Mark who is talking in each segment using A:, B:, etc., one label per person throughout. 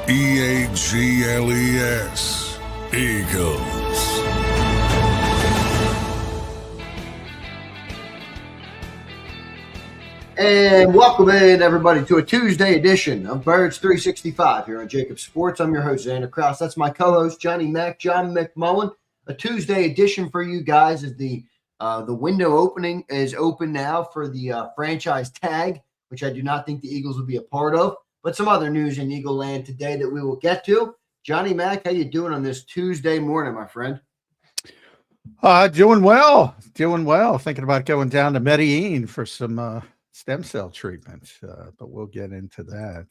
A: Eagles. Eagles.
B: And welcome in, everybody, to a Tuesday edition of Birds 365 here on JAKIB Sports. I'm your host, Zander Krause. That's my co-host, Johnny Mack, John McMullen. A Tuesday edition for you guys as the window opening is open now for the franchise tag, which I do not think the Eagles will be a part of, but some other news in Eagle Land today that we will get to. Johnny Mack, how you doing on this Tuesday morning, my friend?
C: Doing well. Thinking about going down to Medellin for some stem cell treatments, but we'll get into that.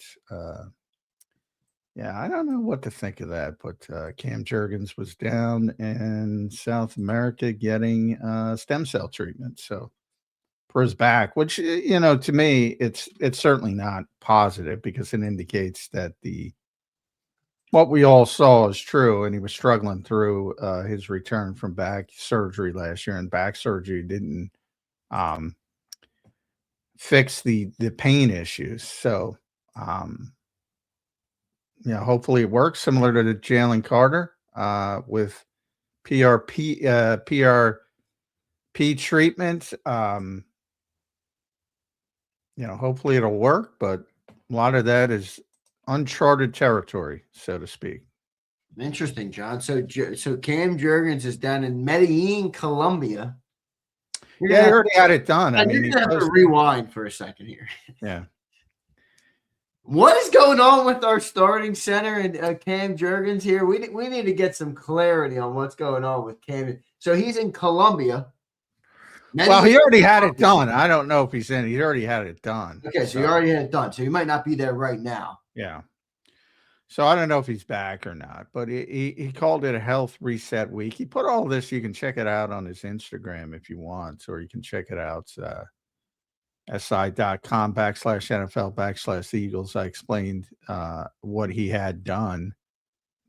C: Yeah, I don't know what to think of that, but Cam Jurgens was down in South America getting stem cell treatment. So for his back, which, to me, it's certainly not positive because it indicates that what we all saw is true, and he was struggling through his return from back surgery last year, and back surgery didn't fix the pain issues. So, hopefully it works, similar to the Jalen Carter with PRP treatment. Hopefully it'll work, but a lot of that is uncharted territory, so to speak.
B: Interesting, John. So Cam Jurgens is down in Medellin, Colombia.
C: He already had it done.
B: I mean, you're going to have to rewind for a second here.
C: Yeah.
B: What is going on with our starting center and Cam Jurgens here? We need to get some clarity on what's going on with Cam. So he's in Colombia.
C: Well, he already had it done. I don't know if he's in. He already had it done.
B: Okay, so he already had it done. So he might not be there right now.
C: Yeah. So I don't know if he's back or not, but he called it a health reset week. He put all this. You can check it out on his Instagram if you want, or you can check it out si.com/NFL/Eagles. I explained what he had done,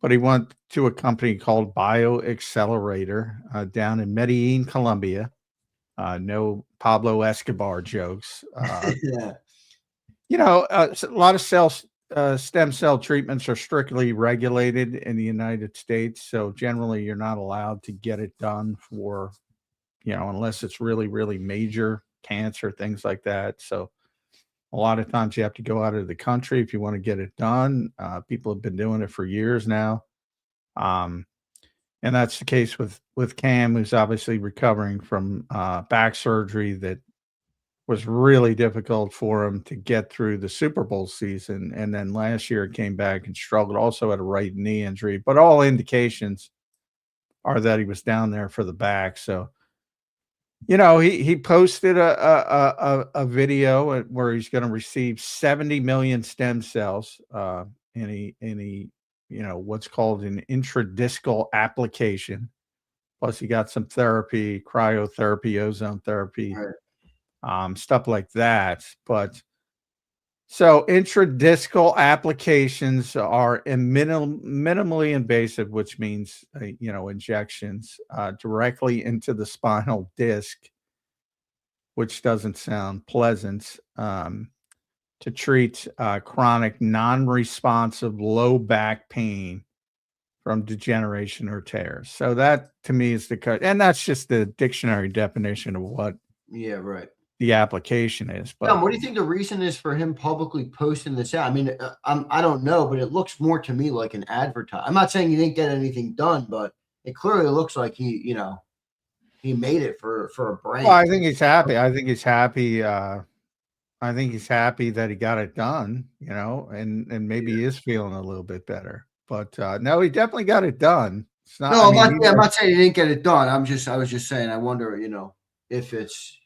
C: but he went to a company called Bio Accelerator down in Medellin, Colombia. No Pablo Escobar jokes.
B: Yeah.
C: A lot of stem cell treatments are strictly regulated in the United States. So generally you're not allowed to get it done for, unless it's really, really major cancer, things like that. So a lot of times you have to go out of the country if you want to get it done. People have been doing it for years now. And that's the case with Cam, who's obviously recovering from back surgery that was really difficult for him to get through the Super Bowl season. And then last year came back and struggled, also had a right knee injury. But all indications are that he was down there for the back. So, he posted a video where he's going to receive 70 million stem cells in a what's called an intradiscal application. Plus he got some therapy, cryotherapy, ozone therapy, right. Stuff like that. But so intradiscal applications are minimally invasive, which means, injections directly into the spinal disc, which doesn't sound pleasant. To treat chronic, non-responsive low back pain from degeneration or tears. So that, to me, is and that's just the dictionary definition of what the application is. But
B: Tom, what do you think the reason is for him publicly posting this out? I mean, I don't know, but it looks more to me like an advertisement. I'm not saying he didn't get anything done, but it clearly looks like he made it for a brand.
C: Well, I think he's happy. I think he's happy that he got it done, and maybe he is feeling a little bit better. But no, he definitely got it done. It's not.
B: No, I'm not saying he didn't get it done. I was just saying. I wonder, if it's.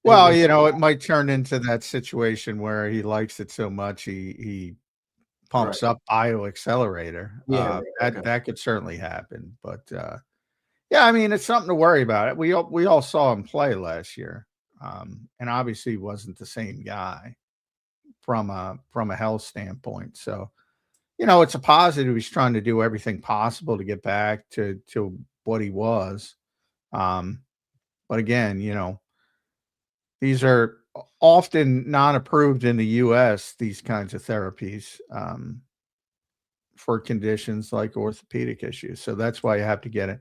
C: Well, it might turn into that situation where he likes it so much he pumps up Bio Accelerator. That could certainly happen. But yeah, I mean, it's something to worry about. We all saw him play last year. And obviously he wasn't the same guy from a health standpoint. So, it's a positive. He's trying to do everything possible to get back to what he was. But again, these are often not approved in the U.S., these kinds of therapies. for conditions like orthopedic issues. So that's why you have to get it.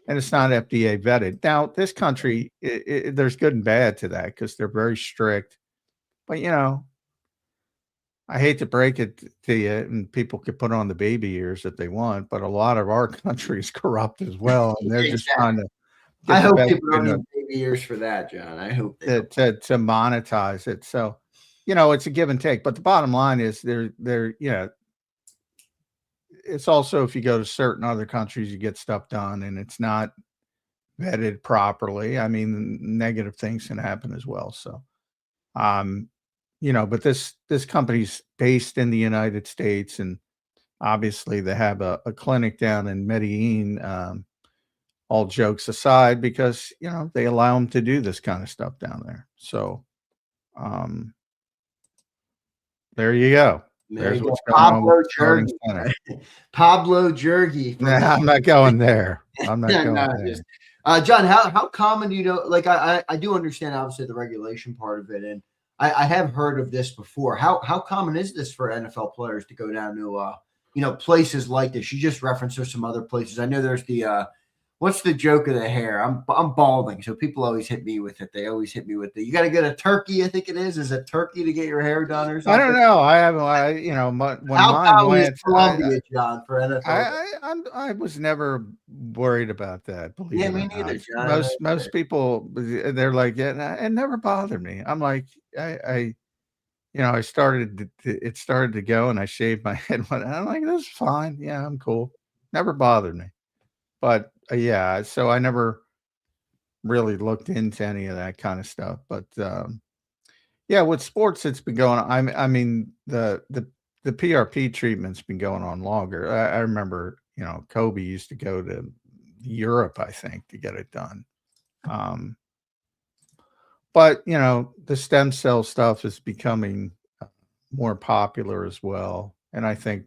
C: And it's not FDA vetted. Now, this country, there's good and bad to that because they're very strict. But, I hate to break it to you, and people could put on the baby ears if they want, but a lot of our country is corrupt as well. And they're just trying to get
B: I
C: the
B: hope
C: best
B: people don't need baby ears for that, John. I hope they
C: to monetize it. So, it's a give and take. But the bottom line is it's also if you go to certain other countries, you get stuff done and it's not vetted properly. I mean, negative things can happen as well. So, but this company's based in the United States, and obviously they have a clinic down in Medellin. All jokes aside, because they allow them to do this kind of stuff down there. So, there you go. There's what's going on with starting center.
B: Pablo Jurgens.
C: Nah, I'm not going there. I'm not going there.
B: John, how common do you know? Like I do understand obviously the regulation part of it, and I have heard of this before. How common is this for NFL players to go down to places like this? You just referenced there's some other places. I know there's the what's the joke of the hair? I'm balding, so people always hit me with it. They always hit me with it. You got to get a turkey, I think it is. Is it turkey to get your hair done or something?
C: I don't know. I haven't. When mine went,
B: Columbia, John, for NFL.
C: I was never worried about that. Believe
B: me neither,
C: John. Most people, they're like, it never bothered me. I'm like, it started to go, and I shaved my head. I'm like, this is fine. Yeah, I'm cool. Never bothered me. But so I never really looked into any of that kind of stuff. But with sports, it's been going on. I mean, the PRP treatment's been going on longer. I remember, Kobe used to go to Europe, I think, to get it done. But the stem cell stuff is becoming more popular as well. And I think,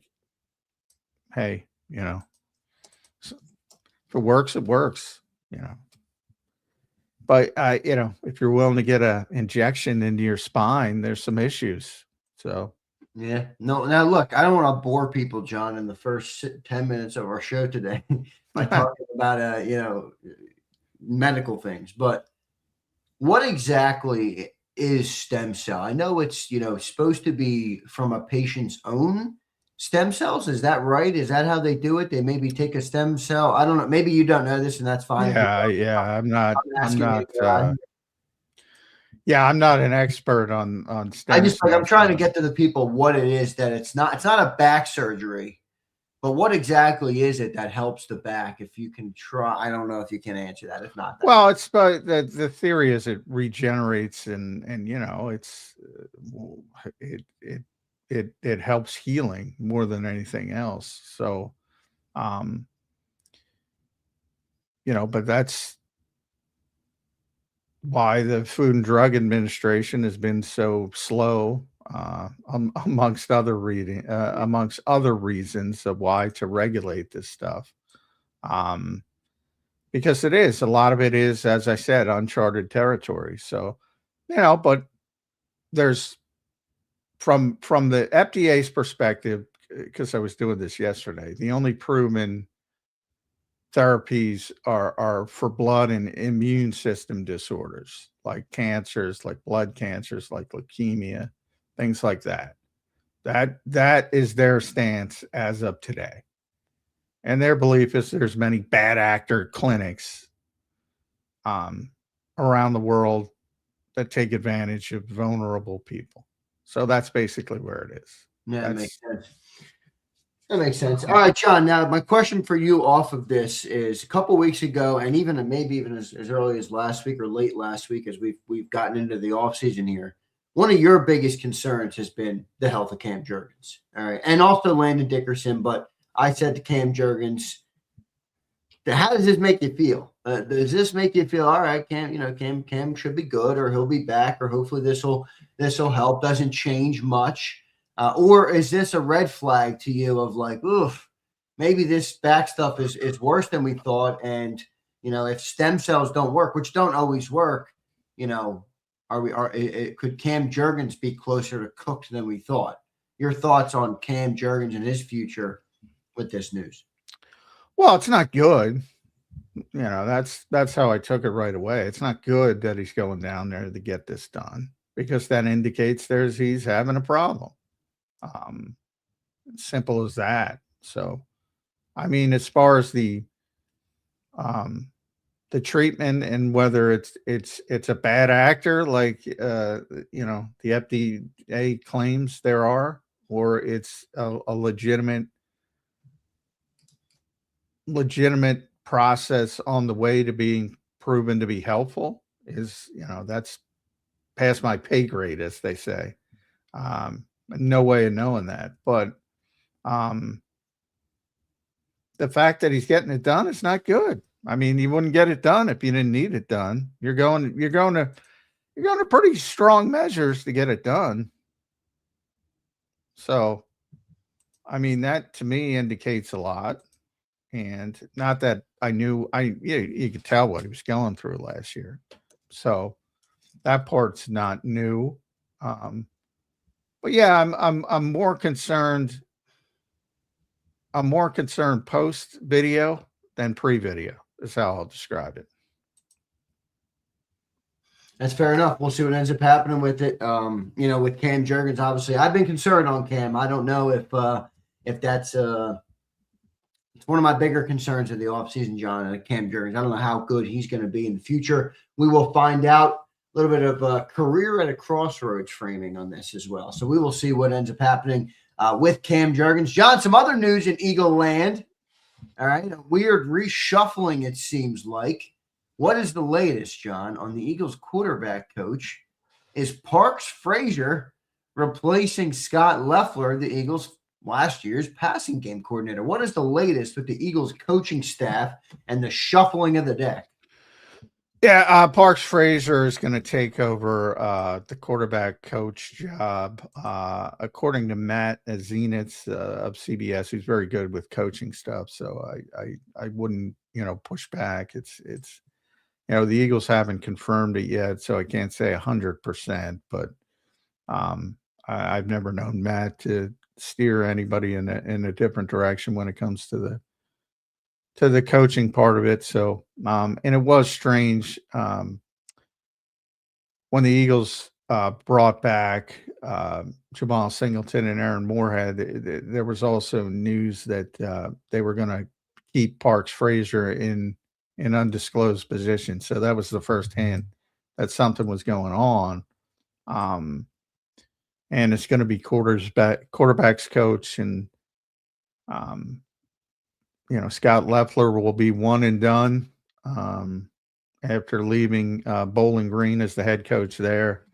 C: hey, if it works, it works, But if you're willing to get a injection into your spine, there's some issues. So
B: yeah, no. Now look, I don't want to bore people, John, in the first 10 minutes of our show today by talking about medical things. But what exactly is stem cell? I know it's supposed to be from a patient's own stem cells. Is that right? Is that how they do it? They maybe take a stem cell. I don't know. Maybe you don't know this, and that's fine.
C: Yeah. I'm not an expert on stem cells.
B: I'm trying to get to the people what it is that it's not a back surgery, but what exactly is it that helps the back? If you can try, I don't know if you can answer that. If not,
C: well, it's the theory is it regenerates and it helps healing more than anything else. So, but that's why the Food and Drug Administration has been so slow, amongst other reasons of why to regulate this stuff. Because a lot of it is, as I said, uncharted territory. So, but there's from the FDA's perspective, because I was doing this yesterday, the only proven therapies are for blood and immune system disorders, like cancers, like blood cancers, like leukemia, things like that. That is their stance as of today. And their belief is there's many bad actor clinics around the world that take advantage of vulnerable people. So that's basically where it is.
B: Yeah, that makes sense. That makes sense. All right, John. Now, my question for you off of this is: a couple weeks ago, and maybe even as early as last week or late last week, as we've gotten into the offseason here, one of your biggest concerns has been the health of Cam Jurgens. All right, and also Landon Dickerson. But I said to Cam Jurgens, how does this make you feel? Does this make you feel all right? Cam should be good, or he'll be back, or hopefully this will help. Doesn't change much, or is this a red flag to you of like, oof, maybe this back stuff is worse than we thought, and if stem cells don't work, which don't always work, could Cam Jurgens be closer to cooked than we thought? Your thoughts on Cam Jurgens and his future with this news?
C: Well, it's not good. That's how I took it right away. It's not good that he's going down there to get this done because that indicates he's having a problem. Simple as that. So, I mean, as far as the treatment and whether it's a bad actor like the FDA claims there are, or it's a legitimate process on the way to being proven to be helpful, is that's past my pay grade, as they say. No way of knowing that, but the fact that he's getting it done is not good. I mean, you wouldn't get it done if you didn't need it done. You're going to pretty strong measures to get it done. So, I mean, that to me indicates a lot. And not that I knew, you could tell what he was going through last year. So that part's not new. But yeah, I'm more concerned. I'm more concerned post video than pre video is how I'll describe it.
B: That's fair enough. We'll see what ends up happening with it. With Cam Jurgens, obviously, I've been concerned on Cam. I don't know if that's it's one of my bigger concerns of the offseason, John, Cam Jurgens. I don't know how good he's going to be in the future. We will find out. A little bit of a career at a crossroads framing on this as well. So we will see what ends up happening with Cam Jurgens. John, some other news in Eagle land. All right. A weird reshuffling, it seems like. What is the latest, John, on the Eagles quarterback coach? Is Parks Frazier replacing Scott Loeffler, the Eagles last year's passing game coordinator? What is the latest with the Eagles coaching staff and the shuffling of the deck?
C: Yeah, Parks Frazier is going to take over the quarterback coach job. According to Matt Zenitz of CBS, who's very good with coaching stuff, so I wouldn't push back. It's the Eagles haven't confirmed it yet, so I can't say 100%. But I've never known Matt to steer anybody in a different direction when it comes to the coaching part of it. So, and it was strange when the Eagles brought back Jamal Singleton and Aaron Moorhead. There was also news that they were going to keep Parks Frazier in an undisclosed position. So that was the first hint that something was going on. And it's going to be quarterbacks coach, and Scott Loeffler will be one and done after leaving Bowling Green as the head coach there.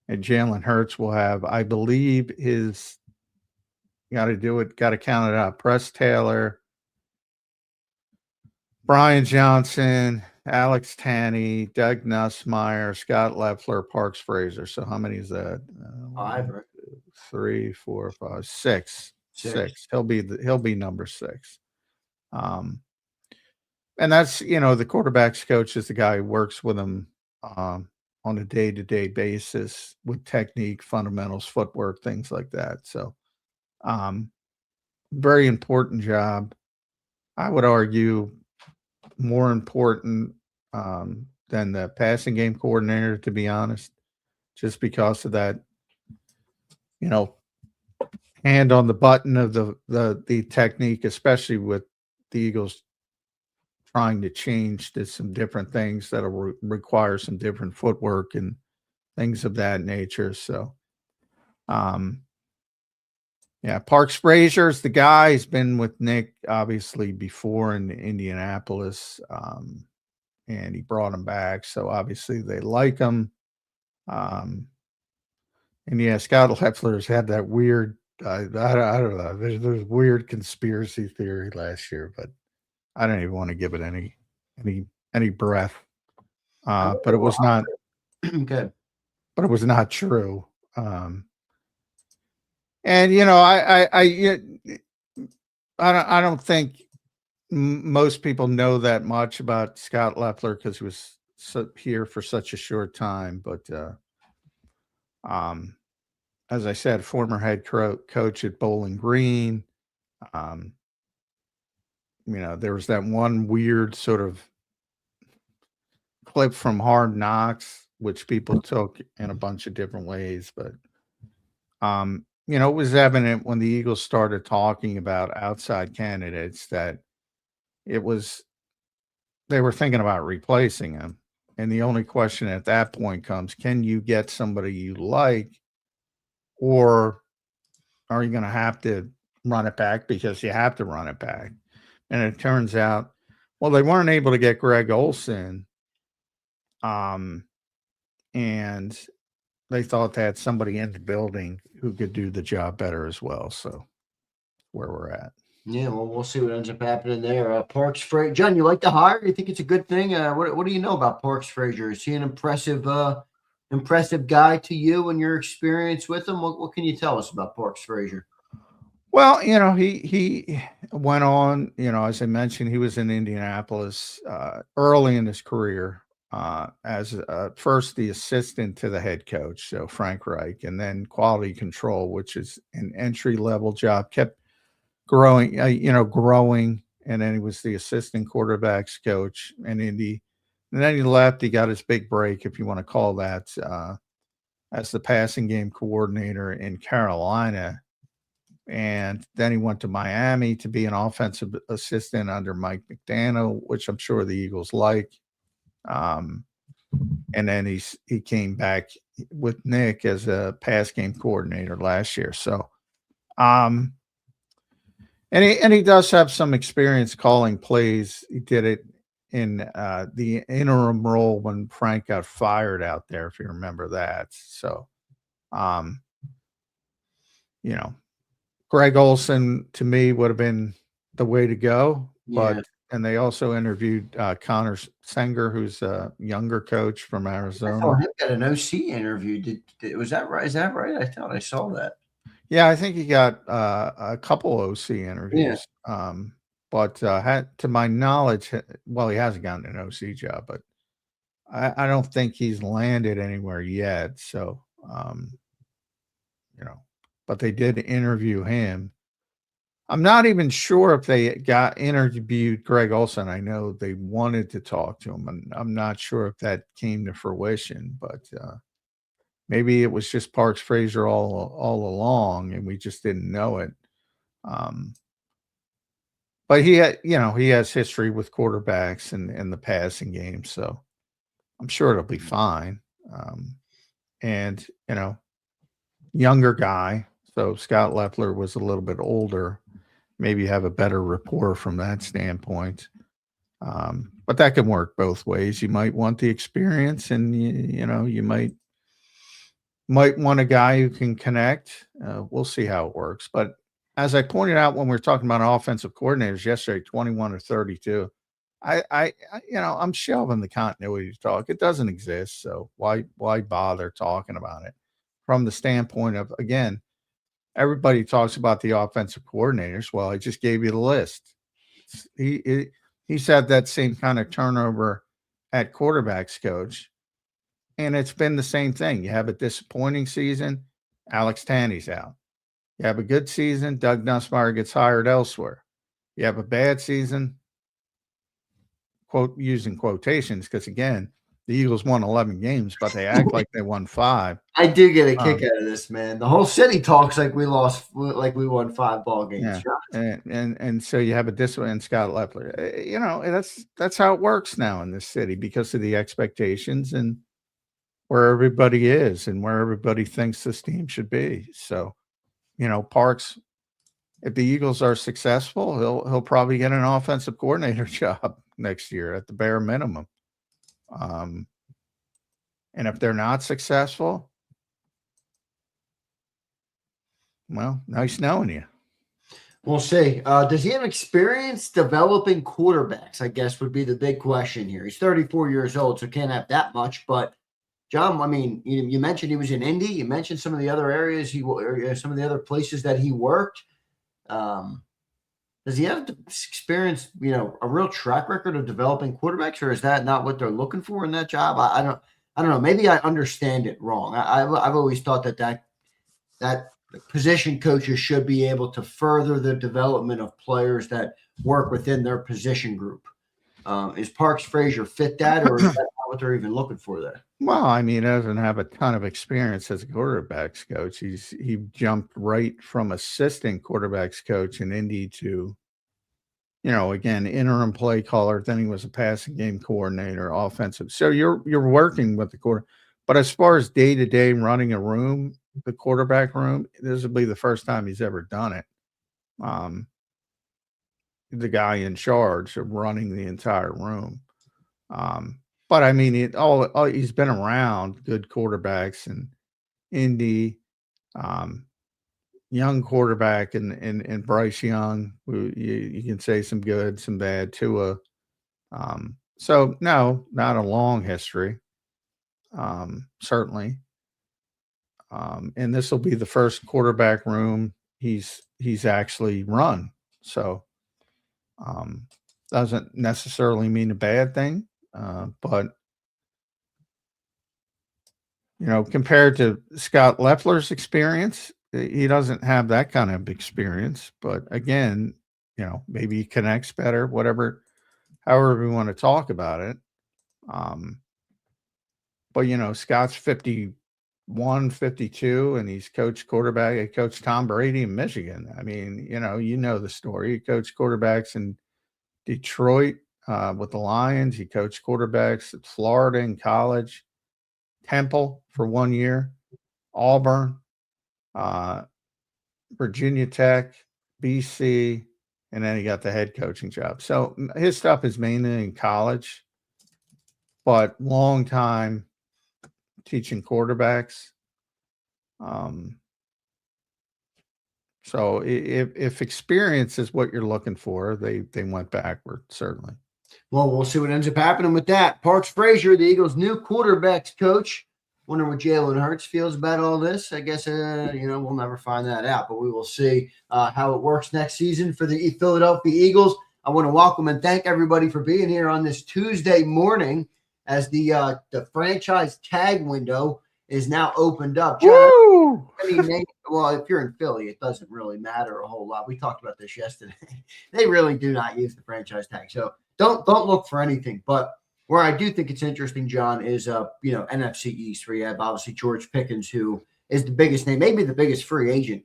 C: And Jalen Hurts will have, I believe, got to count it out. Press Taylor, Brian Johnson, Alex Tanney, Doug Nussmeier, Scott Loeffler, Parks Frazier. So how many is that?
B: 5, right?
C: 3, 4, 5, 6. 6. He'll be number 6. And that's, the quarterback's coach is the guy who works with him on a day-to-day basis with technique, fundamentals, footwork, things like that. So, very important job. I would argue more important than the passing game coordinator, to be honest, just because of that, hand on the button of the technique, especially with the Eagles trying to change to some different things that'll require some different footwork and things of that nature. So, Parks Frazier is the guy. He's been with Nick obviously before in Indianapolis, and he brought him back. So obviously they like him. And Scott Loeffler's had that weird, I don't know. There's weird conspiracy theory last year, but I don't even want to give it any breath. But it was not
B: good.
C: But it was not true. And I don't think most people know that much about Scott Loeffler because he was here for such a short time. But as I said, former head coach at Bowling Green. there was that one weird sort of clip from Hard Knocks, which people took in a bunch of different ways. But, it was evident when the Eagles started talking about outside candidates that they were thinking about replacing him. And the only question at that point comes, can you get somebody you like, or are you going to have to run it back because you have to run it back? And it turns out, well, they weren't able to get Greg Olsen. And they thought they had somebody in the building who could do the job better as well. So where we're at.
B: Yeah, well, we'll see what ends up happening there. Parks Frazier, John, you like the hire? You think it's a good thing? What do you know about Parks Frazier? Is he an impressive guy to you and your experience with him? What can you tell us about Parks Frazier?
C: Well, he went on, as I mentioned, he was in Indianapolis early in his career as first the assistant to the head coach, so Frank Reich, and then quality control, which is an entry-level job, kept growing, and then he was the assistant quarterbacks coach in Indy. And then he left. He got his big break, if you want to call that, as the passing game coordinator in Carolina. And then he went to Miami to be an offensive assistant under Mike McDaniel, which I'm sure the Eagles like. And then he came back with Nick as a pass game coordinator last year. So, and he does have some experience calling plays. He did it in the interim role when Frank got fired out there, if you remember that. So, Greg Olsen to me would have been the way to go, but and they also interviewed Connor Senger, who's a younger coach from Arizona.
B: I saw him get an OC interview. Was that right? Is that right? I thought I saw that.
C: Yeah, I think he got a couple OC interviews. Yeah. But to my knowledge, well, he hasn't gotten an OC job, but I don't think he's landed anywhere yet. So, but they did interview him. I'm not even sure if they interviewed Greg Olsen. I know they wanted to talk to him, and I'm not sure if that came to fruition, but maybe it was just Parks Frazier all along, and we just didn't know it. But he has history with quarterbacks and the passing game, so I'm sure it'll be fine. And younger guy. So Scott Leffler was a little bit older. Maybe have a better rapport from that standpoint. But that can work both ways. You might want the experience, and you might want a guy who can connect. We'll see how it works. But as I pointed out when we were talking about offensive coordinators yesterday, 21 or 32, I'm shelving the continuity talk. It doesn't exist, so why bother talking about it? From the standpoint of, again, everybody talks about the offensive coordinators. Well, I just gave you the list. He's had that same kind of turnover at quarterbacks coach, and it's been the same thing. You have a disappointing season, Alex Tanney's out. You have a good season, Doug Nussmeier gets hired elsewhere. You have a bad season, using quotations, because, again, the Eagles won 11 games, but they act like they won 5.
B: I do get a kick out of this, man. The whole city talks like we won 5 ball games.
C: Yeah. And so you have a discipline, Scott Leffler. That's how it works now in this city because of the expectations and where everybody is and where everybody thinks this team should be. So, Parks, if the Eagles are successful, he'll probably get an offensive coordinator job next year at the bare minimum. And if they're not successful, well, nice knowing you.
B: We'll see. Does he have experience developing quarterbacks? I guess would be the big question here. He's 34 years old, so can't have that much. But John, I mean, you mentioned he was in Indy. You mentioned some of the other areas some of the other places that he worked. Does he have experience, a real track record of developing quarterbacks, or is that not what they're looking for in that job? I don't know. Maybe I understand it wrong. I've always thought that position coaches should be able to further the development of players that work within their position group. Is Parks Frazier fit that, or is that not what they're even looking for there?
C: Well, I mean, he doesn't have a ton of experience as a quarterbacks coach. He jumped right from assistant quarterbacks coach in Indy to, again, interim play caller. Then he was a passing game coordinator, offensive. So you're working with the quarter. But as far as day-to-day running a room, the quarterback room, this will be the first time he's ever done it. The guy in charge of running the entire room. But I mean, he's been around good quarterbacks in Indy, young quarterback and Bryce Young, who you can say some good, some bad, Tua. So no, not a long history, certainly. And this will be the first quarterback room he's actually run. So doesn't necessarily mean a bad thing. But compared to Scott Loeffler's experience, he doesn't have that kind of experience. But again, maybe he connects better, however we want to talk about it. But Scott's 51, 52, and he's coached quarterback. He coached Tom Brady in Michigan. I mean, the story. He coached quarterbacks in Detroit with the Lions. He coached quarterbacks at Florida in college, Temple for 1 year, Auburn, Virginia Tech, BC, and then he got the head coaching job. So his stuff is mainly in college, but long time teaching quarterbacks. So if experience is what you're looking for, they went backward, certainly.
B: Well, we'll see what ends up happening with that. Parks Frazier, the Eagles' new quarterbacks coach. Wonder what Jalen Hurts feels about all this. I guess, we'll never find that out, but we will see how it works next season for the Philadelphia Eagles. I want to welcome and thank everybody for being here on this Tuesday morning as the franchise tag window is now opened up. John, well, if you're in Philly, it doesn't really matter a whole lot. We talked about this yesterday. They really do not use the franchise tag. So don't look for anything. But where I do think it's interesting, John, is NFC East, where you have obviously George Pickens, who is the biggest name, maybe the biggest free agent,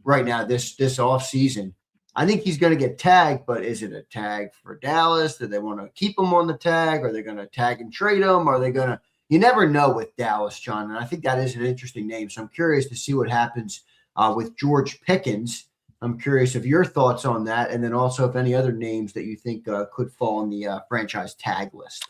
B: right now this offseason. I think he's going to get tagged, but is it a tag for Dallas? Do they want to keep him on the tag? Are they going to tag and trade him? Are they going to – you never know with Dallas, John, and I think that is an interesting name. So I'm curious to see what happens with George Pickens. I'm curious of your thoughts on that, and then also if any other names that you think could fall on the franchise tag list.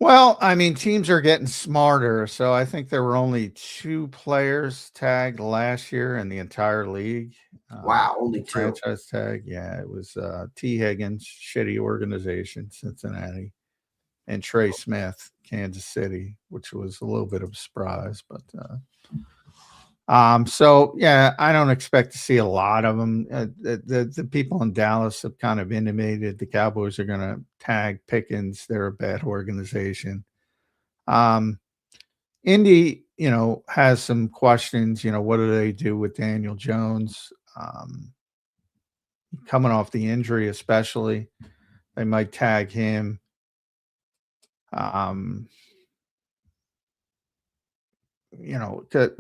C: Well, I mean, teams are getting smarter. So I think there were only 2 players tagged last year in the entire league.
B: Wow, only 2.
C: Franchise tag. Yeah, it was T. Higgins, shitty organization, Cincinnati, and Trey Smith, Kansas City, which was a little bit of a surprise. But so, yeah, I don't expect to see a lot of them. The people in Dallas have kind of intimated the Cowboys are going to tag Pickens. They're a bad organization. Indy, has some questions. What do they do with Daniel Jones? Coming off the injury, especially, they might tag him. The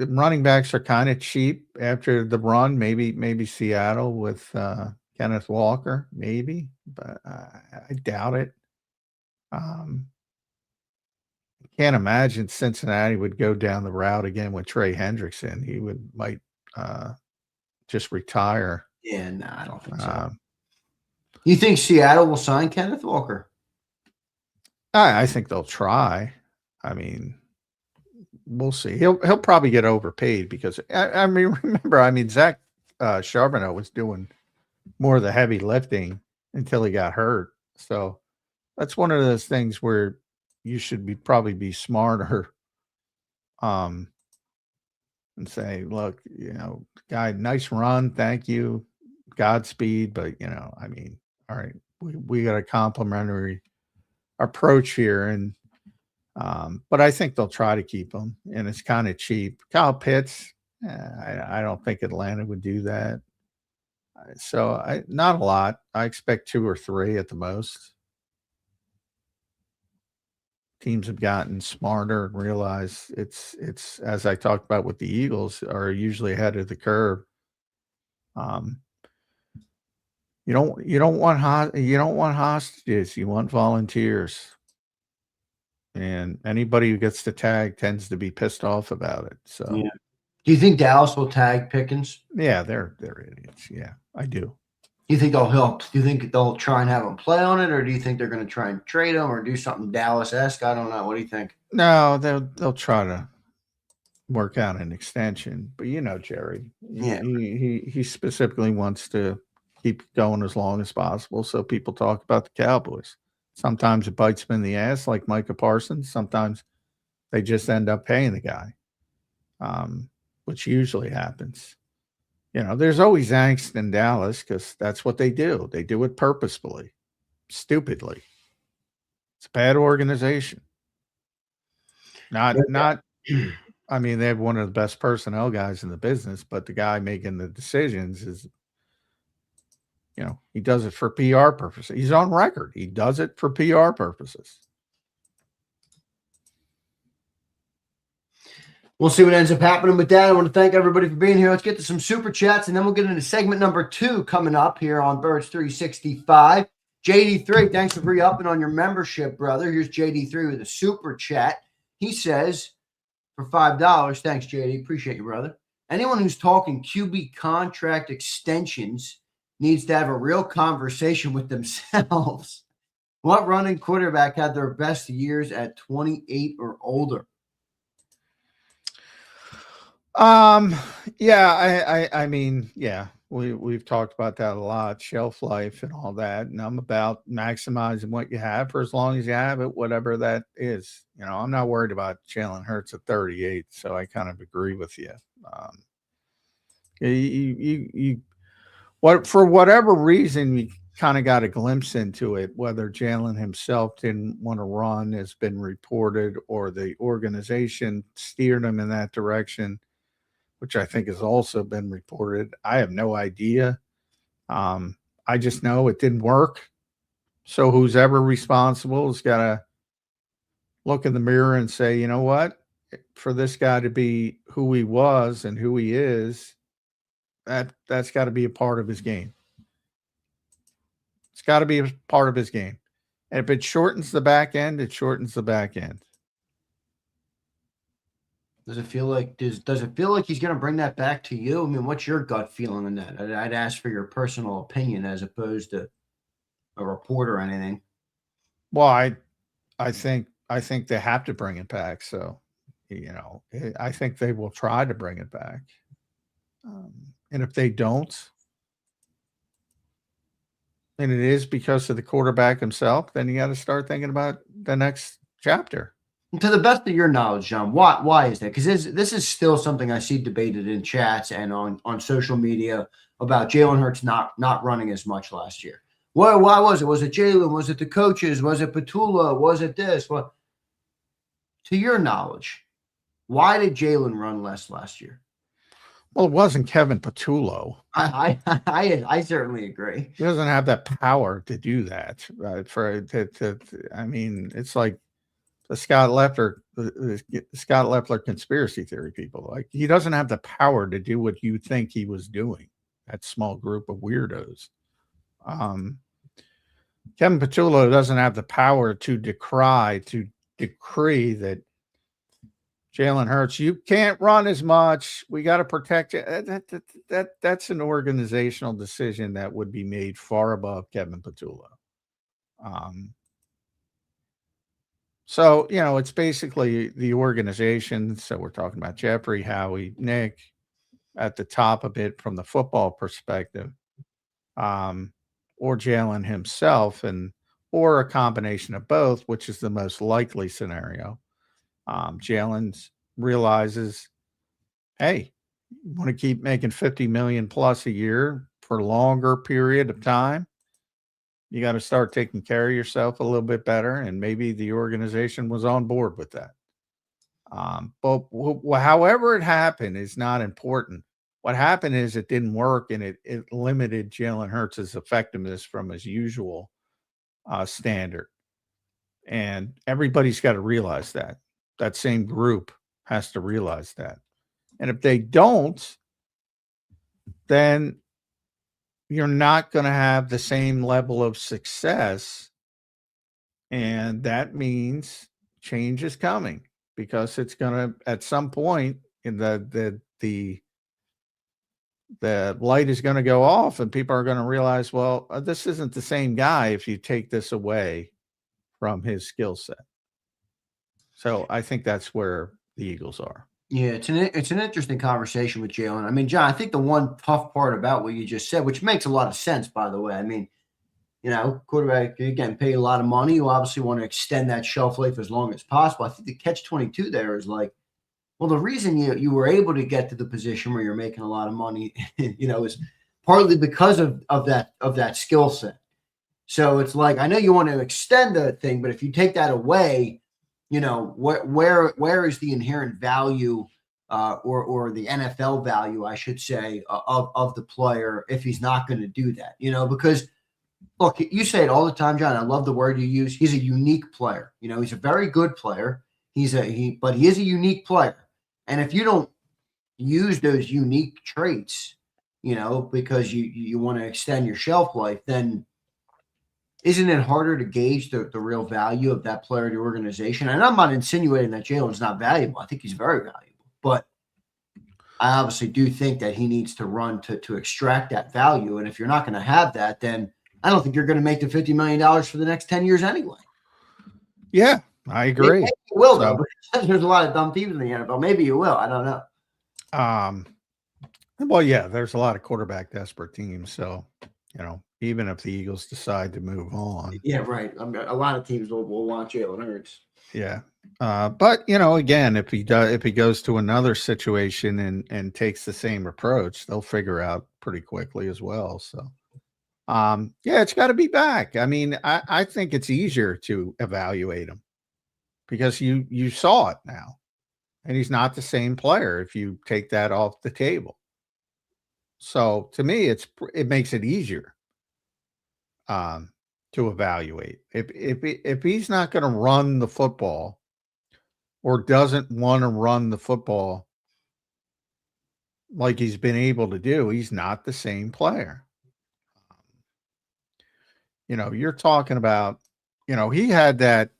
C: running backs are kind of cheap after the run. Maybe Seattle with Kenneth Walker, maybe, but I doubt it. Can't imagine Cincinnati would go down the route again with Trey Hendrickson. He might just retire.
B: Yeah, no, I don't think so. You think Seattle will sign Kenneth Walker?
C: I think they'll try. I mean, we'll see. He'll probably get overpaid because remember, Zach Charbonnet was doing more of the heavy lifting until he got hurt. So that's one of those things where you should probably be smarter, and say, look, guy, nice run, thank you, Godspeed, but all right, we got a complimentary approach here, and but I think they'll try to keep him, and it's kind of cheap. Kyle Pitts, I don't think Atlanta would do that. So not a lot. I expect 2 or 3 at the most. Teams have gotten smarter and realize it's as I talked about with the Eagles, are usually ahead of the curve. Um, you don't want hostages. You want volunteers. And anybody who gets the tag tends to be pissed off about it. So
B: Yeah. Do you think Dallas will tag Pickens?
C: yeah, they're idiots. Yeah, I do.
B: Do you think they'll help? Do you think they'll try and have him play on it, or do you think they're going to try and trade him or do something Dallas-esque? I don't know. What do you think?
C: No, they'll try to work out an extension, but Jerry,
B: Yeah.
C: he specifically wants to keep going as long as possible, so people talk about the Cowboys. Sometimes it bites them in the ass, like Micah Parsons. Sometimes they just end up paying the guy, which usually happens. There's always angst in Dallas because that's what they do. They do it purposefully, stupidly. It's a bad organization. Not. I mean, they have one of the best personnel guys in the business, but the guy making the decisions is, he does it for PR purposes. He's on record. He does it for PR purposes.
B: We'll see what ends up happening with that. I want to thank everybody for being here. Let's get to some super chats, and then we'll get into segment number 2 coming up here on Birds 365. JD3, thanks for re-upping on your membership, brother. Here's JD3 with a super chat. He says, for $5, thanks, JD. Appreciate you, brother. Anyone who's talking QB contract extensions needs to have a real conversation with themselves. What running quarterback had their best years at 28 or older?
C: Yeah, I mean, yeah, we've talked about that a lot, shelf life and all that. And I'm about maximizing what you have for as long as you have it, whatever that is. I'm not worried about Jalen Hurts at 38, so I kind of agree with you. For whatever reason, you kind of got a glimpse into it, whether Jalen himself didn't want to run has been reported, or the organization steered him in that direction, which I think has also been reported. I have no idea. I just know it didn't work. So who's ever responsible has got to look in the mirror and say, you know what? For this guy to be who he was and who he is, that's got to be a part of his game. It's got to be a part of his game. And if it shortens the back end, it shortens the back end.
B: Does it feel like he's going to bring that back to you? I mean, what's your gut feeling on that? I'd ask for your personal opinion as opposed to a report or anything.
C: Well, I think they have to bring it back. So, I think they will try to bring it back. And if they don't, and it is because of the quarterback himself, then you got to start thinking about the next chapter.
B: To the best of your knowledge, John, why is that? Because this is still something I see debated in chats and on social media about Jalen Hurts not running as much last year. Why was it? Was it Jalen? Was it the coaches? Was it Petula? Was it this? Well, to your knowledge, why did Jalen run less last year?
C: Well, it wasn't Kevin Petullo.
B: I certainly agree.
C: He doesn't have that power to do that. I mean, it's like the Scott Leffler conspiracy theory people. Like, he doesn't have the power to do what you think he was doing. That small group of weirdos. Kevin Petullo doesn't have the power to decree that Jalen Hurts, you can't run as much. We got to protect you. That's an organizational decision that would be made far above Kevin Petullo. So, it's basically the organization. So we're talking about Jeffrey, Howie, Nick at the top of it from the football perspective, or Jalen himself, or a combination of both, which is the most likely scenario. Jalen realizes, hey, you want to keep making $50 million plus a year for a longer period of time, you got to start taking care of yourself a little bit better. And maybe the organization was on board with that. But however it happened is not important. What happened is it didn't work, and it limited Jalen Hurts' effectiveness from his usual standard. And everybody's got to realize that. That same group has to realize that. And if they don't, then you're not going to have the same level of success. And that means change is coming, because it's going to, at some point, in the light is going to go off, and people are going to realize, well, this isn't the same guy if you take this away from his skill set. So I think that's where the Eagles are.
B: Yeah, it's an interesting conversation with Jalen. I mean, John, I think the one tough part about what you just said, which makes a lot of sense, by the way. I mean, quarterback, you're getting paid a lot of money. You obviously want to extend that shelf life as long as possible. I think the catch-22 there is like, well, the reason you were able to get to the position where you're making a lot of money, is partly because of that skill set. So it's like, I know you want to extend the thing, but if you take that away, where is the inherent value or the NFL value, I should say, of the player if he's not going to do that? Because look, you say it all the time, John. I love the word you use. He's a unique player. He's a very good player. But he is a unique player. And if you don't use those unique traits, because you want to extend your shelf life, then isn't it harder to gauge the real value of that player to the organization? And I'm not insinuating that Jalen's not valuable. I think he's very valuable. But I obviously do think that he needs to run to extract that value. And if you're not going to have that, then I don't think you're going to make the $50 million for the next 10 years anyway.
C: Yeah, I agree.
B: Maybe you will, though, because there's a lot of dumb teams in the NFL. Maybe you will. I don't know.
C: Well, yeah, there's a lot of quarterback desperate teams. So, even if the Eagles decide to move on.
B: Yeah, right. A lot of teams will want Jalen Hurts.
C: Yeah. But, again, if he goes to another situation and takes the same approach, they'll figure out pretty quickly as well. So, it's got to be back. I mean, I think it's easier to evaluate him because you saw it now, and he's not the same player if you take that off the table. So to me, it makes it easier to evaluate. If he's not going to run the football or doesn't want to run the football like he's been able to do, he's not the same player. You're talking about, he had that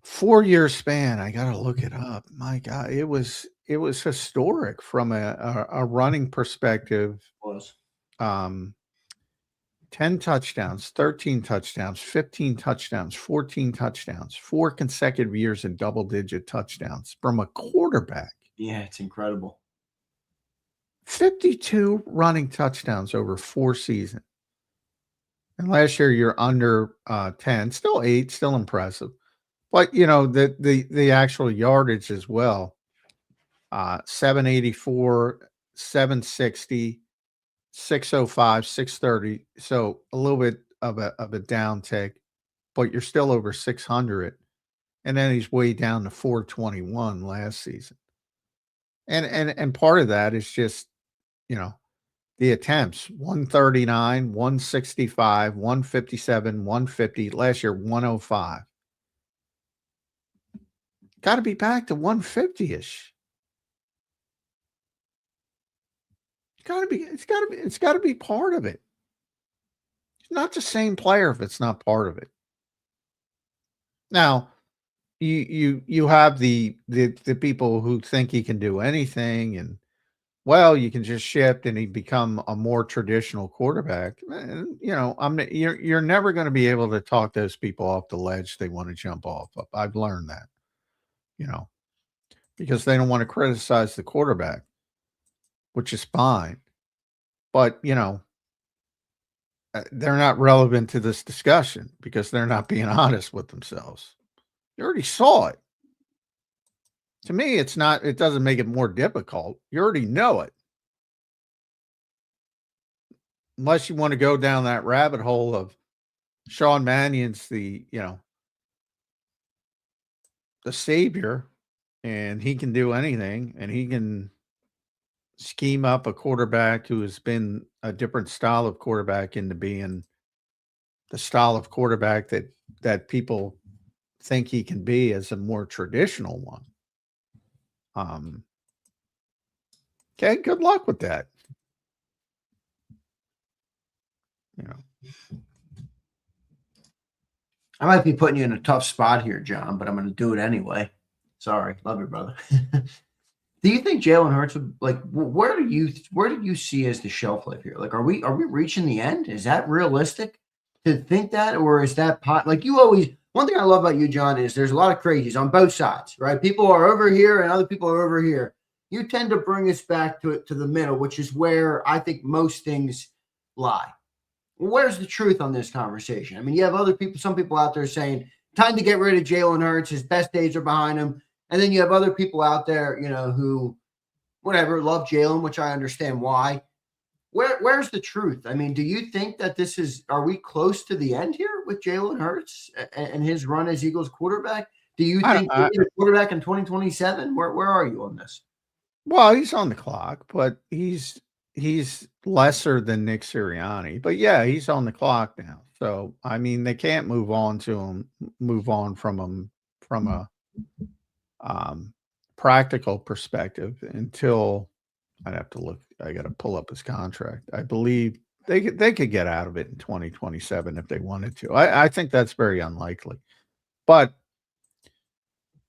C: 4-year span. I got to look it up. My God, it was historic from a running perspective.
B: It was
C: 10 touchdowns, 13 touchdowns, 15 touchdowns, 14 touchdowns, 4 consecutive years in double-digit touchdowns from a quarterback.
B: Yeah, it's incredible.
C: 52 running touchdowns over 4 seasons. And last year you're under 10, still 8, still impressive. But the actual yardage as well. 784, 760, 605, 630. So a little bit of a downtick, but you're still over 600. And then he's way down to 421 last season. And part of that is just, the attempts, 139, 165, 157, 150. Last year, 105. Got to be back to 150-ish. It's got to be part of it. It's not the same player if it's not part of it. Now, you have the people who think he can do anything, and you can just shift and he become a more traditional quarterback. You're never going to be able to talk those people off the ledge they want to jump off of. I've learned that, because they don't want to criticize the quarterback, which is fine. But, they're not relevant to this discussion because they're not being honest with themselves. You already saw it. To me, it doesn't make it more difficult. You already know it. Unless you want to go down that rabbit hole of Sean Mannion's the the savior, and he can do anything, and he can scheme up a quarterback who has been a different style of quarterback into being the style of quarterback that people think he can be as a more traditional one. Okay, good luck with that. You know,
B: I might be putting you in a tough spot here, John, but I'm going to do it anyway. Sorry, love you, brother. Do you think Jalen Hurts would where do you see as the shelf life here? Like, are we reaching the end? Is that realistic to think that, or is that like you always? One thing I love about you, John, is there's a lot of crazies on both sides, right? People are over here and other people are over here. You tend to bring us back to the middle, which is where I think most things lie. Where's the truth on this conversation? I mean, you have other people, some people out there saying, time to get rid of Jalen Hurts. His best days are behind him. And then you have other people out there, who, whatever, love Jalen, which I understand why. Where's the truth? I mean, do you think that are we close to the end here with Jalen Hurts and his run as Eagles quarterback? Do you think he's a quarterback in 2027? Where are you on this?
C: Well, he's on the clock, but he's lesser than Nick Sirianni. But yeah, he's on the clock now. So I mean, they can't move on from him from a practical perspective until I'd have to look. I got to pull up his contract. I believe they could get out of it in 2027 if they wanted to. I think that's very unlikely, but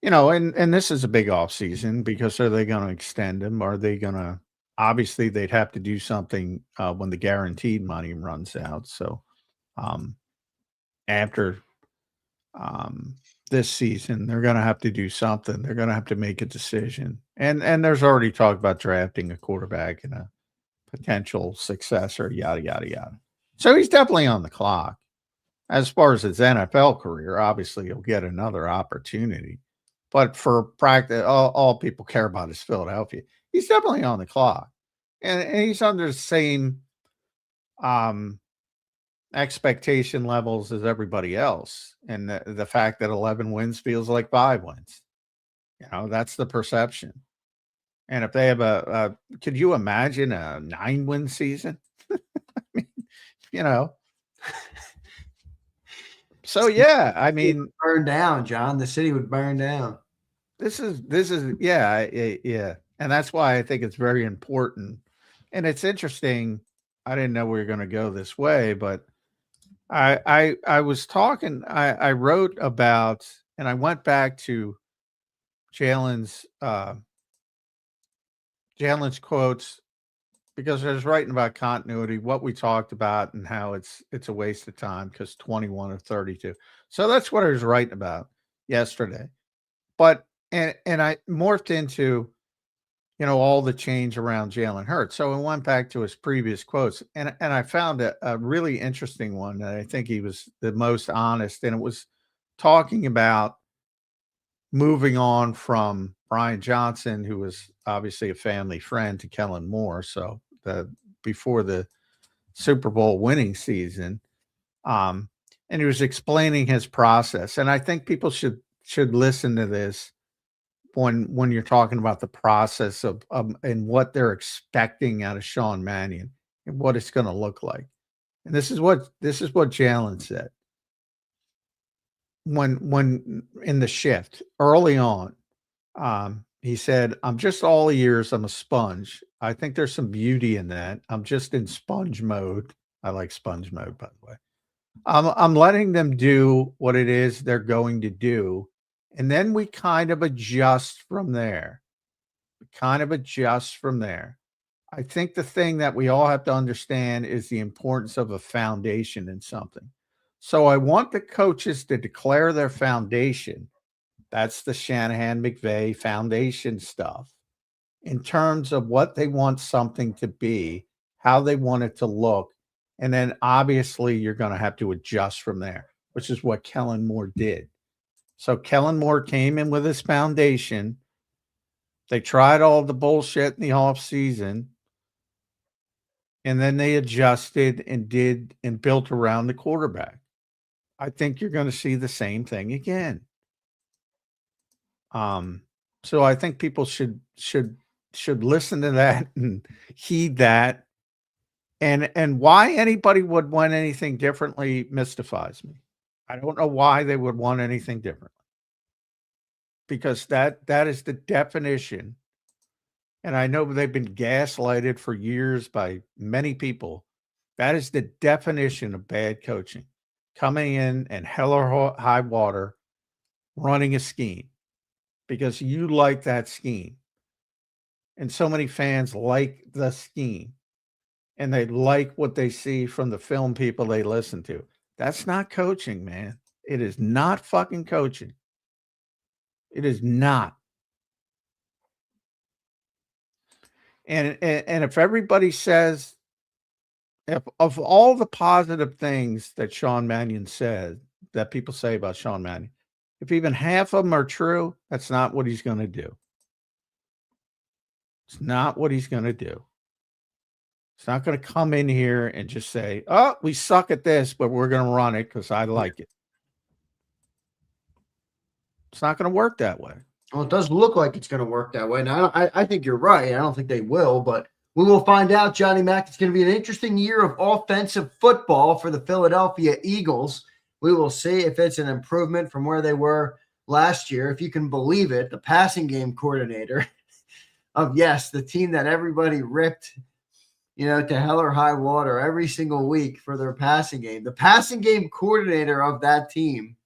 C: and this is a big off season because are they going to extend him? Are they going to? Obviously, they'd have to do something when the guaranteed money runs out. So after this season, they're going to have to do something. They're going to have to make a decision. And there's already talk about drafting a quarterback and a potential successor, yada, yada, yada. So he's definitely on the clock. As far as his NFL career, obviously he'll get another opportunity. But for practice, all people care about is Philadelphia. He's definitely on the clock. And he's under the same expectation levels as everybody else. And the fact that 11 wins feels like 5 wins. That's the perception. And if they have could you imagine a 9-win season? I mean, So yeah, I mean,
B: burn down, John. The city would burn down.
C: This is yeah. And that's why I think it's very important. And it's interesting. I didn't know we were going to go this way, but I was talking, I wrote about, and I went back to Jalen's quotes because I was writing about continuity, what we talked about and how it's a waste of time because 21 of 32. So that's what I was writing about yesterday. But and I morphed into all the change around Jalen Hurts. So I went back to his previous quotes and I found a really interesting one that I think he was the most honest, and it was talking about moving on from Brian Johnson, who was obviously a family friend to Kellen Moore. So before the Super Bowl winning season, and he was explaining his process. And I think people should listen to this when you're talking about the process of and what they're expecting out of Sean Mannion and what it's going to look like. And this is what Jalen said when in the shift early on. He said, "I'm just all ears. I'm a sponge. I think there's some beauty in that. I'm just in sponge mode." I like sponge mode, by the way. I'm letting them do what it is they're going to do. And then we kind of adjust from there. I think the thing that we all have to understand is the importance of a foundation in something. So I want the coaches to declare their foundation. That's the Shanahan McVay foundation stuff in terms of what they want something to be, how they want it to look. And then obviously you're going to have to adjust from there, which is what Kellen Moore did. So Kellen Moore came in with his foundation. They tried all the bullshit in the offseason, and then they adjusted and built around the quarterback. I think you're going to see the same thing again. So I think people should listen to that and heed that. And why anybody would want anything differently mystifies me. I don't know why they would want anything differently. Because that is the definition. And I know they've been gaslighted for years by many people. That is the definition of bad coaching. Coming in and hell or high water, running a scheme because you like that scheme. And so many fans like the scheme and they like what they see from the film people they listen to. That's not coaching, man. It is not fucking coaching. It is not. And if everybody says, if of all the positive things that Sean Mannion said, that people say about Sean Mannion, if even half of them are true, that's not what he's going to do. It's not what he's going to do. It's not going to come in here and just say, oh, we suck at this, but we're going to run it because I like it. It's not going to work that way.
B: Well, it does look like it's going to work that way. Now, I think you're right. I don't think they will, but we will find out, Johnny Mac. It's going to be an interesting year of offensive football for the Philadelphia Eagles. We will see if it's an improvement from where they were last year. If you can believe it, the passing game coordinator of, yes, the team that everybody ripped, to hell or high water every single week for their passing game. The passing game coordinator of that team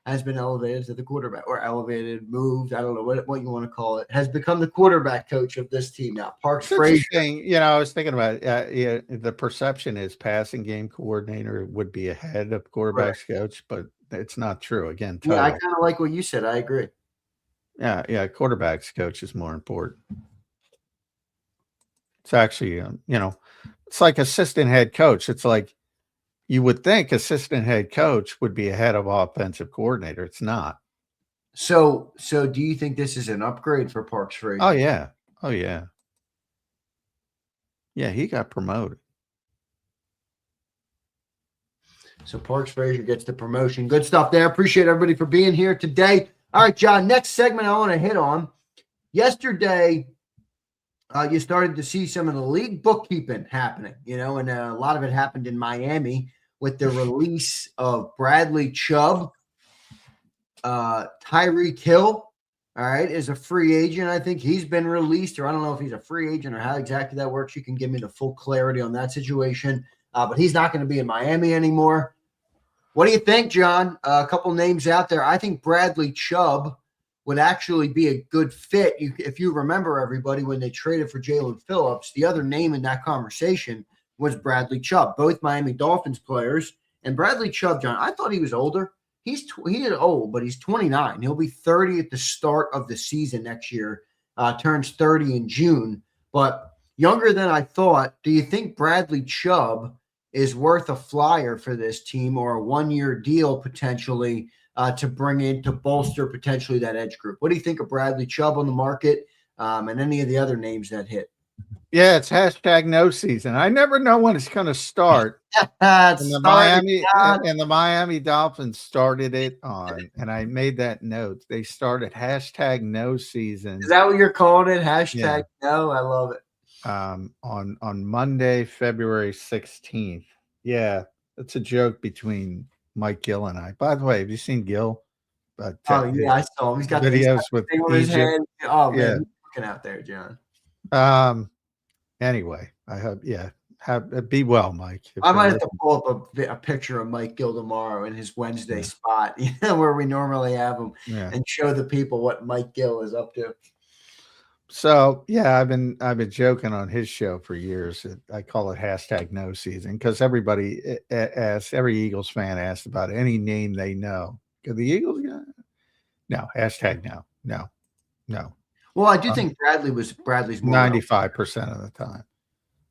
B: has been elevated to the quarterback, or elevated, moved. I don't know what you want to call it. Has become the quarterback coach of this team now. Parks Frazier.
C: I was thinking about the perception is passing game coordinator would be ahead of quarterback's coach, but it's not true. Again,
B: yeah, I kind of like what you said. I agree.
C: Yeah, quarterback's coach is more important. It's actually, it's like assistant head coach. It's like, you would think assistant head coach would be ahead of offensive coordinator. It's not.
B: So do you think this is an upgrade for Parks Frazier?
C: Oh, yeah. Yeah, he got promoted.
B: So Parks Frazier gets the promotion. Good stuff there. Appreciate everybody for being here today. All right, John, next segment I want to hit on. Yesterday, you started to see some of the league bookkeeping happening, and a lot of it happened in Miami with the release of Bradley Chubb. Tyreek Hill, all right, is a free agent. I think he's been released, or I don't know if he's a free agent or how exactly that works. You can give me the full clarity on that situation, but he's not going to be in Miami anymore. What do you think, John? A couple names out there. I think Bradley Chubb would actually be a good fit. If you remember, everybody, when they traded for Jalen Phillips, the other name in that conversation was Bradley Chubb, both Miami Dolphins players. And Bradley Chubb, John, I thought he was older. He is old, but he's 29. He'll be 30 at the start of the season next year. Turns 30 in June, but younger than I thought. Do you think Bradley Chubb is worth a flyer for this team, or a one-year deal potentially to bring in to bolster potentially that edge group? What do you think of Bradley Chubb on the market and any of the other names that hit?
C: Yeah, it's hashtag no season. I never know when it's going to start. And the Miami Dolphins started it on, and I made that note. They started hashtag no season.
B: Is that what you're calling it? Hashtag no? I love it.
C: On Monday, February 16th. Yeah, it's a joke between Mike Gill and I. By the way, have you seen Gill?
B: I saw him. He's got
C: videos with
B: his head. Oh, man,
C: yeah.
B: He's looking out there, John.
C: Anyway, I hope, be well, Mike.
B: I might have to pull up a picture of Mike Gill tomorrow in his Wednesday spot, where we normally have him, and show the people what Mike Gill is up to.
C: So I've been joking on his show for years. I call it hashtag no season because everybody asks, every Eagles fan asks about any name they know. Could the Eagles? No, hashtag no.
B: Well, I do think Bradley's more
C: 95% of the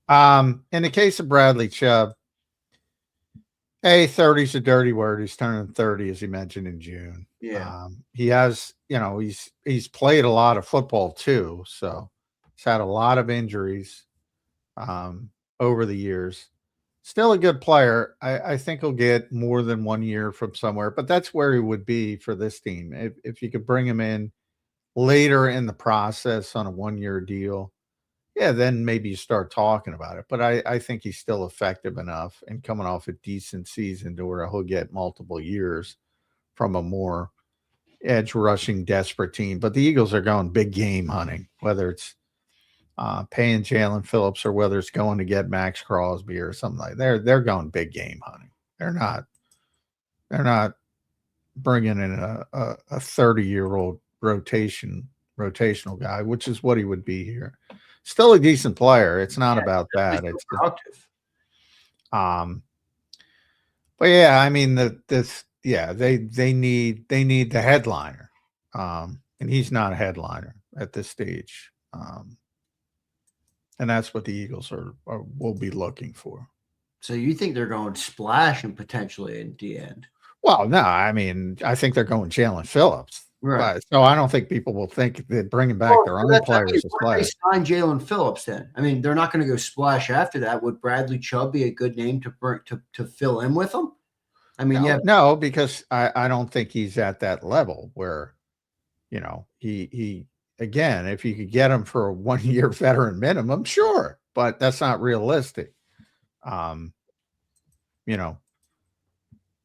C: time. In the case of Bradley Chubb, 30 is a dirty word. He's turning 30, as he mentioned, in June.
B: Yeah.
C: He has, he's played a lot of football too. So he's had a lot of injuries over the years. Still a good player. I think he'll get more than 1 year from somewhere, but that's where he would be for this team. If you could bring him in later in the process on a 1-year deal, yeah, then maybe you start talking about it. But I think he's still effective enough and coming off a decent season to where he'll get multiple years from a more edge rushing desperate team. But the Eagles are going big game hunting, whether it's paying Jalen Phillips or whether it's going to get Max Crosby or something like that. They're going big game hunting. They're not bringing in a 30-year-old rotational guy, which is what he would be here. Still a decent player. It's not about that. It's
B: productive.
C: But yeah, I mean they need the headliner. And he's not a headliner at this stage. And that's what the Eagles will be looking for.
B: So you think they're going splash and potentially in the end?
C: Well, no, I mean, I think they're going Jalen Phillips.
B: Right.
C: But, so I don't think people will think that bringing back their own players is splash.
B: They sign Jalen Phillips then. I mean, they're not going to go splash after that. Would Bradley Chubb be a good name to fill in with them? I mean,
C: no, because I don't think he's at that level where, he again, if you could get him for a 1-year veteran minimum, sure, but that's not realistic.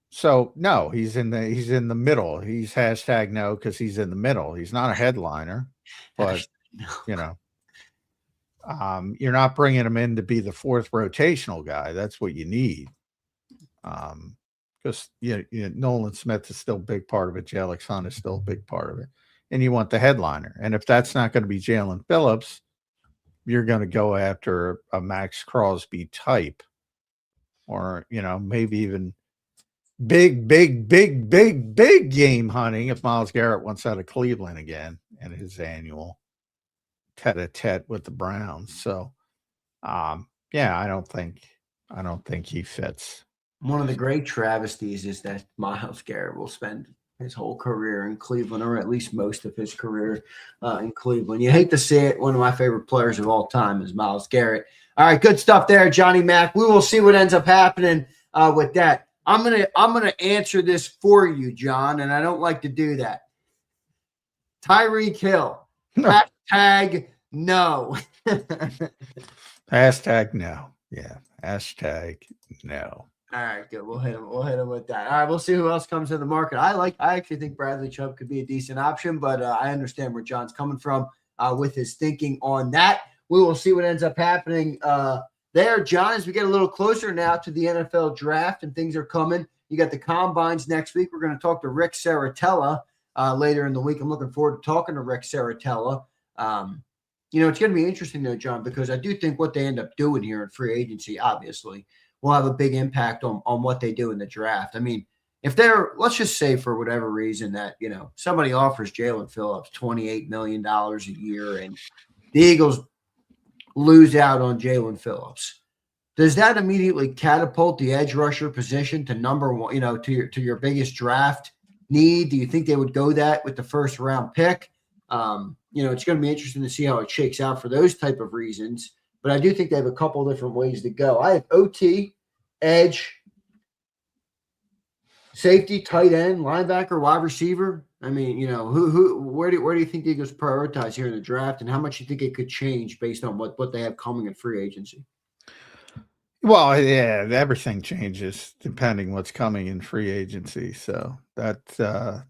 C: So no, he's in the middle. He's hashtag no because he's in the middle. He's not a headliner, but you're not bringing him in to be the fourth rotational guy. That's what you need. Because Nolan Smith is still a big part of it. Jalen Hunt is still a big part of it. And you want the headliner. And if that's not going to be Jalen Phillips, you're going to go after a Max Crosby type. Or, maybe even big game hunting if Myles Garrett wants out of Cleveland again and his annual tete-a-tete with the Browns. So, I don't think he fits.
B: One of the great travesties is that Myles Garrett will spend his whole career in Cleveland, or at least most of his career in Cleveland. You hate to see it. One of my favorite players of all time is Myles Garrett. All right, good stuff there, Johnny Mac. We will see what ends up happening with that. I'm gonna answer this for you, John, and I don't like to do that. Tyreek Hill.
C: No.
B: Hashtag no.
C: Hashtag no. Yeah. Hashtag no.
B: All right, good. We'll hit him with that. All right, we'll see who else comes to the market. I actually think Bradley Chubb could be a decent option, but I understand where John's coming from with his thinking on that. We will see what ends up happening there, John, as we get a little closer now to the NFL draft and things are coming. You got the combines next week. We're going to talk to Rick Saratella later in the week. I'm looking forward to talking to Rick Saratella. It's going to be interesting, though, John, because I do think what they end up doing here in free agency, obviously, will have a big impact on what they do in the draft. I mean, if let's just say for whatever reason that, somebody offers Jalen Phillips $28 million a year and the Eagles lose out on Jalen Phillips, does that immediately catapult the edge rusher position to number one, to your biggest draft need? Do you think they would go that with the first round pick? It's going to be interesting to see how it shakes out for those type of reasons. But I do think they have a couple different ways to go. I have OT, edge, safety, tight end, linebacker, wide receiver. I mean, where do you think the Eagles prioritize here in the draft, and how much you think it could change based on what they have coming in free agency?
C: Well, yeah, everything changes depending what's coming in free agency. So that's the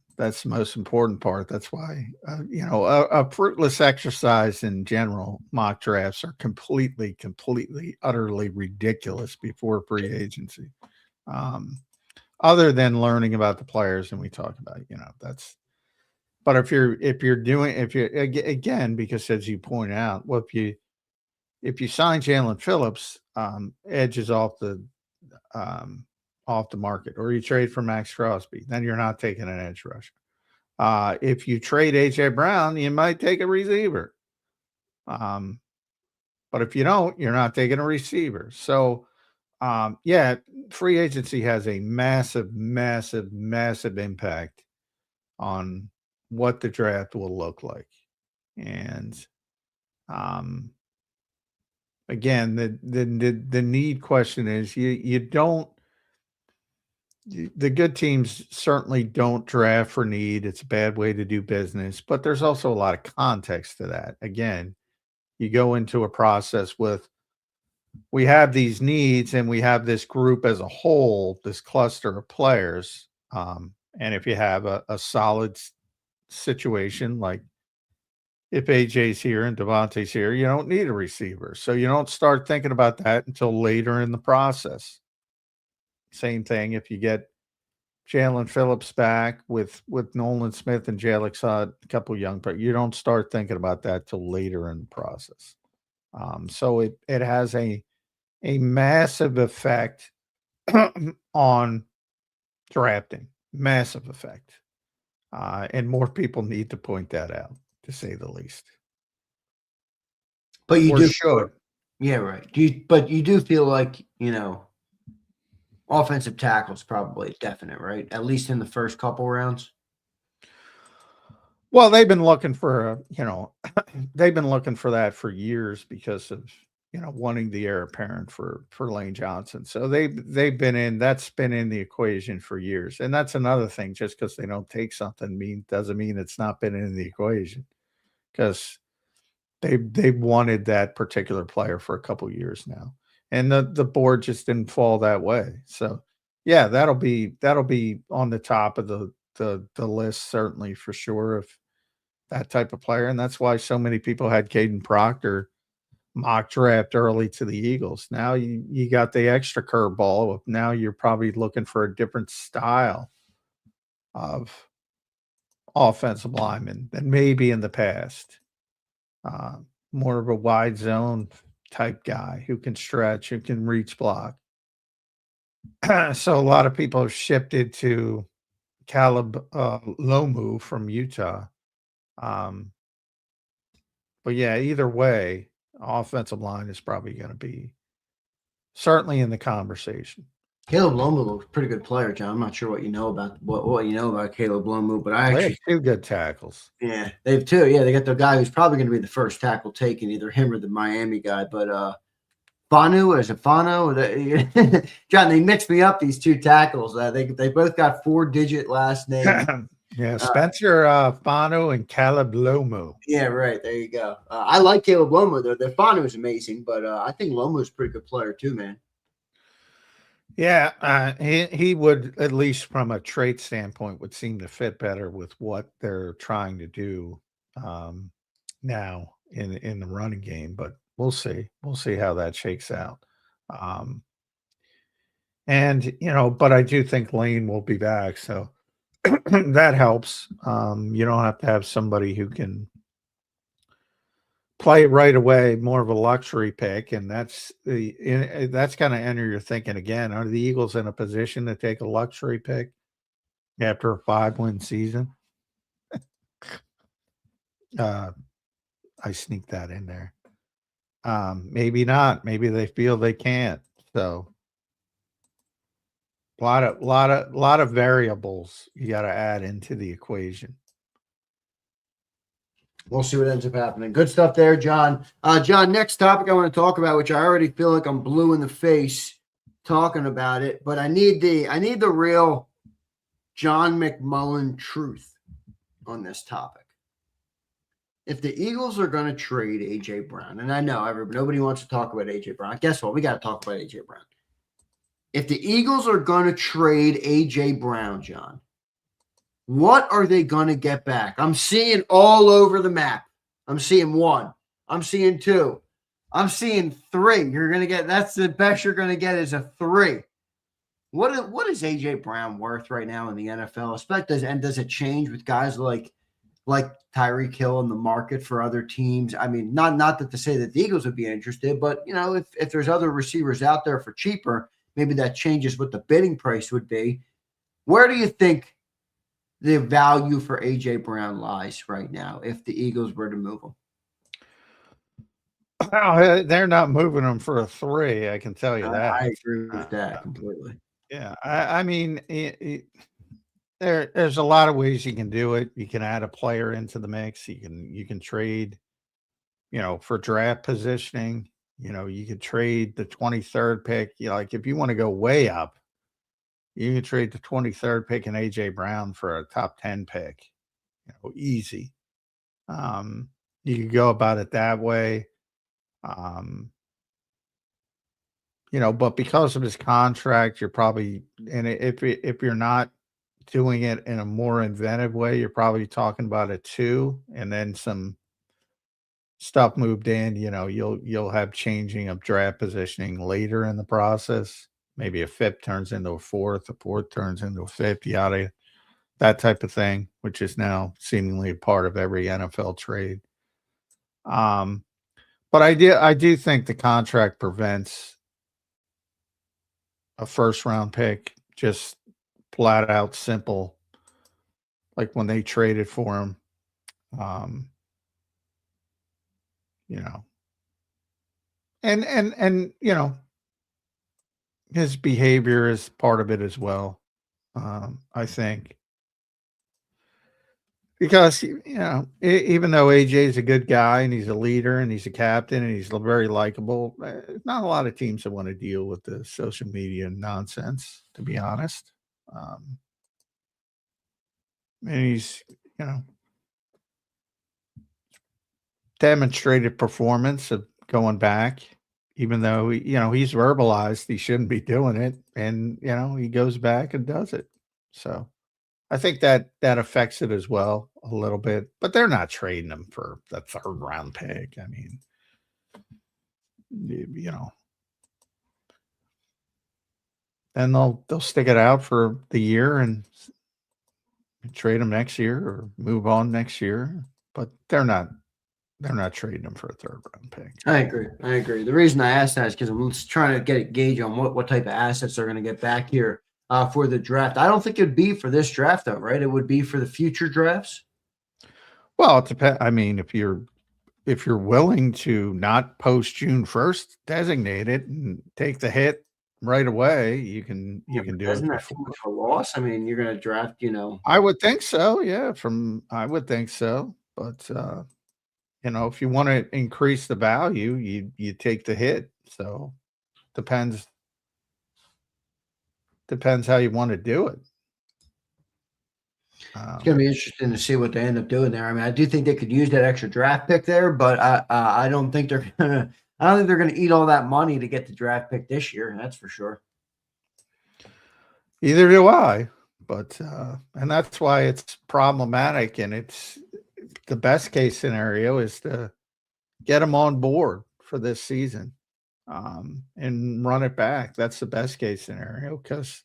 C: most important part. That's why, a fruitless exercise in general. Mock drafts are completely, utterly ridiculous before free agency. Other than learning about the players, and we talk about, that's. But if you're again, because as you point out, well, if you sign Jalen Phillips, edge is off the market, or you trade for Max Crosby, then you're not taking an edge rusher. If you trade AJ Brown, you might take a receiver. But if you don't, you're not taking a receiver. So, free agency has a massive impact on what the draft will look like. And again, the need question is you don't. The good teams certainly don't draft for need. It's a bad way to do business, but there's also a lot of context to that. Again, you go into a process with we have these needs and we have this group as a whole, this cluster of players. And if you have a solid situation, like if AJ's here and Devontae's here, you don't need a receiver. So you don't start thinking about that until later in the process. Same thing if you get Jalen Phillips back with Nolan Smith and Jalen Suggs, a couple young, but you don't start thinking about that till later in the process. So it has a massive effect on drafting, massive effect, and more people need to point that out, to say the least.
B: But you
C: or
B: do
C: should.
B: Yeah, right. But you do feel like, offensive tackle's probably definite, right? At least in the first couple rounds.
C: Well, they've been looking for they've been looking for that for years because of wanting the heir apparent for Lane Johnson. So they've been in that's been in the equation for years, and that's another thing. Just because they don't take something doesn't mean it's not been in the equation, because they've wanted that particular player for a couple years now, and the board just didn't fall that way. So yeah, that'll be on the top of the list, certainly, for sure, if that type of player. And that's why so many people had Caden Proctor mock draft early to the Eagles. Now you got the extra curveball. Now you're probably looking for a different style of offensive lineman than maybe in the past. More of a wide zone type guy who can stretch, who can reach block. So a lot of people have shifted to Caleb Lomu from Utah. But yeah, either way, offensive line is probably going to be certainly in the conversation.
B: Caleb Lomu looks a pretty good player, John. I'm not sure what you know about Caleb Lomu, but I
C: They have
B: actually
C: two good tackles.
B: Yeah, they have two. Yeah, they got the guy who's probably going to be the first tackle taken, either him or the Miami guy. But Fanu, is it Fano? John, they mixed me up, these two tackles. They both got 4-digit last names.
C: Yeah, Spencer Fano and Caleb Lomu.
B: Yeah, right. There you go. I like Caleb Lomu, though. The Fanu is amazing, but I think Lomu is a pretty good player too, man.
C: Yeah, he would, at least from a trait standpoint, would seem to fit better with what they're trying to do now in the running game. But we'll see. We'll see how that shakes out. And but I do think Lane will be back, so that helps. You don't have to have somebody who can play right away, more of a luxury pick, and that's going to enter your thinking again. Are the Eagles in a position to take a luxury pick after a 5-win season? I sneaked that in there. Maybe not. Maybe they feel they can't. So a lot of variables you got to add into the equation.
B: We'll see what ends up happening. Good stuff there, John. John, next topic I want to talk about, which I already feel like I'm blue in the face talking about it, but I need the real John McMullen truth on this topic. If the Eagles are going to trade A.J. Brown, and I know nobody wants to talk about A.J. Brown. Guess what? We got to talk about A.J. Brown. If the Eagles are going to trade A.J. Brown, John, what are they going to get back? I'm seeing all over the map. I'm seeing 1. I'm seeing 2. I'm seeing 3. That's the best you're going to get is a 3. What is A.J. Brown worth right now in the NFL? Does it change with guys like Tyreek Hill in the market for other teams? I mean, not that to say that the Eagles would be interested, but if there's other receivers out there for cheaper, maybe that changes what the bidding price would be. Where do you think the value for A.J. Brown lies right now if the Eagles were to move him?
C: Oh, they're not moving him for a 3. I can tell you that.
B: I agree with that completely.
C: Yeah, I mean, there's a lot of ways you can do it. You can add a player into the mix. You can trade, for draft positioning. You could trade the 23rd pick. Like if you want to go way up, you can trade the 23rd pick and A.J. Brown for a top 10 pick. Easy. You could go about it that way. But because of his contract, you're probably, and if you're not doing it in a more inventive way, you're probably talking about a 2 and then some stuff moved in. You'll have changing of draft positioning later in the process. Maybe a 5th turns into a 4th, a 4th turns into a 5th, that type of thing, which is now seemingly a part of every NFL trade. But I do think the contract prevents a first-round pick, just flat out simple, like when they traded for him. And his behavior is part of it as well. I think. Because, even though AJ is a good guy and he's a leader and he's a captain and he's very likable, not a lot of teams that want to deal with the social media nonsense, to be honest. And he's, demonstrated performance of going back, even though, he's verbalized he shouldn't be doing it. And, he goes back and does it. So I think that affects it as well a little bit, but they're not trading him for the 3rd round pick. I mean, and they'll stick it out for the year and trade him next year or move on next year, but they're not trading him for a 3rd round pick.
B: I agree. The reason I asked that is because I'm just trying to get a gauge on what type of assets they're going to get back here for the draft. I don't think it'd be for this draft, though, right? It would be for the future drafts.
C: Well, it depends. I mean, if you're willing to not post June 1st, designate it and take the hit right away, you can do it.
B: Isn't that too much of a loss? I mean, you're going to draft,
C: I would think so. Yeah, I would think so. But if you want to increase the value, you take the hit. So depends how you want to do it.
B: It's going to be interesting to see what they end up doing there. I mean, I do think they could use that extra draft pick there, but I don't think they're gonna. I don't think they're going to eat all that money to get the draft pick this year. That's for sure.
C: Either do I, but and that's why it's problematic. And it's the best case scenario is to get them on board for this season and run it back. That's the best case scenario because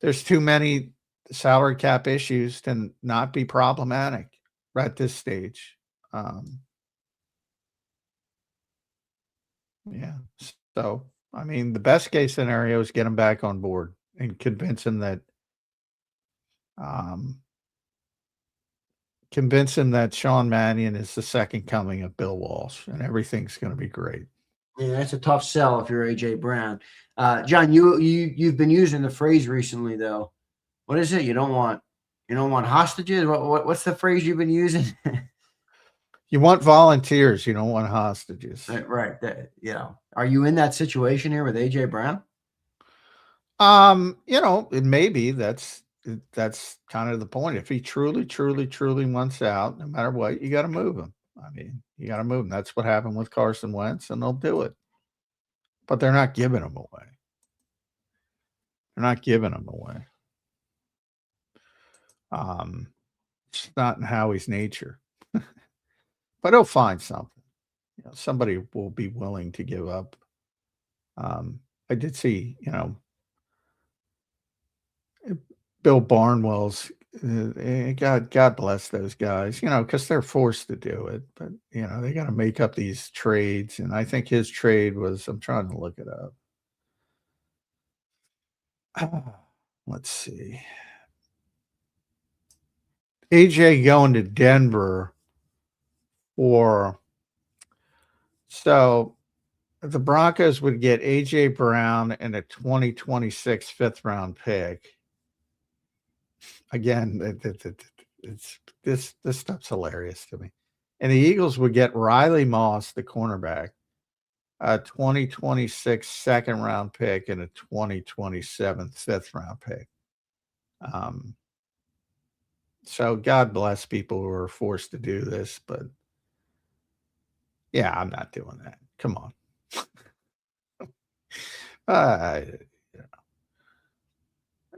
C: there's too many salary cap issues to not be problematic at this stage. So, I mean, the best case scenario is get them back on board and convince them that Sean Mannion is the second coming of Bill Walsh and everything's going to be great.
B: Yeah, that's a tough sell if you're AJ Brown. John, you've been using the phrase recently though. What is it? You don't want hostages? What's the phrase you've been using?
C: You want volunteers. You don't want hostages.
B: Right. Are you in that situation here with AJ Brown?
C: Maybe that's kind of the point. If he truly wants out, no matter what, you got to move him. I mean, you got to move him. That's what happened with Carson Wentz, and they'll do it. But they're not giving him away. It's not in Howie's nature. But he'll find something. Somebody will be willing to give up. I did see, Bill Barnwell's. God bless those guys, because they're forced to do it. But they got to make up these trades, and I think his trade was. I'm trying to look it up. Let's see. AJ going to Denver. So the Broncos would get AJ Brown and a 2026 5th round pick. Again, this stuff's hilarious to me. And the Eagles would get Riley Moss, the cornerback, a 2026 second round pick and a 2027 fifth round pick. So God bless people who are forced to do this, but yeah, I'm not doing that. Come on.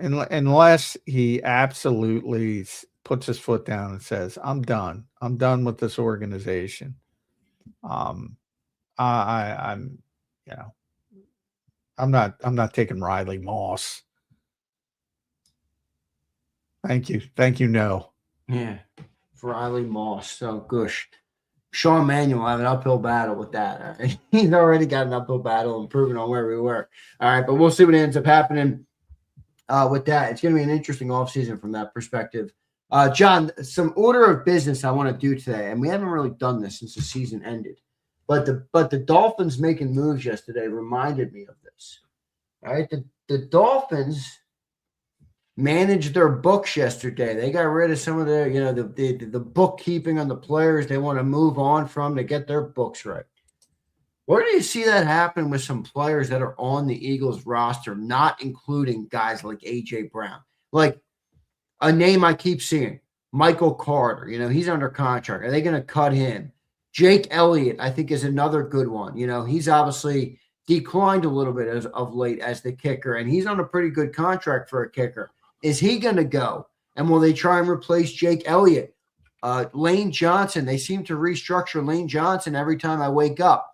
C: Unless he absolutely puts his foot down and says, I'm done with this organization. I'm not taking Riley Moss. Thank you. No.
B: Yeah. For Riley Moss. So gosh. Sean Manuel have an uphill battle with that. All right? He's already got an uphill battle, improving on where we were. All right, but we'll see what ends up happening with that. It's going to be an interesting offseason from that perspective. John, some order of business I want to do today, and we haven't really done this since the season ended. But the Dolphins making moves yesterday reminded me of this. All right, the Dolphins managed their books yesterday. They got rid of some of their, the bookkeeping on the players they want to move on from to get their books right. Where do you see that happen with some players that are on the Eagles roster, not including guys like A.J. Brown? Like a name I keep seeing, Michael Carter. He's under contract. Are they going to cut him? Jake Elliott, I think, is another good one. He's obviously declined a little bit of late as the kicker, and he's on a pretty good contract for a kicker. Is he going to go? And will they try and replace Jake Elliott? Lane Johnson, they seem to restructure Lane Johnson every time I wake up.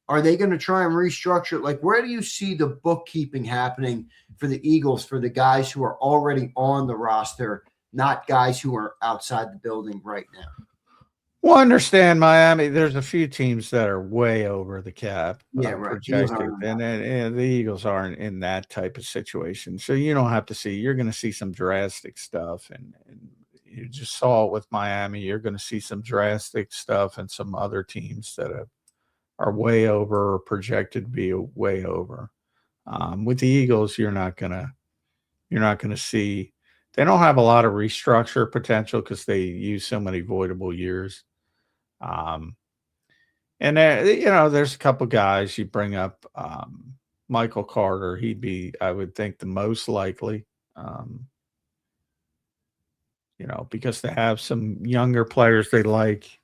B: Are they going to try and restructure? Like, where do you see the bookkeeping happening for the Eagles for the guys who are already on the roster, not guys who are outside the building right now?
C: Well, understand Miami. There's a few teams that are way over the cap.
B: Yeah, right.
C: Projected, and the Eagles aren't in that type of situation. So you don't have to see. You're going to see some drastic stuff, and you just saw it with Miami. You're going to see some drastic stuff, and some other teams that are way over or projected to be way over. With the Eagles, you're not gonna see. They don't have a lot of restructure potential because they use so many voidable years. And there's a couple guys you bring up. Michael Carter, he'd be, I would think, the most likely. Because they have some younger players they like.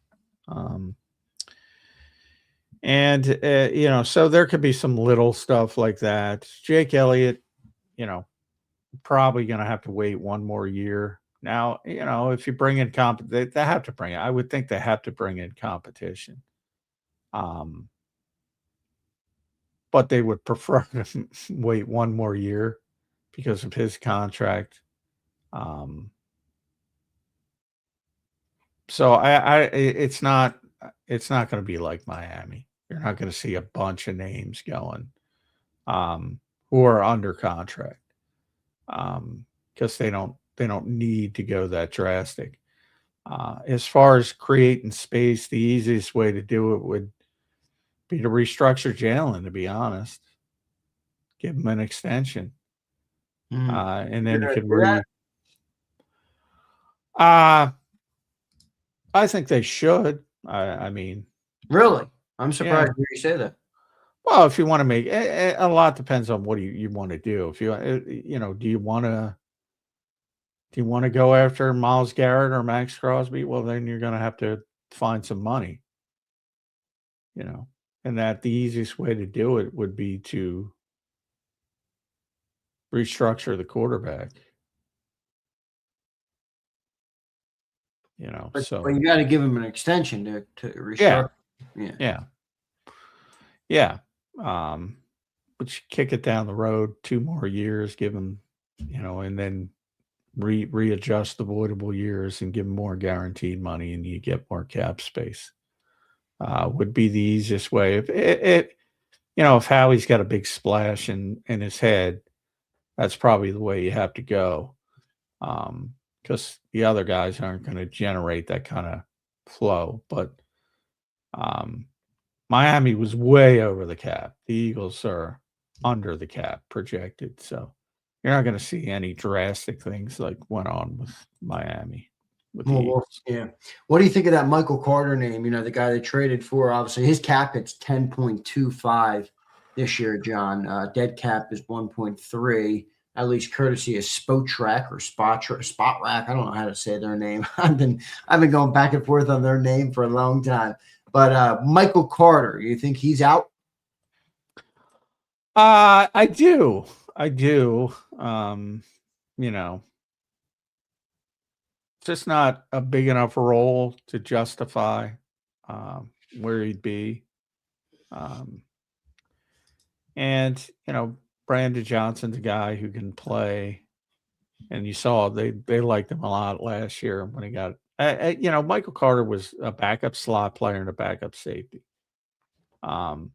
C: So there could be some little stuff like that. Jake Elliott, probably going to have to wait one more year. Now, if you bring in they have to bring it. I would think they have to bring in competition. But they would prefer to wait one more year because of his contract. So it's not going to be like Miami. You're not going to see a bunch of names going who are under contract because they don't need to go that drastic. As far as creating space, the easiest way to do it would be to restructure Jalen, to be honest. Give him an extension. And then you could I think they should. I mean,
B: really? I'm surprised to hear you say that.
C: Well, if you want to make a lot depends on what you want to do. If do you want to go after Myles Garrett or Max Crosby? Well, then you're going to have to find some money. And that the easiest way to do it would be to restructure the quarterback.
B: But you got to give him an extension to restructure.
C: Yeah. But you kick it down the road 2 more years, give him, and then readjust the voidable years and give him more guaranteed money, and you get more cap space. Would be the easiest way. If Howie's got a big splash in his head, that's probably the way you have to go. Because the other guys aren't going to generate that kind of flow. But Miami was way over the cap. The Eagles are under the cap projected. So you're not going to see any drastic things like went on with Miami. with the Eagles.
B: Yeah. What do you think of that Michael Carter name? The guy they traded for. Obviously, his cap hit's 10.25 this year, John. Dead cap is 1.3. At least courtesy of Spotrac or Spotrac. I don't know how to say their name. I've been going back and forth on their name for a long time. But Michael Carter, you think he's out?
C: I do. Just not a big enough role to justify where he'd be. And Brandon Johnson's a guy who can play, and you saw they liked him a lot last year when he got. Michael Carter was a backup slot player and a backup safety. And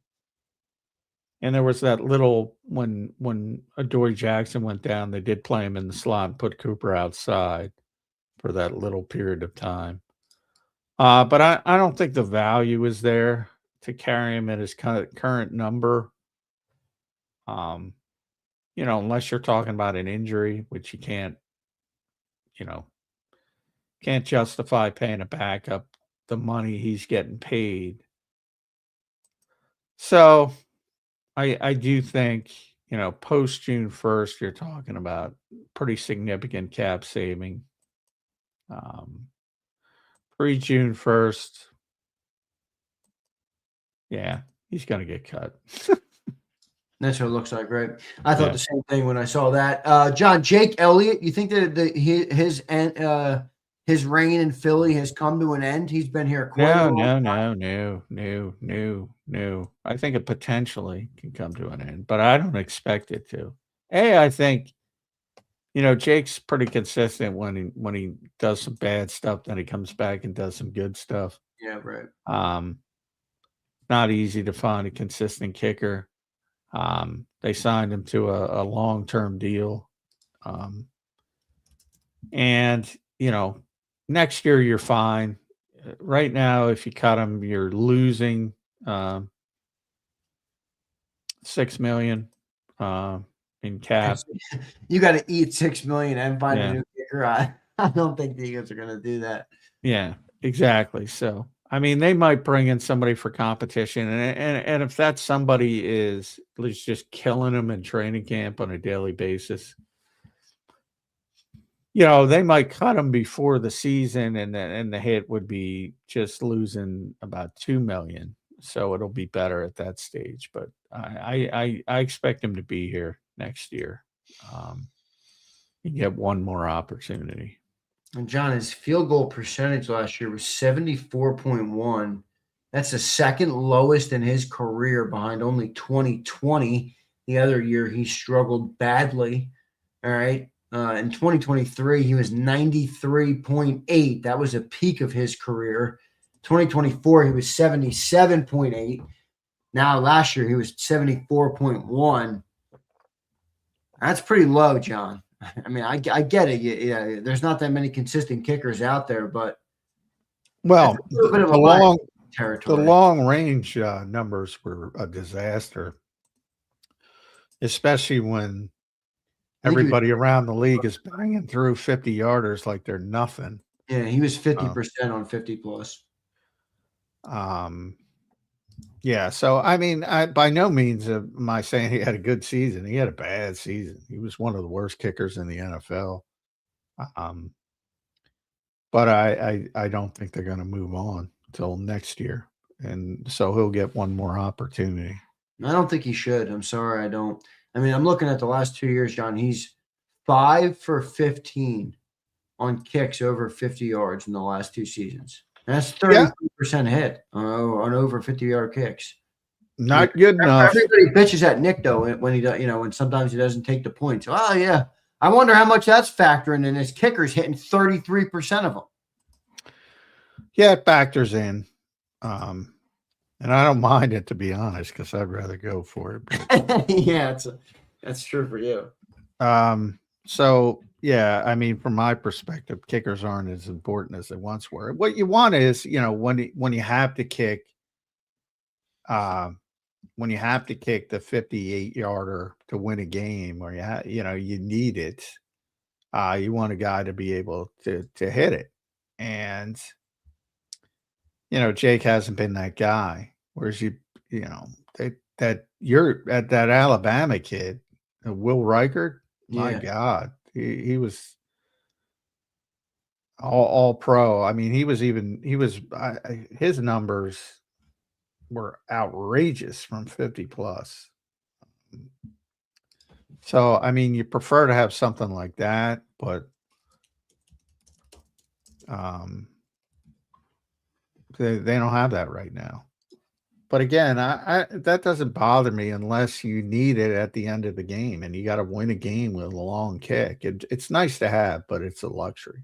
C: there was that little when Adoree Jackson went down, they did play him in the slot and put Cooper outside for that little period of time. But I don't think the value is there to carry him at his current number. Unless you're talking about an injury, which you can't justify paying a backup the money he's getting paid. So I do think, post June 1st, you're talking about pretty significant cap saving. Pre June 1st, yeah, he's going to get cut.
B: That's what it looks like, right? I thought the same thing when I saw that. John, Jake Elliott, you think that his reign in Philly has come to an end? He's been here quite a long time.
C: No. I think it potentially can come to an end, but I don't expect it to. I think, Jake's pretty consistent when he does some bad stuff, then he comes back and does some good stuff.
B: Yeah, right.
C: Not easy to find a consistent kicker. They signed him to a long-term deal. And, next year you're fine. Right now, if you cut him, you're losing $6 million in cap.
B: You got to eat $6 million and find a new kicker. I don't think the Eagles are going to do that.
C: Yeah, exactly. So, they might bring in somebody for competition, and if that somebody is just killing them in training camp on a daily basis, they might cut them before the season, and the hit would be just losing about $2 million. So it'll be better at that stage. But I expect him to be here next year. You get one more opportunity.
B: And John, his field goal percentage last year was 74.1. That's the second lowest in his career, behind only 2020. The other year he struggled badly. All right. In 2023, he was 93.8. That was a peak of his career. 2024, he was 77.8. Now, last year, he was 74.1. That's pretty low, John. I get it. Yeah, there's not that many consistent kickers out there, but
C: the long range numbers were a disaster, especially when everybody around the league is banging through 50-yarders like they're nothing.
B: Yeah, he was 50% on 50 plus.
C: Yeah, so I by no means am I saying he had a good season. He had a bad season. He was one of the worst kickers in the NFL. But I don't think they're going to move on till next year, and so he'll get one more opportunity.
B: I don't think he should. I'm sorry, I don't. I'm looking at the last 2 years, John. He's 5 for 15 on kicks over 50 yards in the last 2 seasons. That's 33% hit on over 50-yard kicks.
C: Not good enough.
B: Everybody bitches at Nick though when he does, when sometimes he doesn't take the points. Oh yeah, I wonder how much that's factoring in. His kickers hitting 33% of them.
C: Yeah, it factors in, and I don't mind it, to be honest, because I'd rather go for it.
B: Yeah, that's true for you.
C: So yeah, from my perspective, kickers aren't as important as they once were. What you want is, when you have to kick, the 58-yarder to win a game, or you need it. You want a guy to be able to hit it. And, Jake hasn't been that guy. Whereas you're at that Alabama kid, Will Reichert, my
B: Yeah.
C: God, he was all pro. I mean, his numbers were outrageous from 50 plus. So, I mean, you prefer to have something like that, but they don't have that right now. But again, I that doesn't bother me unless you need it at the end of the game and you got to win a game with a long kick. It's nice to have, but it's a luxury.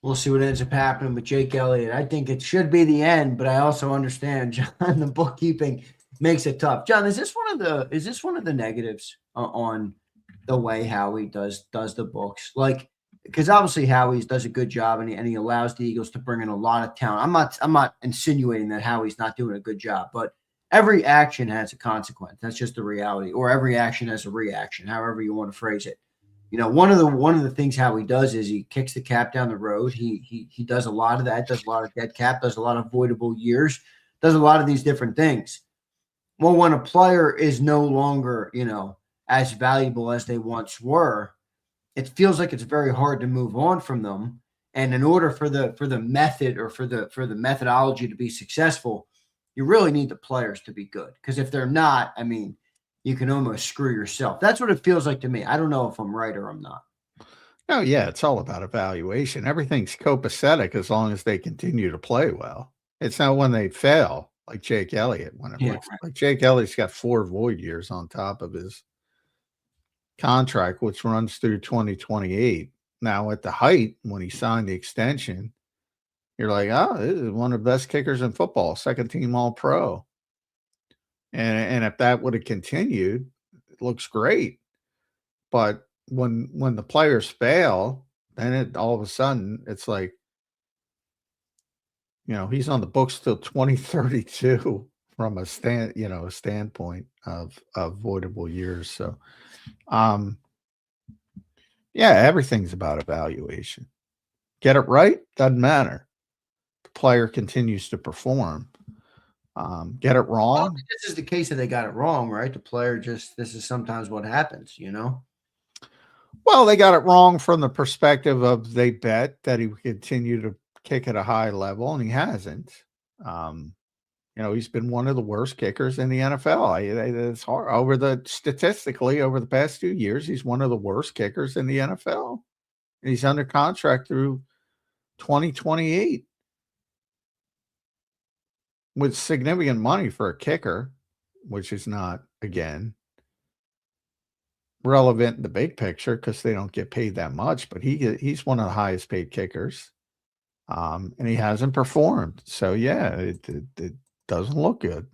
B: We'll see what ends up happening with Jake Elliott. I think it should be the end, but I also understand, John, the bookkeeping makes it tough. John, is this one of the negatives on the way Howie does the books? Like, because obviously Howie does a good job and he allows the Eagles to bring in a lot of talent. I'm not insinuating that Howie's not doing a good job, but every action has a consequence. That's just the reality. Or every action has a reaction, however you want to phrase it. One of the things Howie does is he kicks the cap down the road. He does a lot of that, does a lot of dead cap, does a lot of voidable years, does a lot of these different things. Well, when a player is no longer, as valuable as they once were, it feels like it's very hard to move on from them. And in order for the method or for the methodology to be successful, you really need the players to be good. Because if they're not, I mean, you can almost screw yourself. That's what it feels like to me. I don't know if I'm right or I'm not.
C: Oh, yeah, it's all about evaluation. Everything's copacetic as long as they continue to play well. It's not when they fail, like Jake Elliott. Like Jake Elliott's got 4 void years on top of his contract, which runs through 2028. Now, at the height, when he signed the extension, you're like, oh, this is one of the best kickers in football, second team All Pro. And if that would have continued, it looks great. But when the players fail, then all of a sudden it's like, he's on the books till 2032 from a standpoint of voidable years. So, yeah, everything's about evaluation. Get it right, doesn't matter. The player continues to perform. Get it wrong.
B: This is the case that they got it wrong, right? The player this is sometimes what happens,
C: Well, they got it wrong from the perspective of they bet that he would continue to kick at a high level, and he hasn't. He's been one of the worst kickers in the NFL. It's hard statistically over the past 2 years. He's one of the worst kickers in the NFL. And he's under contract through 2028 with significant money for a kicker, which is not, again, relevant in the big picture because they don't get paid that much. But he's one of the highest paid kickers, and he hasn't performed. So yeah, it doesn't look good.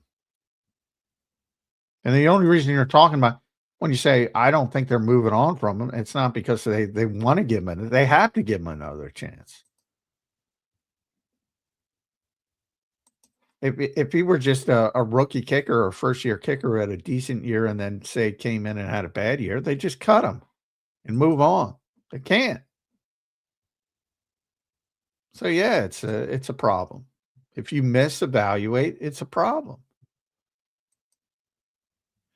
C: And the only reason you're talking about when you say I don't think they're moving on from him, it's not because they want to give him they have to give him another chance. If he were just a rookie kicker or first-year kicker who had a decent year and then, say, came in and had a bad year, they just cut him and move on. They can't. So, yeah, it's a problem. If you misevaluate, it's a problem.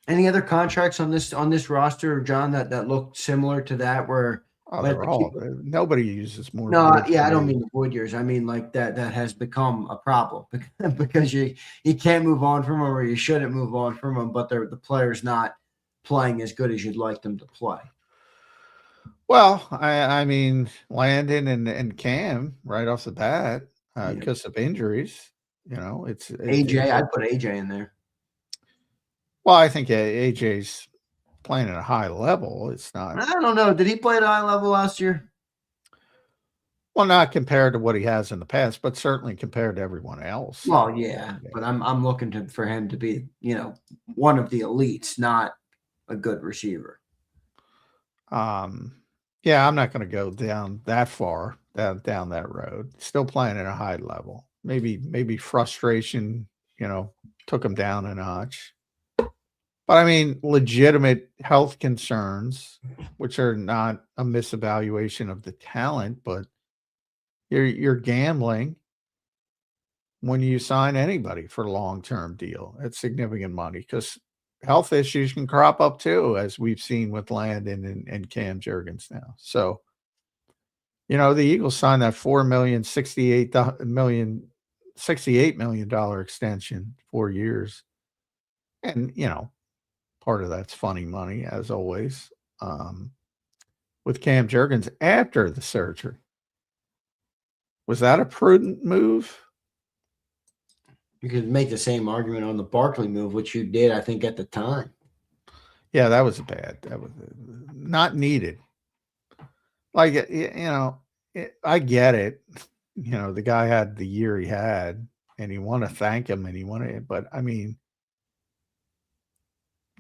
B: Any other contracts on this roster, John, that look similar to that where
C: nobody uses more.
B: No, yeah, I don't mean the void years. I mean like that has become a problem because you can't move on from them or you shouldn't move on from them, but the player's not playing as good as you'd like them to play.
C: Well, I mean Landon and Cam right off the bat because of injuries. It's
B: AJ. I'd put AJ in there.
C: Well, I think AJ's playing at a high level. It's not.
B: I don't know. Did he play at a high level last year?
C: Well, not compared to what he has in the past, but certainly compared to everyone else.
B: Well, yeah, but I'm looking for him to be, one of the elites, not a good receiver.
C: Yeah, I'm not going to go down that far down that road. Still playing at a high level. Maybe frustration, took him down a notch. But I mean, legitimate health concerns, which are not a misevaluation of the talent, but you're gambling when you sign anybody for a long-term deal at significant money, because health issues can crop up too, as we've seen with Landon and Cam Jurgens now. So, the Eagles signed that $4 million, $68 million extension, 4 years. And, part of that's funny money, as always, with Cam Jurgens after the surgery. Was that a prudent move?
B: You could make the same argument on the Barkley move, which you did, I think, at the time.
C: Yeah, that was bad. That was not needed. Like, I get it. The guy had the year he had, and you want to thank him, but I mean,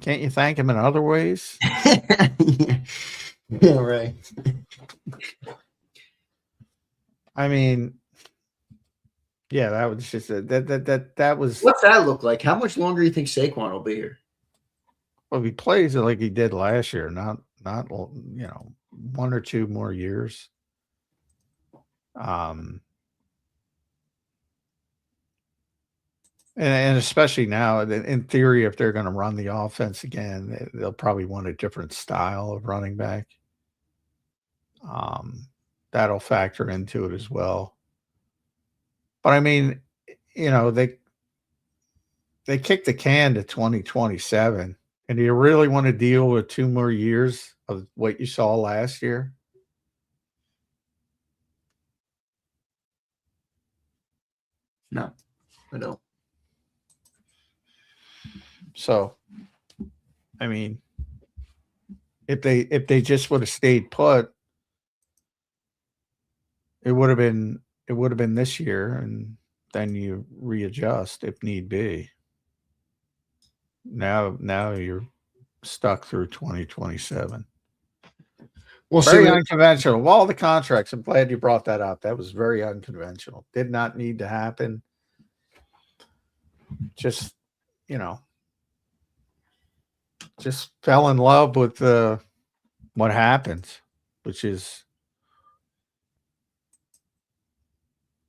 C: can't you thank him in other ways?
B: Yeah, right.
C: I mean, yeah, that was just that was.
B: What's that look like? How much longer do you think Saquon will be here?
C: Well, if he plays it like he did last year, not 1 or 2 more years. And especially now, in theory, if they're going to run the offense again, they'll probably want a different style of running back. That'll factor into it as well. But I mean, they kicked the can to 2027. And do you really want to deal with 2 more years of what you saw last year?
B: No, I don't.
C: So, I mean, if they just would have stayed put, it would have been this year, and then you readjust if need be. Now you're stuck through 2027. Well, very unconventional. Of all the contracts, I'm glad you brought that up. That was very unconventional. Did not need to happen. Just, just fell in love with what happens, which is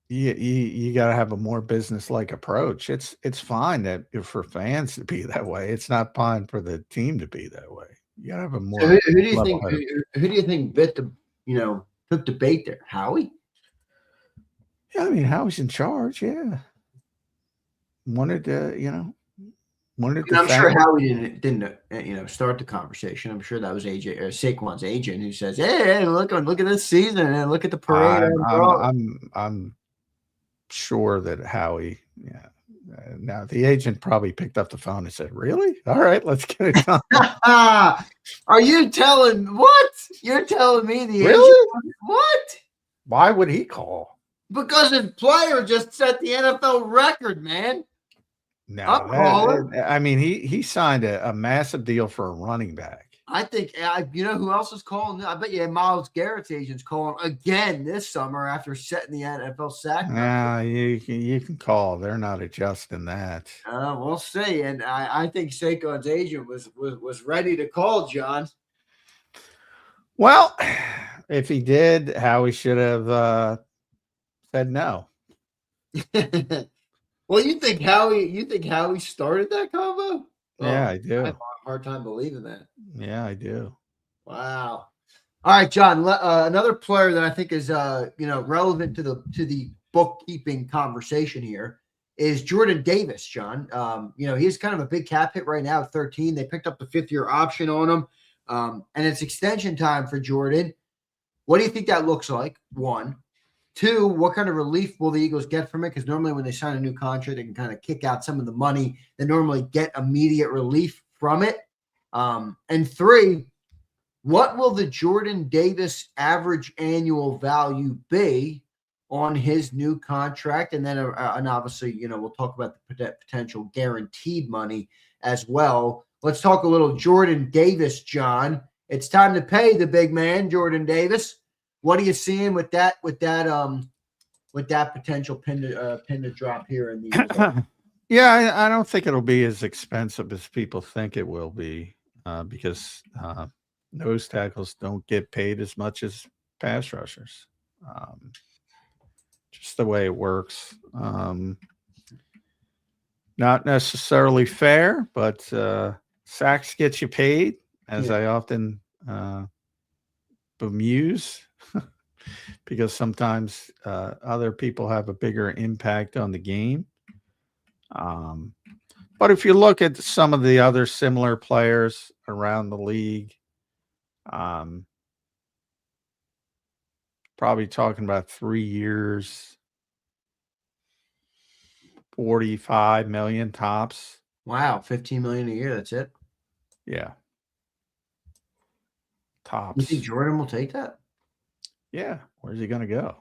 C: you got to have a more business-like approach. It's fine that for fans to be that way. It's not fine for the team to be that way. You got to have a more.
B: So who do you think? Who do you think took the bait there? Howie?
C: Yeah, I mean, Howie's in charge. Yeah, wanted to. I'm
B: sure Howie didn't start the conversation. I'm sure that was AJ or Saquon's agent who says, "Hey, look at this season and look at the parade."
C: I'm sure that Howie. Yeah. Now the agent probably picked up the phone and said, "Really? All right, let's get it done."
B: Are you telling what? You're telling me the
C: really?
B: Agent? What?
C: Why would he call?
B: Because his player just set the NFL record, man.
C: No, I mean he signed a massive deal for a running back.
B: I think who else is calling? I bet you Myles Garrett's agent's calling again this summer after setting the NFL sack.
C: Yeah, you can call. They're not adjusting that.
B: We'll see. And I think Saquon's agent was ready to call, John.
C: Well, if he did, Howie should have said no.
B: Well, you think Howie started that combo?
C: Yeah, I do.
B: I have a hard time believing that.
C: Yeah, I do.
B: Wow. All right, John. Another player that I think is relevant to the bookkeeping conversation here is Jordan Davis. John, he's kind of a big cap hit right now at 13. They picked up the 5th-year option on him, and it's extension time for Jordan. What do you think that looks like? 1. 2, what kind of relief will the Eagles get from it? Because normally when they sign a new contract, they can kind of kick out some of the money. They normally get immediate relief from it. And 3, what will the Jordan Davis average annual value be on his new contract? And then, and obviously, we'll talk about the potential guaranteed money as well. Let's talk a little Jordan Davis, John. It's time to pay the big man, Jordan Davis. What are you seeing with that potential pin to drop here in the
C: Yeah, I don't think it'll be as expensive as people think it will be because nose tackles don't get paid as much as pass rushers. Um, just the way it works. Not necessarily fair, but sacks get you paid, as I often bemuse, because sometimes other people have a bigger impact on the game. But if you look at some of the other similar players around the league, probably talking about 3 years, 45 million tops.
B: Wow, 15 million a year. That's it.
C: Yeah.
B: You think
C: Tops.
B: Jordan will take that?
C: Yeah. Where's he going to go?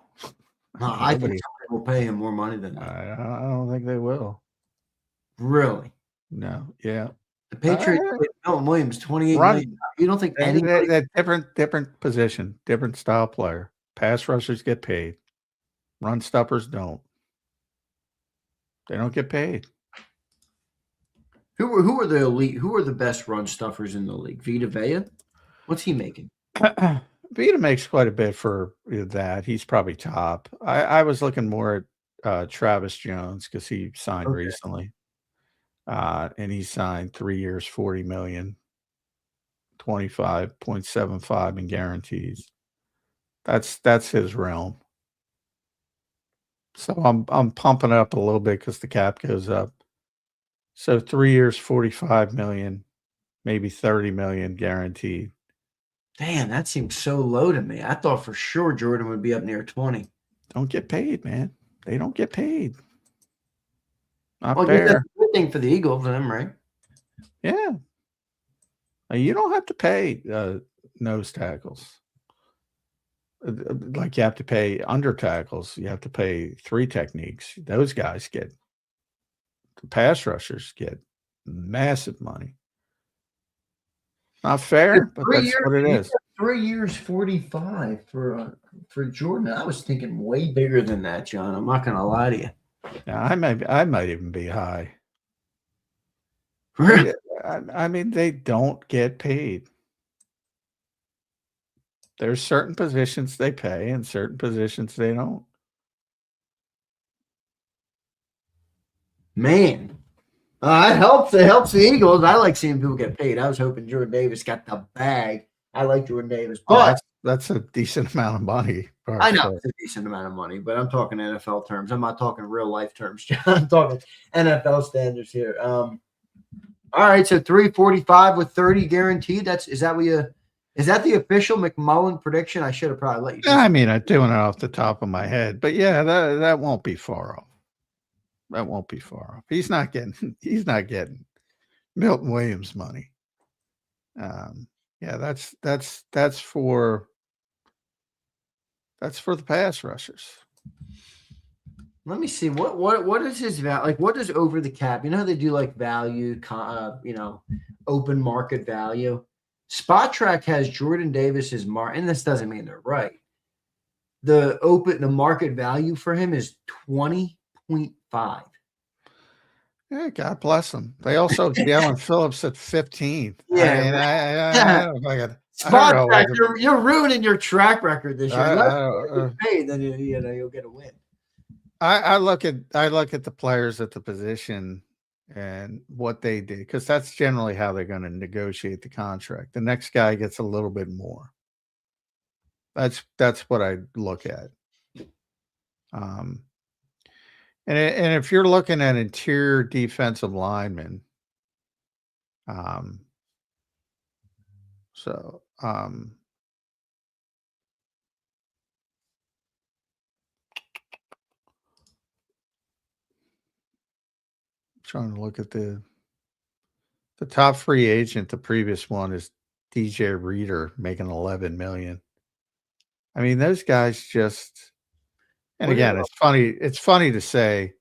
B: I think somebody will pay him more money than that.
C: I don't think they will.
B: Really?
C: No. Yeah.
B: The Patriots paid Milton Williams $28 million. You don't think anybody?
C: That different position, different style player. Pass rushers get paid. Run stoppers don't. They don't get paid.
B: Who are the elite? Who are the best run stuffers in the league? Vita Vea? What's he making?
C: Vita makes quite a bit for that. He's probably top. I was looking more at Travis Jones because he signed recently. And he signed 3 years, 40 million, 25.75 in guarantees. That's his realm. So I'm pumping it up a little bit because the cap goes up. So 3 years, 45 million, maybe 30 million guaranteed.
B: Damn, that seems so low to me. I thought for sure Jordan would be up near 20.
C: Don't get paid, man. They don't get paid. Not
B: Well,
C: fair.
B: that's a good thing for the Eagles, then, right?
C: Yeah. You don't have to pay nose tackles. Like you have to pay under tackles. You have to pay 3 techniques. Those guys get, the pass rushers get massive money. Not fair, but that's what it is.
B: 3 years, 45 for Jordan. I was thinking way bigger than that, John. I'm not going to lie to you.
C: Yeah, I might even be high. I mean, they don't get paid. There's certain positions they pay and certain positions they don't.
B: Man, it helps. It helps the Eagles. I like seeing people get paid. I was hoping Jordan Davis got the bag. I like Jordan Davis, but
C: that's a decent amount of money.
B: I know it's a decent amount of money, but I'm talking NFL terms. I'm not talking real life terms, John. I'm talking NFL standards here. All right, so 345 with 30 guaranteed. Is that the official McMullen prediction? I should have probably let you.
C: Yeah, I mean, I'm doing it off the top of my head, but yeah, that won't be far off. That won't be far off. He's not getting Milton Williams money. Yeah, that's for the pass rushers.
B: Let me see what is his value? Like, what is over the cap? You know how they do like value, open market value. Spot Track has Jordan Davis's and this doesn't mean they're right. The market value for him is 20.5.
C: Yeah, God bless them. They also have Jalen Phillips at 15.
B: Yeah,
C: I don't know if I got
B: Spot Track. You're ruining your track record this year.
C: Unless
B: paid, then you'll get a win.
C: I look at the players at the position and what they did, because that's generally how they're going to negotiate the contract. The next guy gets a little bit more. That's what I look at. And if you're looking at interior defensive linemen, trying to look at the top free agent. The previous one is DJ Reader, making 11 million. I mean, those guys just, and again, it's funny to say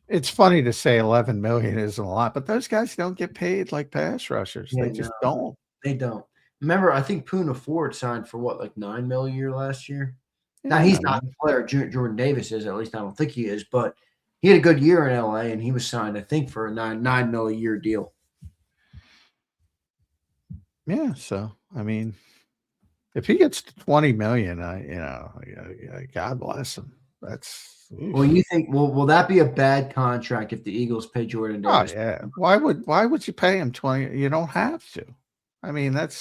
C: 11 million isn't a lot, but those guys don't get paid like pass rushers.
B: Yeah,
C: they just don't.
B: They don't. Remember, I think Poona Ford signed for what, like $9 million a year last year.
C: Yeah,
B: now he's not the player Jordan Davis is. At least I don't think he is. But He had a good year in LA, and he was signed, I think, for a $9 million a year deal.
C: Yeah, so I mean, if he gets to 20 million, God bless him. That's
B: Well, you think will that be a bad contract if the Eagles pay Jordan Davis?
C: Oh yeah. Why would you pay him 20? You don't have to. I mean, it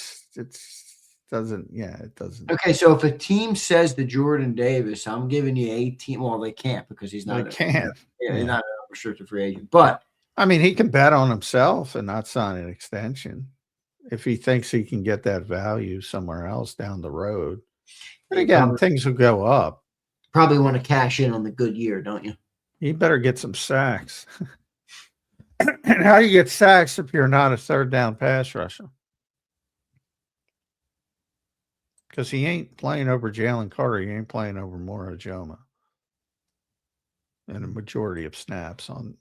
C: doesn't.
B: Okay, so if a team says to Jordan Davis, "I'm giving you 18," well, they can't because he's not.
C: They can't.
B: He's not a restricted free agent. But
C: I mean, he can bet on himself and not sign an extension if he thinks he can get that value somewhere else down the road. But again, things will go up.
B: Probably want to cash in on the good year, don't you?
C: You better get some sacks. And how do you get sacks if you're not a third down pass rusher? Because he ain't playing over Jalen Carter. He ain't playing over Mora Joma in a majority of snaps on,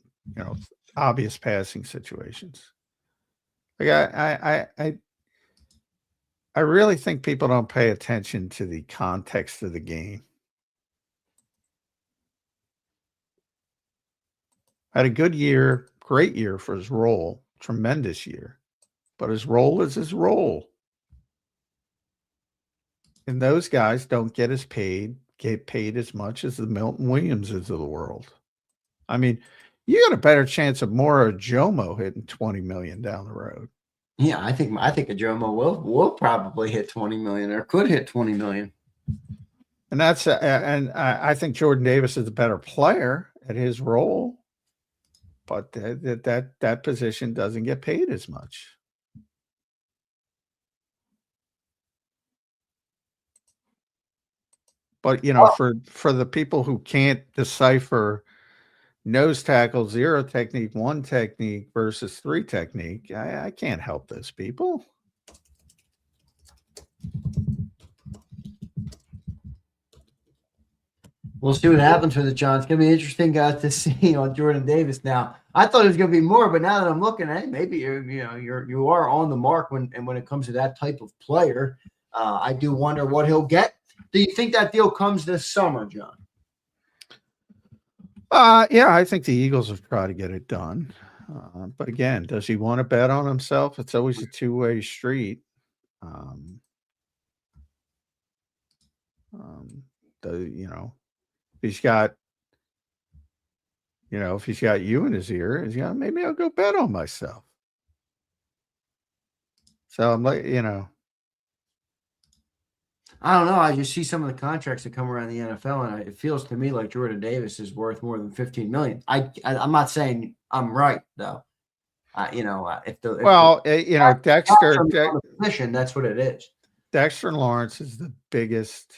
C: obvious passing situations. Like I really think people don't pay attention to the context of the game. Had a good year, great year for his role, tremendous year. But his role is his role. And those guys don't get paid as much as the Milton Williamses of the world. I mean, you got a better chance of Mora Jomo hitting 20 million down the road.
B: Yeah, I think a Jomo will probably hit 20 million or could hit 20 million.
C: And I think Jordan Davis is a better player at his role, but that position doesn't get paid as much. But for the people who can't decipher nose tackle, 0 technique, 1 technique versus 3 technique, I can't help those people.
B: We'll see what happens with it, John. It's going to be interesting, guys, to see on Jordan Davis. Now, I thought it was going to be more, but now that I'm looking at it, maybe you are on the mark when it comes to that type of player. I do wonder what he'll get. Do you think that deal comes this summer, John?
C: Yeah, I think the Eagles have tried to get it done. But again, does he want to bet on himself? It's always a two-way street. He's got, if he's got you in his ear, maybe I'll go bet on myself. So I'm like,
B: I don't know. I just see some of the contracts that come around the NFL, and it feels to me like Jordan Davis is worth more than $15 million. I'm not saying I'm right though. Dexter, that's what it is.
C: Dexter Lawrence is the biggest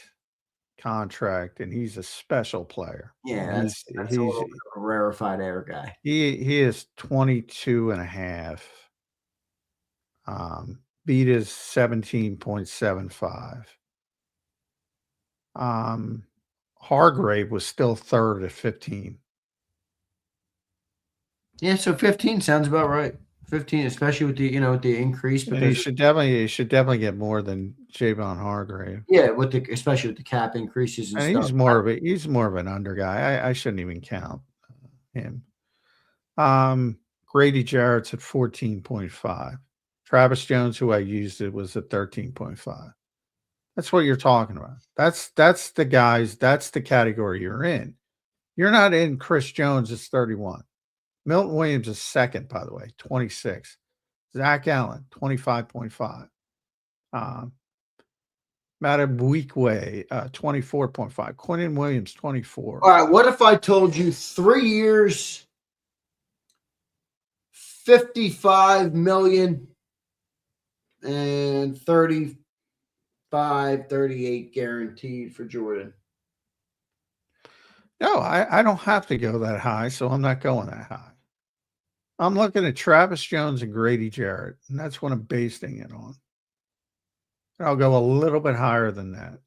C: contract, and he's a special player.
B: Yeah, he's a little rarefied air guy.
C: He is 22 and a half. Beat is 17.75. Hargrave was still third at 15.
B: Yeah, so 15 sounds about right. 15, especially with the with the increase.
C: Because he should definitely get more than Javon Hargrave.
B: Yeah, especially with the cap increases and stuff.
C: He's more of an under guy. I shouldn't even count him. Grady Jarrett's at 14.5. Travis Jones, who I used, it was at 13.5. That's what you're talking about. That's the guys. That's the category you're in. You're not in Chris Jones is 31. Milton Williams is second, by the way, 26. Zach Allen, 25.5. Matabwikwe, 24.5. Quentin Williams, 24.
B: All right, what if I told you 3 years, $55 million and 38 guaranteed for Jordan?
C: No, I don't have to go that high, so I'm not going that high. I'm looking at Travis Jones and Grady Jarrett, and that's what I'm basing it on. I'll go a little bit higher than that.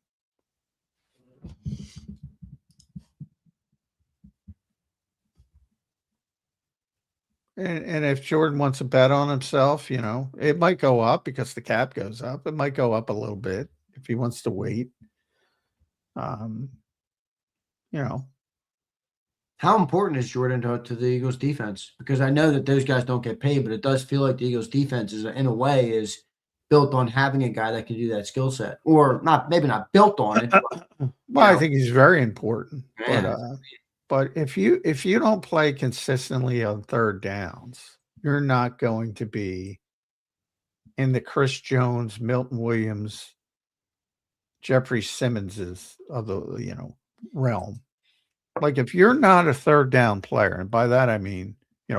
C: And if Jordan wants to bet on himself, it might go up because the cap goes up. It might go up a little bit if he wants to wait.
B: How important is Jordan to the Eagles defense? Because I know that those guys don't get paid, but it does feel like the Eagles defense is, in a way, is built on having a guy that can do that skill set, or not, maybe not built on it. But,
C: Well, I think he's very important,
B: yeah.
C: but if you don't play consistently on third downs, you're not going to be in the Chris Jones, Milton Williams, Jeffrey Simmonses of the realm. Like if you're not a third down player, and by that I mean,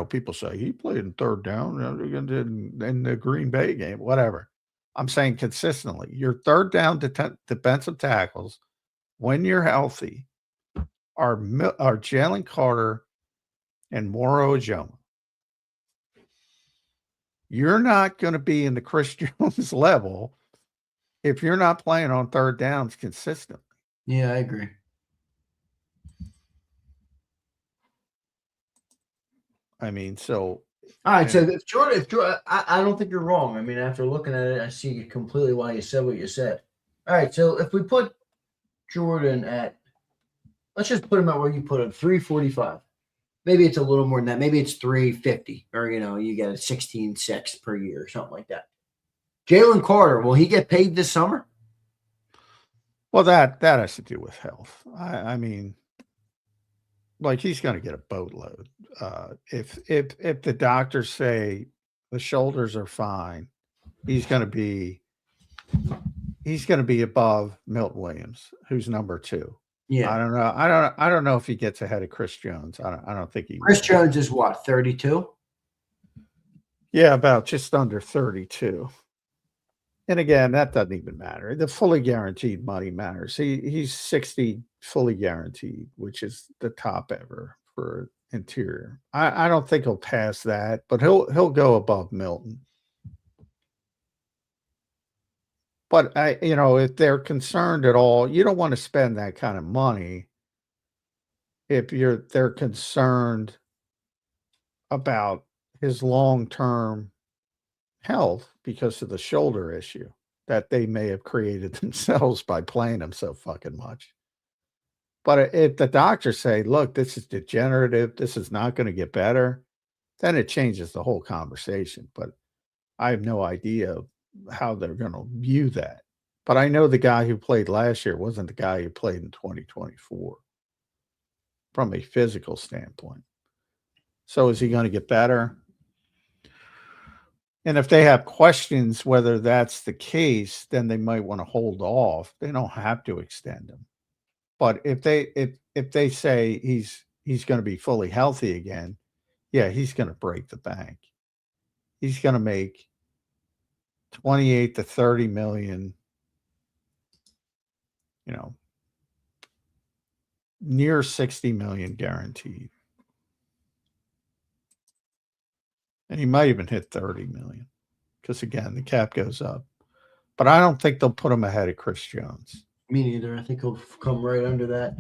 C: people say he played in third down in the Green Bay game, whatever. I'm saying consistently, your third down defensive tackles, when you're healthy, are Jalen Carter and Moro Ojomo. You're not going to be in the Chris Jones level if you're not playing on third downs consistently.
B: Yeah, I agree.
C: I mean, so.
B: All right, so if Jordan, I don't think you're wrong. I mean, after looking at it, I see completely why you said what you said. All right, so if we put Jordan at, let's just put him at where you put him, 345. Maybe it's a little more than that. Maybe it's 350, or you get a 16.6 per year or something like that. Jalen Carter, will he get paid this summer?
C: Well, that has to do with health. I mean, like he's going to get a boatload. If the doctors say the shoulders are fine, he's going to be above Milton Williams, who's number 2.
B: Yeah,
C: I don't know. I don't know if he gets ahead of Chris Jones. I don't think he.
B: Chris Jones is what, 32?
C: Yeah, about just under 32. And again, that doesn't even matter. The fully guaranteed money matters. He's 60 fully guaranteed, which is the top ever for interior. I don't think he'll pass that, but he'll go above Milton. But if they're concerned at all, you don't want to spend that kind of money if they're concerned about his long-term health because of the shoulder issue that they may have created themselves by playing him so fucking much. But if the doctors say, look, this is degenerative, this is not going to get better, then it changes the whole conversation. But I have no idea how they're going to view that. But I know the guy who played last year wasn't the guy who played in 2024 from a physical standpoint. So is he going to get better? And if they have questions whether that's the case, then they might want to hold off. They don't have to extend him. But if they say he's going to be fully healthy again, yeah, he's going to break the bank. He's going to make 28 to 30 million, near 60 million guaranteed. And he might even hit 30 million because, again, the cap goes up. But I don't think they'll put him ahead of Chris Jones.
B: Me neither. I think he'll come right under that.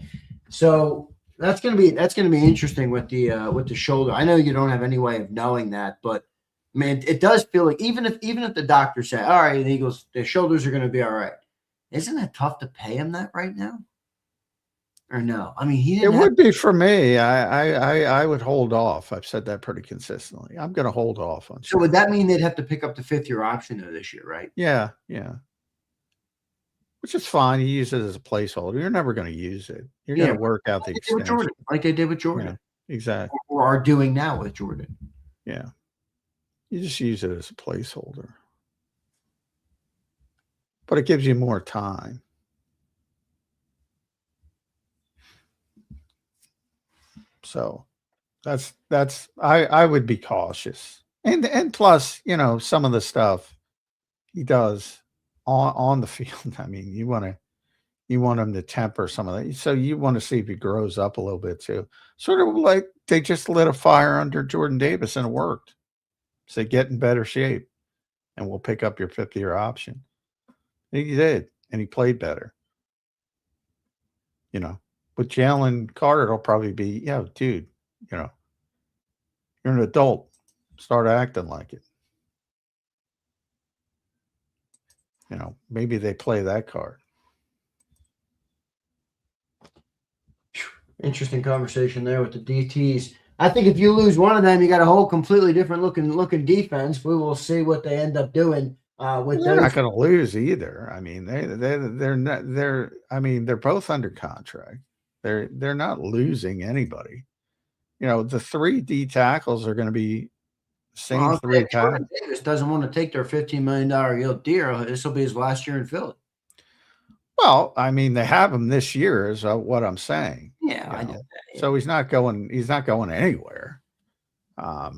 B: So that's gonna be interesting with the shoulder. I know you don't have any way of knowing that, but man, it does feel like even if the doctors say, all right, the Eagles, their shoulders are gonna be all right, isn't that tough to pay him that right now? Or no? I mean,
C: it would be for me. I would hold off. I've said that pretty consistently. I'm going to hold off on.
B: So would that mean they'd have to pick up the 5th-year option though this year, right?
C: Yeah. Which is fine. You use it as a placeholder. You're never going to use it. You're going to work out the extension.
B: Like they did with Jordan.
C: Yeah, exactly.
B: Or are doing now with Jordan.
C: Yeah. You just use it as a placeholder. But it gives you more time. So I would be cautious. And plus, some of the stuff he does on the field. I mean, you want him to temper some of that. So you want to see if he grows up a little bit too. Sort of like they just lit a fire under Jordan Davis and it worked. So get in better shape and we'll pick up your 5th-year option. And he did, and he played better. With Jalen Carter, it'll probably be, dude, you're an adult. Start acting like it. Maybe they play that card.
B: Interesting conversation there with the DTs. I think if you lose one of them, you got a whole completely different looking defense. We will see what they end up doing with
C: They're
B: those.
C: not going to lose either. I mean, they're not. I mean, they're both under contract. They're not losing anybody. The 3 D tackles are going to be same 3 tackles.
B: Davis doesn't want to take their $15 million yield deal. This will be his last year in Philly.
C: Well, I mean, they have him this year, is what I'm saying.
B: Yeah, I know that. Yeah.
C: So he's not going anywhere. But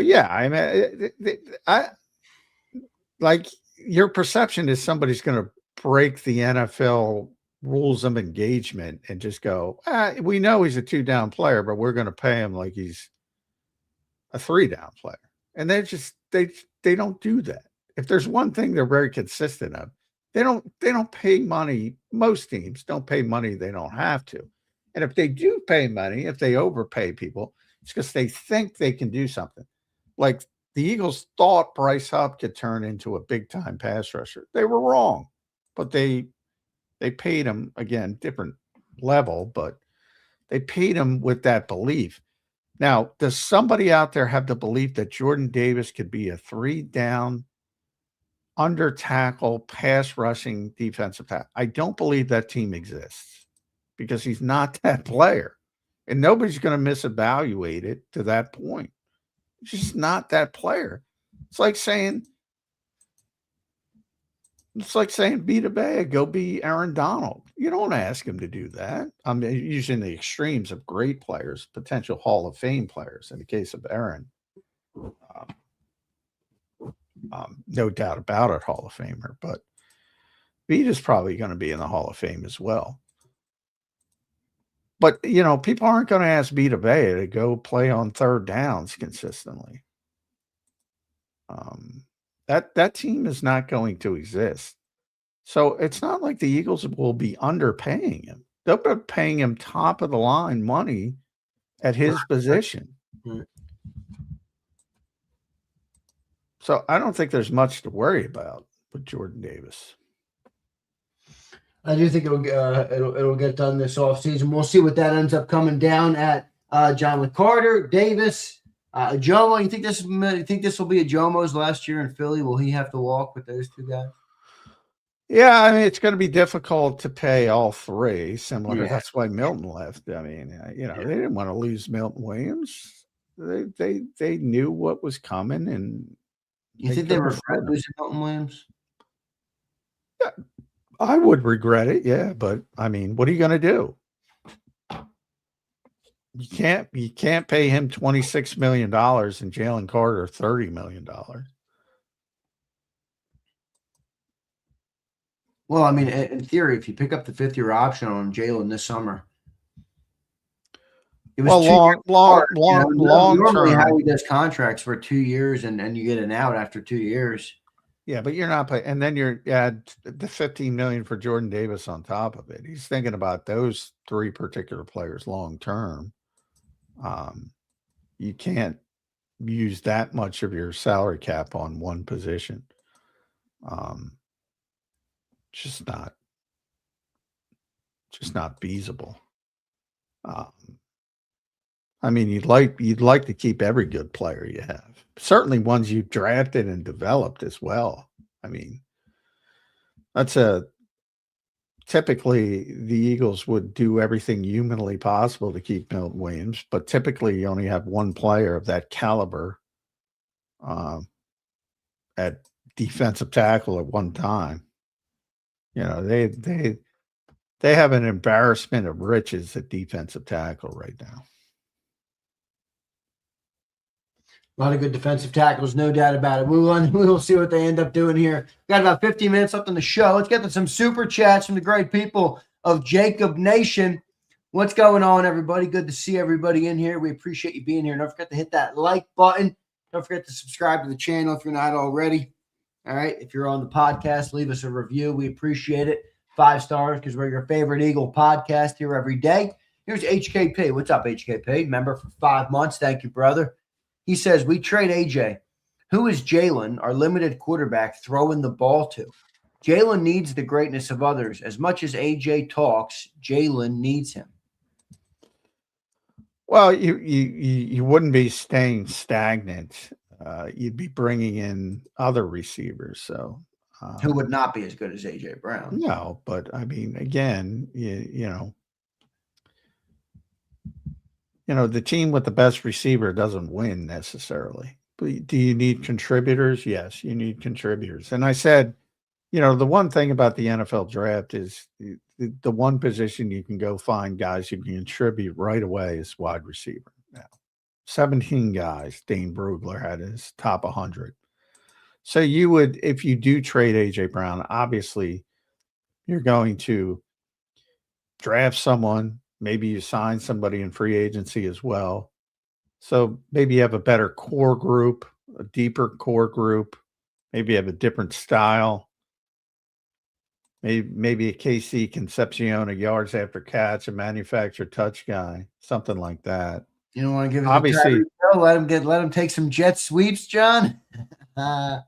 C: yeah, I mean, like your perception is somebody's going to break the NFL rules of engagement and just go, we know he's a 2-down player, but we're going to pay him like he's a 3-down player. And they don't do that. If there's one thing they're very consistent of, they don't pay money. Most teams don't pay money they don't have to. And if they do pay money, if they overpay people, it's because they think they can do something. Like the Eagles thought Bryce Hubb could turn into a big-time pass rusher. They were wrong, but they paid him, again, different level, but they paid him with that belief. Now, does somebody out there have the belief that Jordan Davis could be a 3-down, under tackle, pass rushing defensive tackle? I don't believe that team exists because he's not that player. And nobody's going to misevaluate it to that point. He's just not that player. It's like saying beat a bag, go be Aaron Donald. You don't ask him to do that. I'm using the extremes of great players, potential Hall of Fame players. In the case of Aaron, no doubt about it, Hall of Famer. But Vita's probably going to be in the Hall of Fame as well. But, people aren't going to ask Vita Vea to go play on 3rd downs consistently. That team is not going to exist. So it's not like the Eagles will be underpaying him. They'll be paying him top of the line money at his position. So I don't think there's much to worry about with Jordan Davis.
B: I do think it'll get done this offseason. We'll see what that ends up coming down at John McCarter, Davis, Jomo. You think this will be a Jomo's last year in Philly? Will he have to walk with those 2 guys?
C: Yeah, I mean, it's going to be difficult to pay all 3. Similar, that's why Milton left. I mean, they didn't want to lose Milton Williams. They knew what was coming, and
B: you think they regret losing Milton Williams?
C: Yeah, I would regret it. Yeah, but I mean, what are you going to do? You can't pay him $26 million and Jalen Carter $30 million.
B: Well, I mean, in theory, if you pick up the 5th-year option on Jalen this summer, it was long term. How he does contracts for 2 years and you get an out after 2 years.
C: Yeah, but you're not paying, and then you're add the $15 million for Jordan Davis on top of it. He's thinking about those 3 particular players long term. You can't use that much of your salary cap on one position. Just not feasible. I mean, you'd like to keep every good player you have. Certainly ones you've drafted and developed as well. I mean, typically the Eagles would do everything humanly possible to keep Milton Williams, but typically you only have one player of that caliber at defensive tackle at one time. They have an embarrassment of riches at defensive tackle right now.
B: A lot of good defensive tackles, no doubt about it. We will see what they end up doing here. Got about 15 minutes left on the show. Let's get to some super chats from the great people of JAKIB Nation. What's going on, everybody? Good to see everybody in here. We appreciate you being here. Don't forget to hit that like button. Don't forget to subscribe to the channel if you're not already. All right. If you're on the podcast, leave us a review. We appreciate it. 5 stars because we're your favorite Eagle podcast here every day. Here's HKP. What's up, HKP? Member for 5 months. Thank you, brother. He says, we trade AJ. Who is Jalen, our limited quarterback, throwing the ball to? Jalen needs the greatness of others. As much as AJ talks, Jalen needs him.
C: Well, you wouldn't be staying stagnant. You'd be bringing in other receivers. So
B: Who would not be as good as AJ Brown?
C: no, but I mean, again, the team with the best receiver doesn't win necessarily. But do you need contributors? Yes, you need contributors. And I said, the one thing about the NFL draft is the one position you can go find guys who can contribute right away is wide receiver. Now, 17 guys Dane Brugler had his top 100. So you would, if you do trade AJ Brown, obviously you're going to draft someone. Maybe you sign somebody in free agency as well. So maybe you have a better core group, a deeper core group. Maybe you have a different style. Maybe a KC Concepcion, a yards after catch, a manufactured touch guy, something like that.
B: You don't want to give it
C: obviously.
B: Let him take some jet sweeps, John.
C: The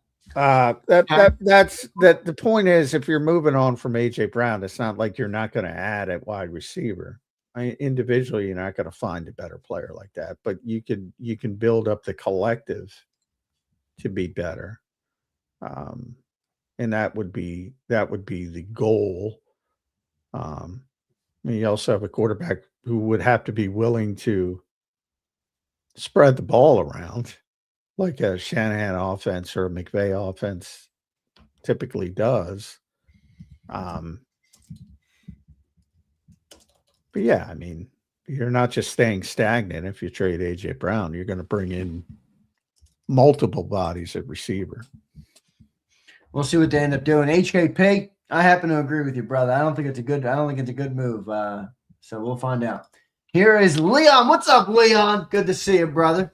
C: point is, if you're moving on from AJ Brown, it's not like you're not going to add at wide receiver. Individually, you're not going to find a better player like that, but you can build up the collective to be better. And that would be the goal. You also have a quarterback who would have to be willing to spread the ball around, like a Shanahan offense or a McVay offense typically does. But yeah, I mean, you're not just staying stagnant if you trade AJ Brown. You're going to bring in multiple bodies at receiver.
B: We'll see what they end up doing. HKP, I happen to agree with you, brother. I don't think it's a good move. So we'll find out. Here is Leon. What's up, Leon? Good to see you, brother.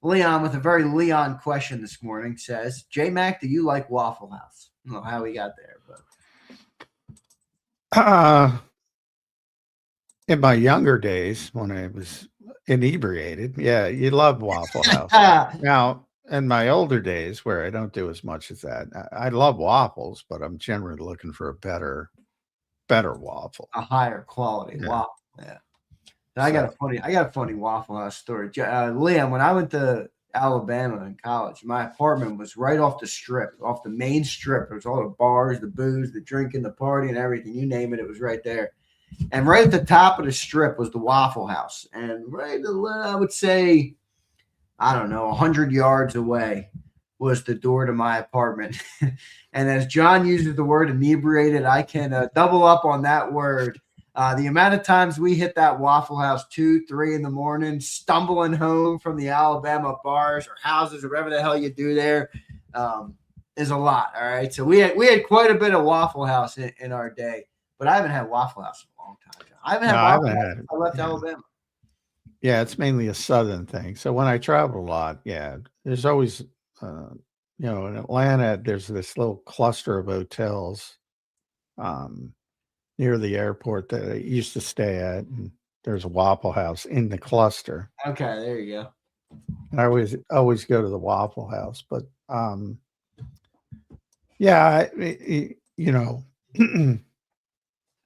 B: Leon with a very Leon question this morning says, J-Mac, do you like Waffle House? I don't know how we got there, but
C: in my younger days when I was inebriated, yeah, you love Waffle House. Now, in my older days where I don't do as much as that, I love waffles, but I'm generally looking for a better waffle.
B: A higher quality waffle. Yeah. I got a funny Waffle House story. Liam, when I went to Alabama in college, my apartment was right off the strip, off the main strip. It was all the bars, the booze, the drinking, the party, and everything. You name it, it was right there. And right at the top of the strip was the Waffle House. And right, I would say, I don't know, 100 yards away was the door to my apartment. And as John uses the word inebriated, I can double up on that word. The amount of times we hit that Waffle House 2, 3 in the morning, stumbling home from the Alabama bars or houses or whatever the hell you do there, is a lot. All right. So we had quite a bit of Waffle House in our day, but I haven't had Waffle House in a long time. I haven't had Waffle House since I left Alabama.
C: Yeah, it's mainly a Southern thing. So when I travel a lot, there's always, in Atlanta, there's this little cluster of hotels near the airport that I used to stay at. And there's a Waffle House in the cluster.
B: Okay, there you go.
C: And I always go to the Waffle House. But,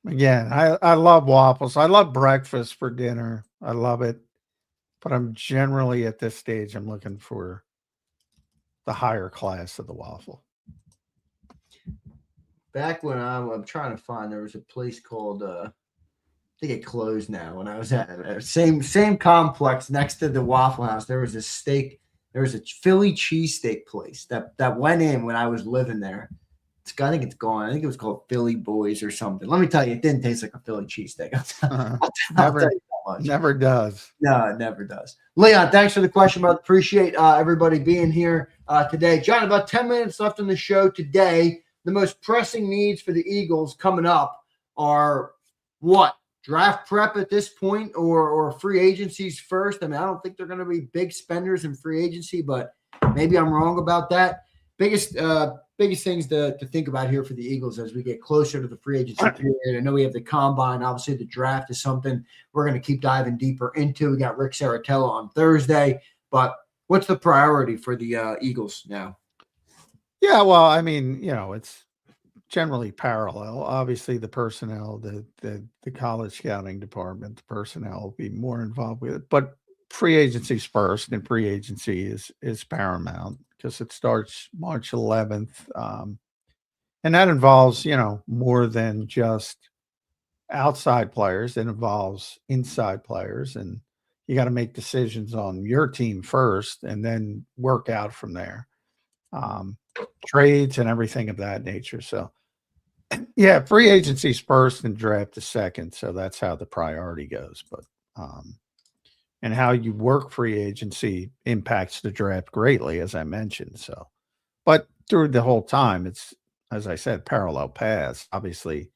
C: again, I love waffles. I love breakfast for dinner. I love it. But I'm generally at this stage, I'm looking for the higher class of the waffle.
B: Back when I'm trying to find, there was a place called, I think it closed now. When I was at it, same complex next to the Waffle House, there was a Philly cheesesteak place that went in when I was living there. I think it's gone. I think it was called Philly Boys or something. Let me tell you, it didn't taste like a Philly cheesesteak. I'll tell you that much.
C: Never does.
B: No, it never does. Leon, thanks for the question, brother. Appreciate everybody being here today. John, about 10 minutes left in the show today. The most pressing needs for the Eagles coming up are what? Draft prep at this point or free agencies first? I mean, I don't think they're going to be big spenders in free agency, but maybe I'm wrong about that. Biggest things to think about here for the Eagles as we get closer to the free agency period. I know we have the combine. Obviously, the draft is something we're going to keep diving deeper into. We got Rick Saratella on Thursday. But what's the priority for the Eagles now?
C: Yeah, well, I mean, it's generally parallel. Obviously, the personnel, the college scouting department, the personnel will be more involved with it. But free agency's first, and free agency is paramount because it starts March 11th, and that involves more than just outside players. It involves inside players, and you got to make decisions on your team first, and then work out from there. Trades and everything of that nature. So, yeah, free agency's first and draft is second. So that's how the priority goes. But and how you work free agency impacts the draft greatly, as I mentioned. So, but through the whole time, it's, as I said, parallel paths. Obviously,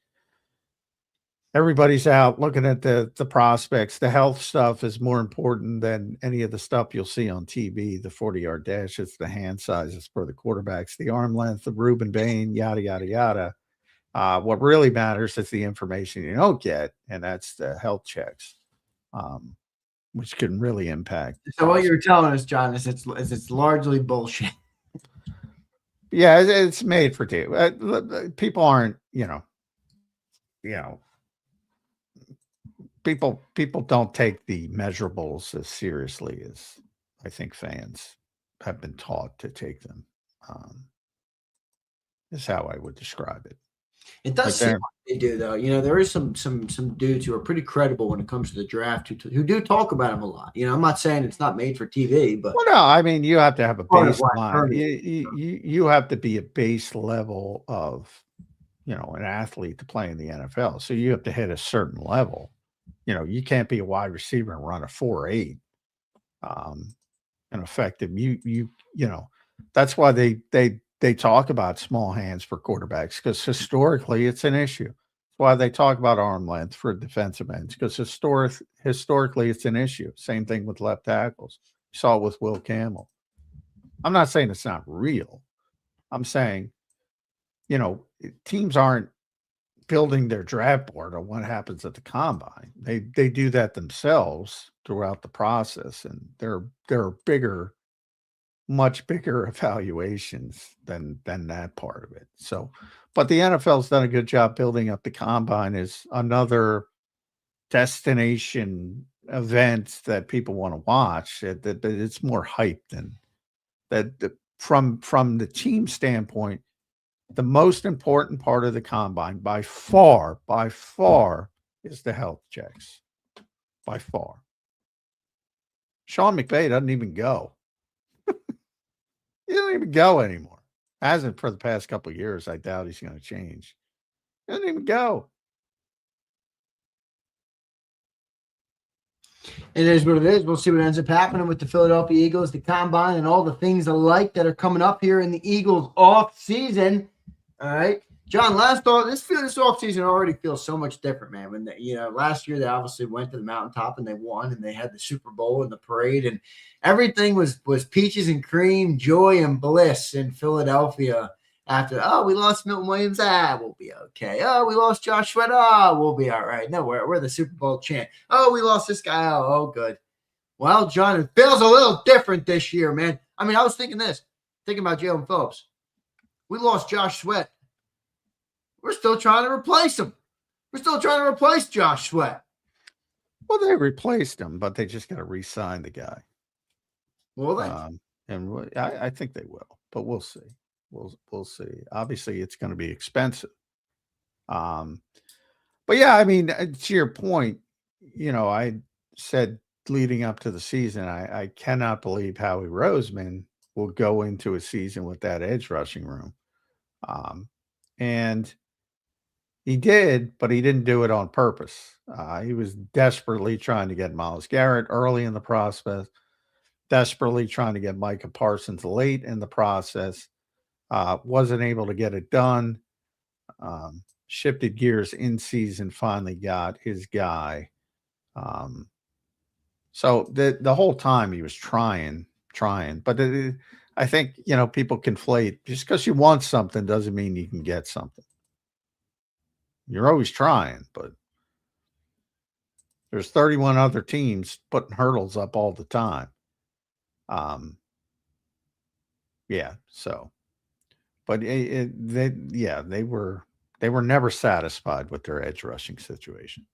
C: everybody's out looking at the prospects. The health stuff is more important than any of the stuff you'll see on TV. The 40-yard dashes, the hand sizes for the quarterbacks, the arm length, the Reuben Bain, yada yada yada. What really matters is the information you don't get, and that's the health checks, which can really impact.
B: So what you're telling us, John, is it's largely bullshit.
C: Yeah, it's made for TV. People aren't, people don't take the measurables as seriously as I think fans have been taught to take them. Is how I would describe it.
B: It does seem like they do, though. There is some dudes who are pretty credible when it comes to the draft who do talk about them a lot. I'm not saying it's not made for TV, but
C: no, I mean you have to have a baseline. You have to be a base level of an athlete to play in the NFL. So you have to hit a certain level. You can't be a wide receiver and run a 4.8 and effective. That's why they talk about small hands for quarterbacks, because historically it's an issue. That's why they talk about arm length for defensive ends, because historically it's an issue. Same thing with left tackles. You saw it with Will Campbell. I'm not saying it's not real. I'm saying, teams aren't building their draft board on what happens at the combine. They do that themselves throughout the process, and there are much bigger evaluations than that part of it. So, but the NFL's done a good job building up the combine as another destination event that people want to watch. That it's more hype than that. From the team standpoint, the most important part of the combine by far is the health checks. By far. Sean McVay doesn't even go. He doesn't even go anymore. Hasn't for the past couple of years. I doubt he's going to change. He doesn't even go.
B: It is what it is. We'll see what ends up happening with the Philadelphia Eagles, the combine, and all the things alike that are coming up here in the Eagles off season. All right. John, this offseason already feels so much different, man. When last year they obviously went to the mountaintop and they won, and they had the Super Bowl and the parade, and everything was peaches and cream, joy and bliss in Philadelphia. After we lost Milton Williams, we'll be okay. We lost Josh Sweat, we'll be all right. No, we're the Super Bowl champ. We lost this guy, oh good. Well, John, it feels a little different this year, man. I mean, I was thinking about Jalen Phillips. We lost Josh Sweat. We're still trying to replace him. We're still trying to replace Josh Sweat.
C: Well, they replaced him, but they just got to re-sign the guy.
B: Will they?
C: And I think they will, but we'll see. We'll see. Obviously, it's going to be expensive. But yeah, I mean, to your point, I said leading up to the season, I cannot believe Howie Roseman will go into a season with that edge rushing room. And he did, but he didn't do it on purpose. He was desperately trying to get Myles Garrett early in the process, desperately trying to get Micah Parsons late in the process. Wasn't able to get it done. Shifted gears in season, finally got his guy. So the whole time he was trying, but I think, people conflate. Just because you want something doesn't mean you can get something. You're always trying, but there's 31 other teams putting hurdles up all the time. Yeah, so. But they were never satisfied with their edge rushing situation.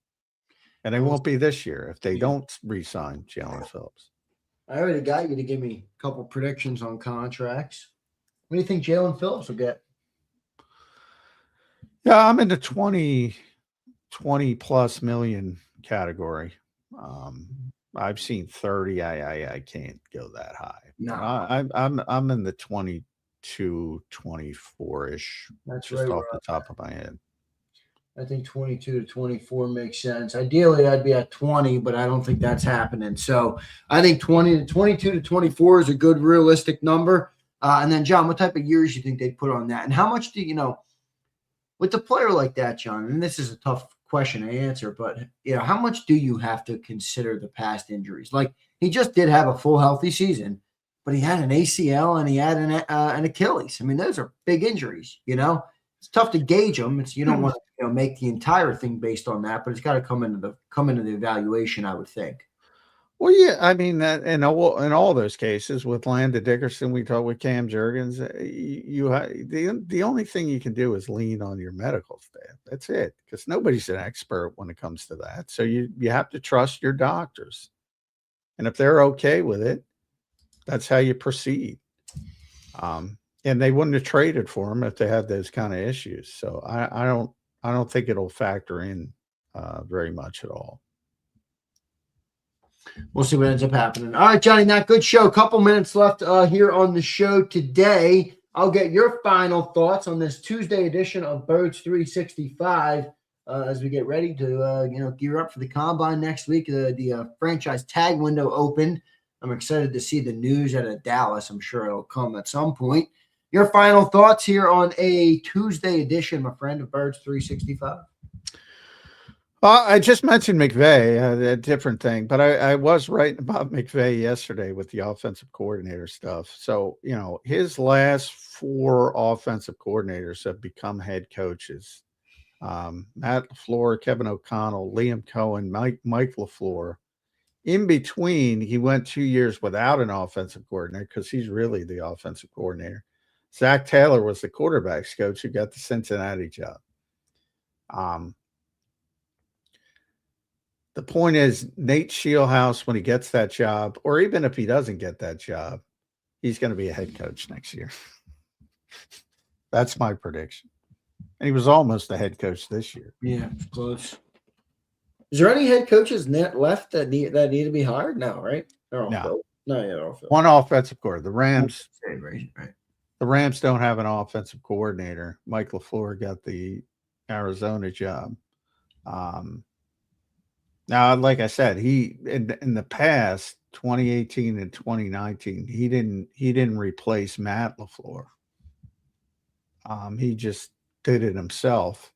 C: And they won't be this year if they don't re-sign Jalen Phillips.
B: I already got you to give me a couple predictions on contracts. What do you think Jalen Phillips will get?
C: Yeah, I'm in the 20 plus million category. I've seen 30. I can't go that high.
B: No,
C: I'm in the 22, 24-ish.
B: That's
C: just
B: right
C: off the top of my head.
B: I think 22 to 24 makes sense. Ideally, I'd be at 20, but I don't think that's happening. So I think 22 to 24 is a good realistic number. And then, John, what type of years you think they'd put on that? And how much do you know with a player like that, John? And this is a tough question to answer, but how much do you have to consider the past injuries? Like, he just did have a full healthy season, but he had an ACL and he had an Achilles. I mean, those are big injuries. It's tough to gauge them. You don't want to make the entire thing based on that, but it's got to come into the evaluation, I would think.
C: Well, yeah, I mean that in all those cases with Landon Dickerson, we talked with Cam Jurgens. The only thing you can do is lean on your medical staff. That's it, because nobody's an expert when it comes to that. So you have to trust your doctors, and if they're okay with it, that's how you proceed. And they wouldn't have traded for him if they had those kind of issues. So I don't think it'll factor in very much at all.
B: We'll see what ends up happening. All right, Johnny, Mac, good show. Couple minutes left here on the show today. I'll get your final thoughts on this Tuesday edition of Birds 365 as we get ready to gear up for the combine next week. The franchise tag window opened. I'm excited to see the news out of Dallas. I'm sure it'll come at some point. Your final thoughts here on a Tuesday edition, my friend, of Birds 365.
C: I just mentioned McVay, a different thing, but I was right about McVay yesterday with the offensive coordinator stuff. So, his last 4 offensive coordinators have become head coaches. Matt LaFleur, Kevin O'Connell, Liam Cohen, Mike LaFleur. In between, he went 2 years without an offensive coordinator because he's really the offensive coordinator. Zach Taylor was the quarterback's coach who got the Cincinnati job. The point is, Nate Scheelhaus, when he gets that job, or even if he doesn't get that job, he's going to be a head coach next year. That's my prediction. And he was almost a head coach this year.
B: Yeah, close. Is there any head coaches left that need to be hired? No, right?
C: No.
B: Yeah,
C: one offensive coordinator. The Rams.
B: Right.
C: The Rams don't have an offensive coordinator. Mike LaFleur got the Arizona job. Now, like I said, he in the past, 2018 and 2019, he didn't replace Matt LaFleur. He just did it himself,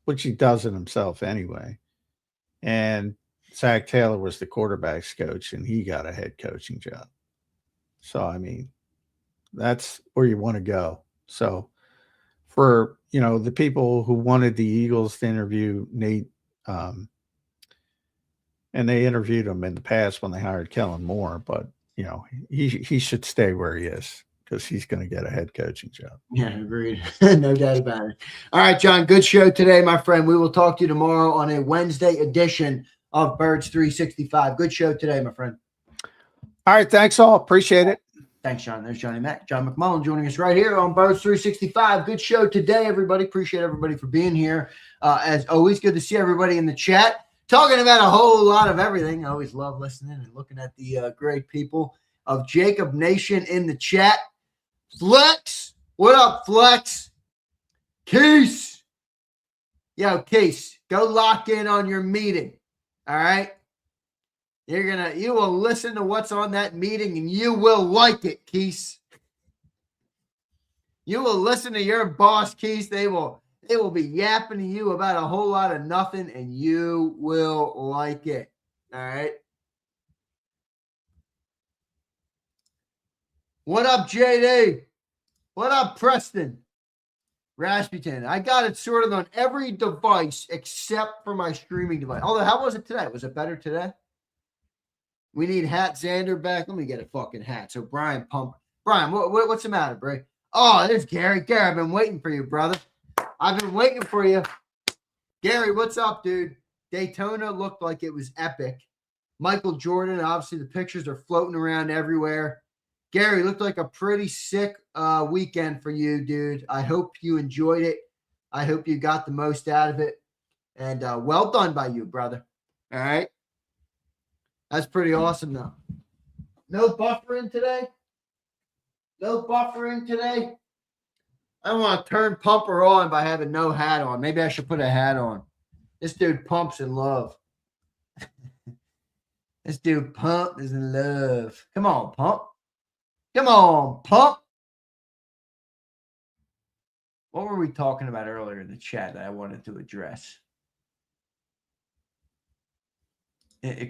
C: which he does it himself anyway. And Zach Taylor was the quarterback's coach, and he got a head coaching job. So, I mean, that's where you want to go. So, for the people who wanted the Eagles to interview Nate. And they interviewed him in the past when they hired Kellen Moore, but he should stay where he is because he's going to get a head coaching job.
B: Yeah, agreed. No doubt about it. All right, John, good show today, my friend. We will talk to you tomorrow on a Wednesday edition of Birds 365. Good show today, my friend.
C: All right, thanks all. Appreciate it.
B: Thanks, John. There's Johnny Mac. John McMullen joining us right here on Birds 365. Good show today, everybody. Appreciate everybody for being here. As always, good to see everybody in the chat. Talking about a whole lot of everything. I always love listening and looking at the great people of JAKIB Nation in the chat. Flex. What up, Flex? Case. Yo, Case, go lock in on your meeting. All right? You will listen to what's on that meeting and you will like it, Keese. You will listen to your boss, Keese. They will be yapping to you about a whole lot of nothing, and you will like it. All right? What up, JD? What up, Preston? Rasputin. I got it sorted on every device except for my streaming device. Although, how was it today? Was it better today? We need Hat Xander back. Let me get a fucking hat. So, Brian, what's the matter, Bray? Oh, there's Gary. Gary, I've been waiting for you, brother. I've been waiting for you. Gary, what's up, dude? Daytona looked like it was epic. Michael Jordan, obviously the pictures are floating around everywhere. Gary, looked like a pretty sick weekend for you, dude. I hope you enjoyed it. I hope you got the most out of it. And well done by you, brother. All right? That's pretty awesome, though. No buffering today? No buffering today? I don't want to turn Pumper on by having no hat on. Maybe I should put a hat on. This dude pumps in love. This dude Pump is in love. Come on, Pump. Come on, Pump. What were we talking about earlier in the chat that I wanted to address?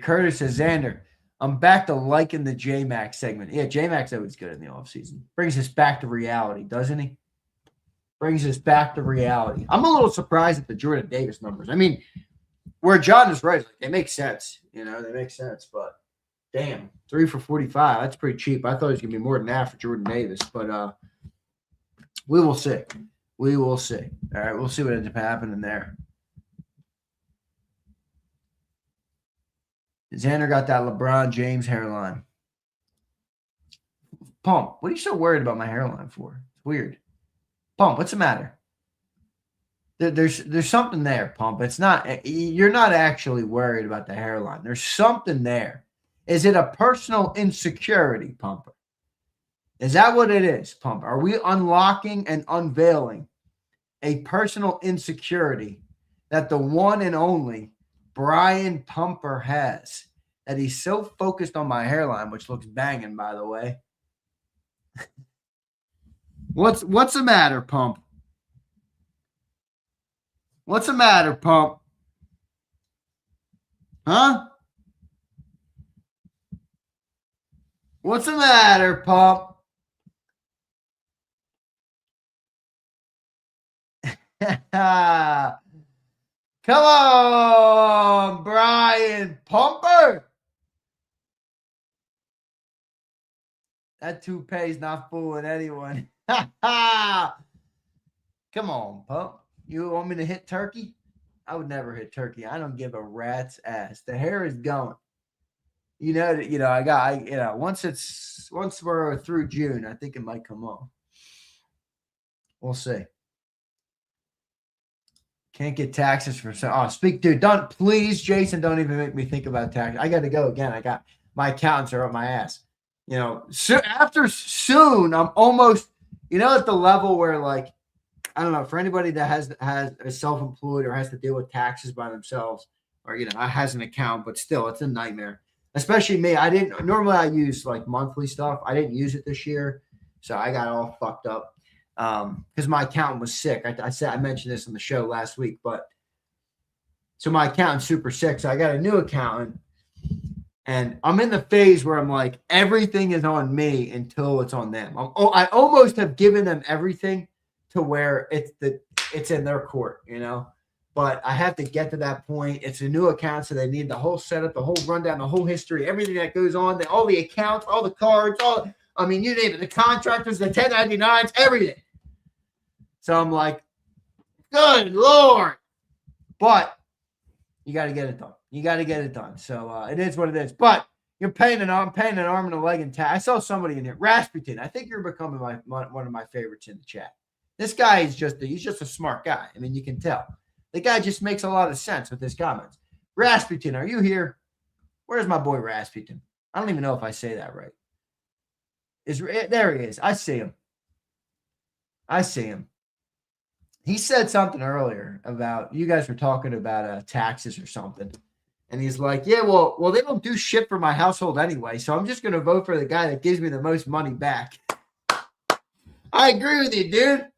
B: Curtis says, Xander, I'm back to liking the J-Mac segment. Yeah, J-Mac's always good in the offseason. Brings us back to reality, doesn't he? Brings us back to reality. I'm a little surprised at the Jordan Davis numbers. I mean, where John is right, like, they make sense. You know, they make sense. But, damn, 3 for 45. That's pretty cheap. I thought it was going to be more than that for Jordan Davis. But we will see. We will see. All right, we'll see what ends up happening there. Xander got that LeBron James hairline. Pump, what are you so worried about my hairline for? It's weird. Pump, what's the matter? There's something there, Pump. It's not, you're not actually worried about the hairline. There's something there. Is it a personal insecurity, Pumper? Is that what it is, Pump? Are we unlocking and unveiling a personal insecurity that the one and only Brian Pumper has, that he's so focused on my hairline, which looks banging, by the way? What's the matter, Pump? What's the matter, Pump? Huh? What's the matter, Pump? Come on, Brian Pumper. That toupee's not fooling anyone. Come on, Pump. You want me to hit turkey? I would never hit turkey. I don't give a rat's ass. The hair is going. Once we're through June, I think it might come off. We'll see. Can't get taxes for dude. Please, Jason, don't even make me think about taxes. I got to go again. I got my accountants are up my ass. After soon, I'm almost, at the level where, like, I don't know, for anybody that is self-employed or has to deal with taxes by themselves, or has an account, but still, it's a nightmare. Especially me. I use like monthly stuff. I didn't use it this year, so I got all fucked up. Because my accountant was sick. I mentioned this on the show last week, but so my accountant's super sick. So I got a new accountant, and I'm in the phase where I'm like, everything is on me until it's on them. I almost have given them everything to where it's in their court, But I have to get to that point. It's a new account, so they need the whole setup, the whole rundown, the whole history, everything that goes on, all the accounts, all the cards, you name it, the contractors, the 1099s, everything. So I'm like, good Lord. But you got to get it done. You got to get it done. So it is what it is. But I'm paying an arm and a leg and tax. I saw somebody in here, Rasputin. I think you're becoming one of my favorites in the chat. This guy is he's just a smart guy. I mean, you can tell. The guy just makes a lot of sense with his comments. Rasputin, are you here? Where's my boy Rasputin? I don't even know if I say that right. There he is. I see him. He said something earlier about, you guys were talking about taxes or something. And he's like, yeah, well, they don't do shit for my household anyway, so I'm just going to vote for the guy that gives me the most money back. I agree with you, dude.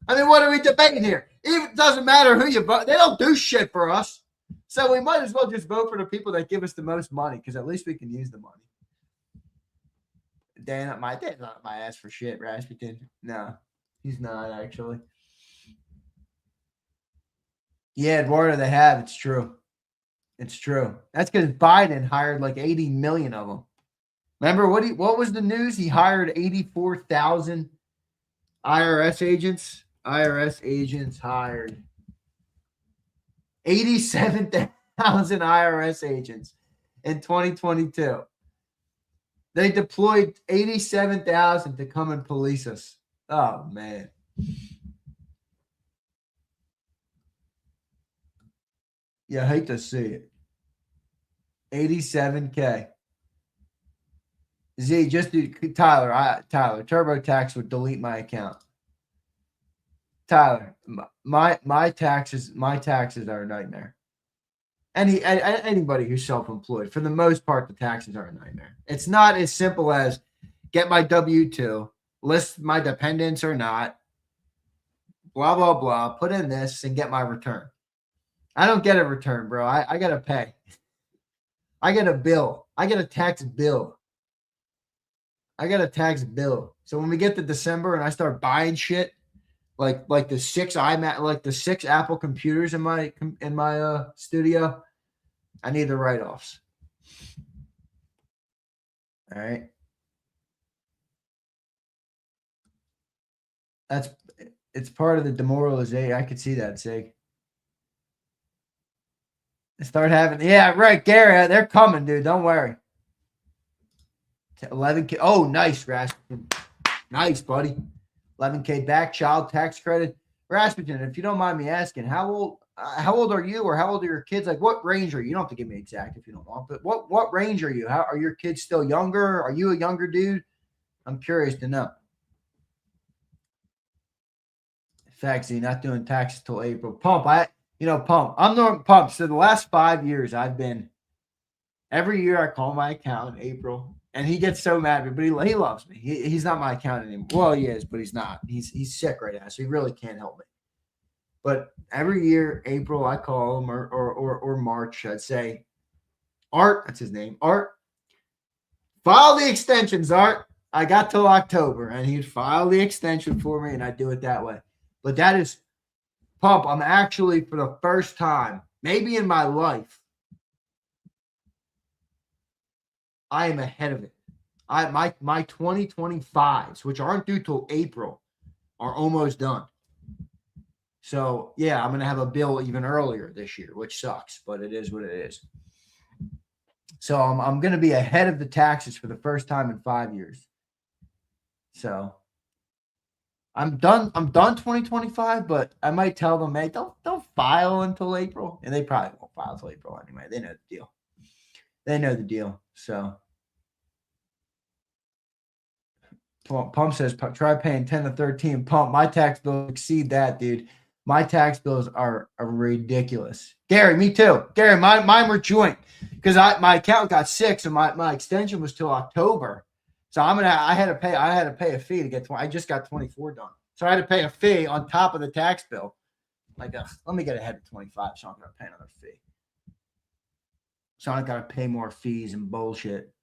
B: I mean, what are we debating here? It doesn't matter who you vote. They don't do shit for us. So we might as well just vote for the people that give us the most money, because at least we can use the money. Dad's not my ass for shit, Rasputin. No, he's not, actually. Yeah, Eduardo, they have. It's true. It's true. That's because Biden hired like 80 million of them. Remember what was the news? He hired 84,000 IRS agents hired 87,000 IRS agents in 2022. They deployed 87,000 to come and police us. Oh, man. Yeah, I hate to see it. 87K. Z, just do Tyler. TurboTax would delete my account. Tyler, my taxes are a nightmare. Anybody who's self-employed, for the most part, the taxes are a nightmare. It's not as simple as get my W-2, list my dependents or not, blah, blah, blah, put in this and get my return. I don't get a return, bro. I got to pay. I get a bill. I get a tax bill. So when we get to December and I start buying shit, like the 6 Apple computers in my studio, I need the write-offs. All right. It's part of the demoralization. I could see that, Sig. Start having, yeah, right, Gary. They're coming, dude. Don't worry. 11K. Oh, nice, Rasmussen. Nice, buddy. 11K back, child tax credit. Rasmussen, if you don't mind me asking, how old are you, or how old are your kids? Like, what range are you? You don't have to give me exact if you don't want, but what range are you? How are your kids still younger? Are you a younger dude? I'm curious to know. Faxy, not doing taxes till April. Pump, I'm doing Pump. So the last 5 years, I've been every year I call my accountant in April, and he gets so mad at me, but he loves me. He's not my accountant anymore. Well, he is, but he's not. He's sick right now, so he really can't help me. But every year, April, I call him, or March, I'd say, Art, that's his name, Art, file the extensions, Art. I got till October, and he'd file the extension for me, and I'd do it that way. But that is, Pump, I'm actually, for the first time, maybe in my life, I am ahead of it. My 2025s, which aren't due till April, are almost done. So, yeah, I'm going to have a bill even earlier this year, which sucks, but it is what it is. So I'm going to be ahead of the taxes for the first time in 5 years. So I'm done 2025, but I might tell them, hey, don't file until April. And they probably won't file until April anyway. They know the deal. So Pump says, try paying 10 to 13. Pump, my tax bills exceed that, dude. My tax bills are ridiculous. Gary, me too. Gary, mine were joint because my account got 6 and my extension was till October. So I had to pay a fee to get 20. I just got 24 done. So I had to pay a fee on top of the tax bill. Like, let me get ahead of 25 so I'm going to pay another fee. So I got to pay more fees and bullshit.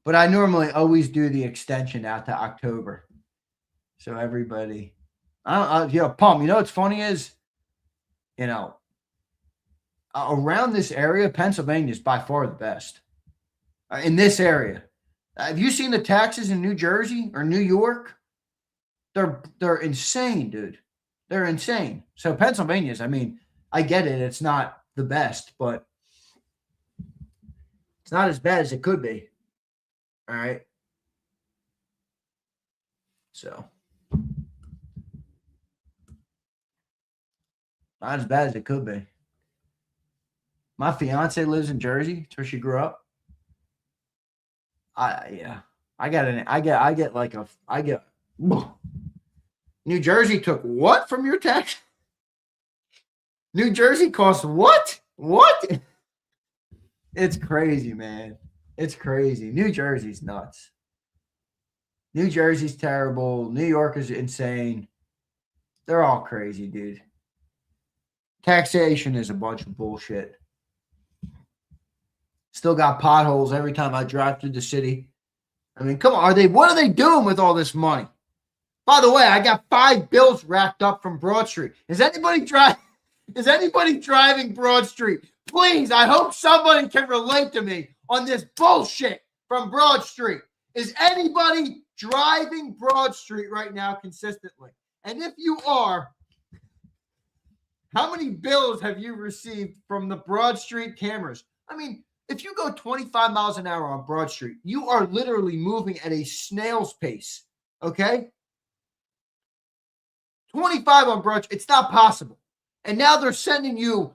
B: But I normally always do the extension out to October. So everybody, Pump, what's funny is, around this area, Pennsylvania is by far the best. In this area. Have you seen the taxes in New Jersey or New York? They're insane, dude. They're insane. So Pennsylvania's, I get it. It's not the best, but it's not as bad as it could be. All right. So not as bad as it could be. My fiance lives in Jersey. It's where she grew up. New Jersey took what from your tax? New Jersey costs what? What? It's crazy, man. It's crazy. New Jersey's nuts. New Jersey's terrible. New York is insane. They're all crazy, dude. Taxation is a bunch of bullshit. Still got potholes every time I drive through the city. Come on. What are they doing with all this money? By the way, I got 5 bills racked up from Broad Street. Is anybody driving Broad Street? Please, I hope somebody can relate to me on this bullshit from Broad Street. Is anybody driving Broad Street right now consistently? And if you are, how many bills have you received from the Broad Street cameras? I mean, if you go 25 miles an hour on Broad Street, you are literally moving at a snail's pace, okay? 25 on Broad Street, it's not possible. And now they're sending you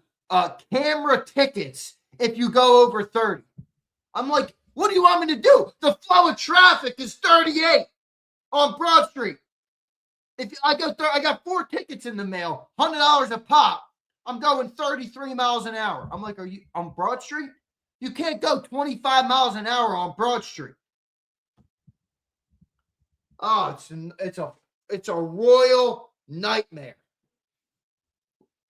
B: camera tickets if you go over 30. I'm like, what do you want me to do? The flow of traffic is 38 on Broad Street. If I got 4 tickets in the mail, $100 a pop. I'm going 33 miles an hour. I'm like, are you on Broad Street? You can't go 25 miles an hour on Broad Street. Oh, it's a royal nightmare.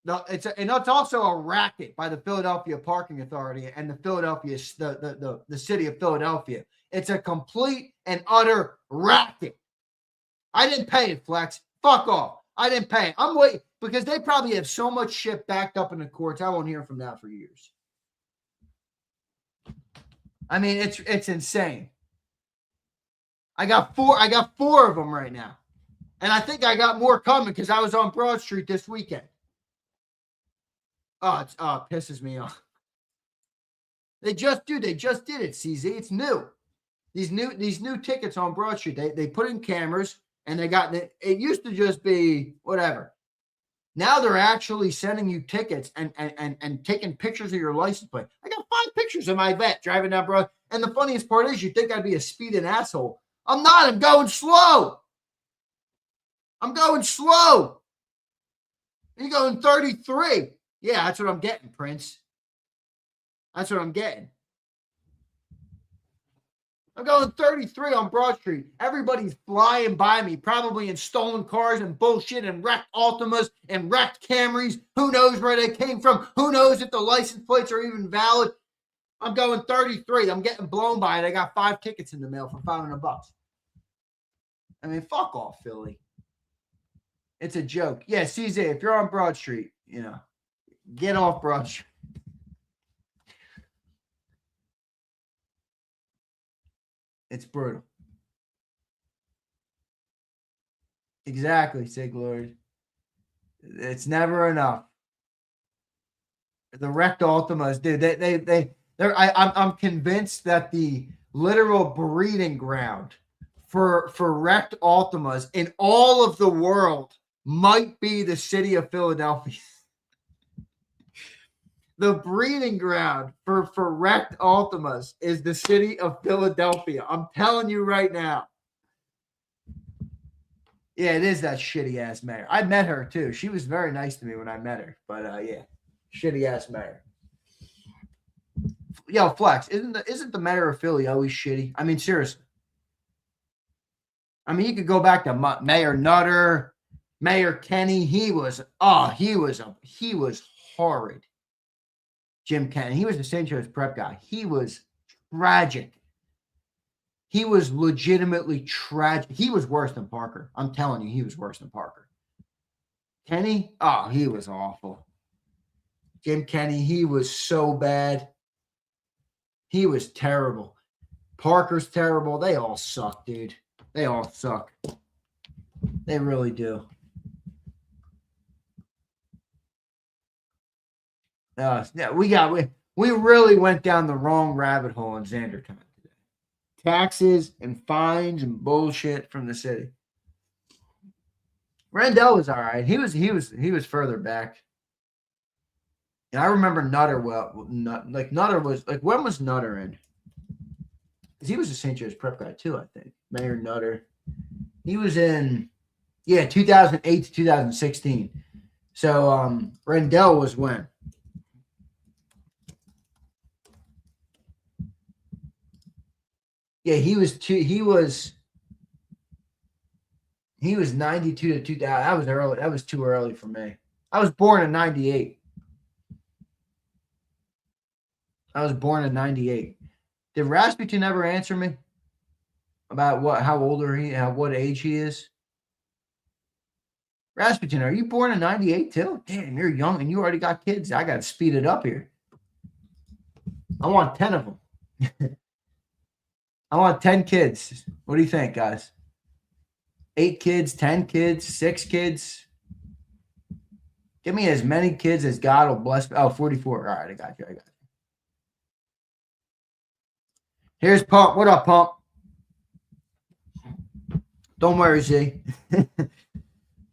B: No, and it's also a racket by the Philadelphia Parking Authority and the city of Philadelphia. It's a complete and utter racket. I didn't pay it, Flex. Fuck off. I didn't pay it. I'm waiting because they probably have so much shit backed up in the courts. I won't hear from that for years. I mean, it's insane. I got four of them right now. And I think I got more coming because I was on Broad Street this weekend. Oh, it pisses me off. They just did it, CZ. It's new. These new tickets on Broad Street, they put in cameras and it used to just be whatever. Now they're actually sending you tickets and taking pictures of your license plate. I got 5 pictures of my vet driving down Broad. And the funniest part is you think I'd be a speeding asshole. I'm not. I'm going slow. You're going 33. Yeah, that's what I'm getting, Prince. That's what I'm getting. I'm going 33 on Broad Street. Everybody's flying by me, probably in stolen cars and bullshit and wrecked Altimas and wrecked Camrys. Who knows where they came from? Who knows if the license plates are even valid? I'm going 33. I'm getting blown by it. I got 5 tickets in the mail for $500. I mean, fuck off, Philly. It's a joke. Yeah, CZ, if you're on Broad Street, get off Broad Street. It's brutal. Exactly, Sig Lord. It's never enough. The wrecked Altimas, dude. I'm convinced that the literal breeding ground for wrecked Altimas in all of the world might be the city of Philadelphia. The breeding ground for wrecked Altimas is the city of Philadelphia. I'm telling you right now. Yeah, it is that shitty ass mayor. I met her too. She was very nice to me when I met her. But yeah, shitty ass mayor. Yo, Flex, isn't the mayor of Philly always shitty? I mean, seriously. I mean, you could go back to Mayor Nutter, Mayor Kenny. He was horrid. Jim Kenny. He was the St. Joe's prep guy. He was tragic. He was legitimately tragic. He was worse than Parker. I'm telling you, he was worse than Parker. Kenny, he was awful. Jim Kenny, he was so bad. He was terrible. Parker's terrible. They all suck, dude. They all suck. They really do. Yeah, we really went down the wrong rabbit hole in Zander time today. Taxes and fines and bullshit from the city. Randall was all right. He was further back. And I remember Nutter Nutter was like, when was Nutter in? Because he was a St. Joe's prep guy too, I think. Mayor Nutter. He was in 2008 to 2016. So Rendell was when? Yeah, he was 92 to 2000. That was early. That was too early for me. I was born in 98. Did Rasputin ever answer me about what age he is? Rasputin, are you born in 98 too? Damn, you're young and you already got kids. I got to speed it up here. I want 10 of them. I want 10 kids. What do you think, guys? 8 kids, 10 kids, 6 kids. Give me as many kids as God will bless me. Oh, 44. All right, I got you. Here's Pump. What up, Pump? Don't worry, Z.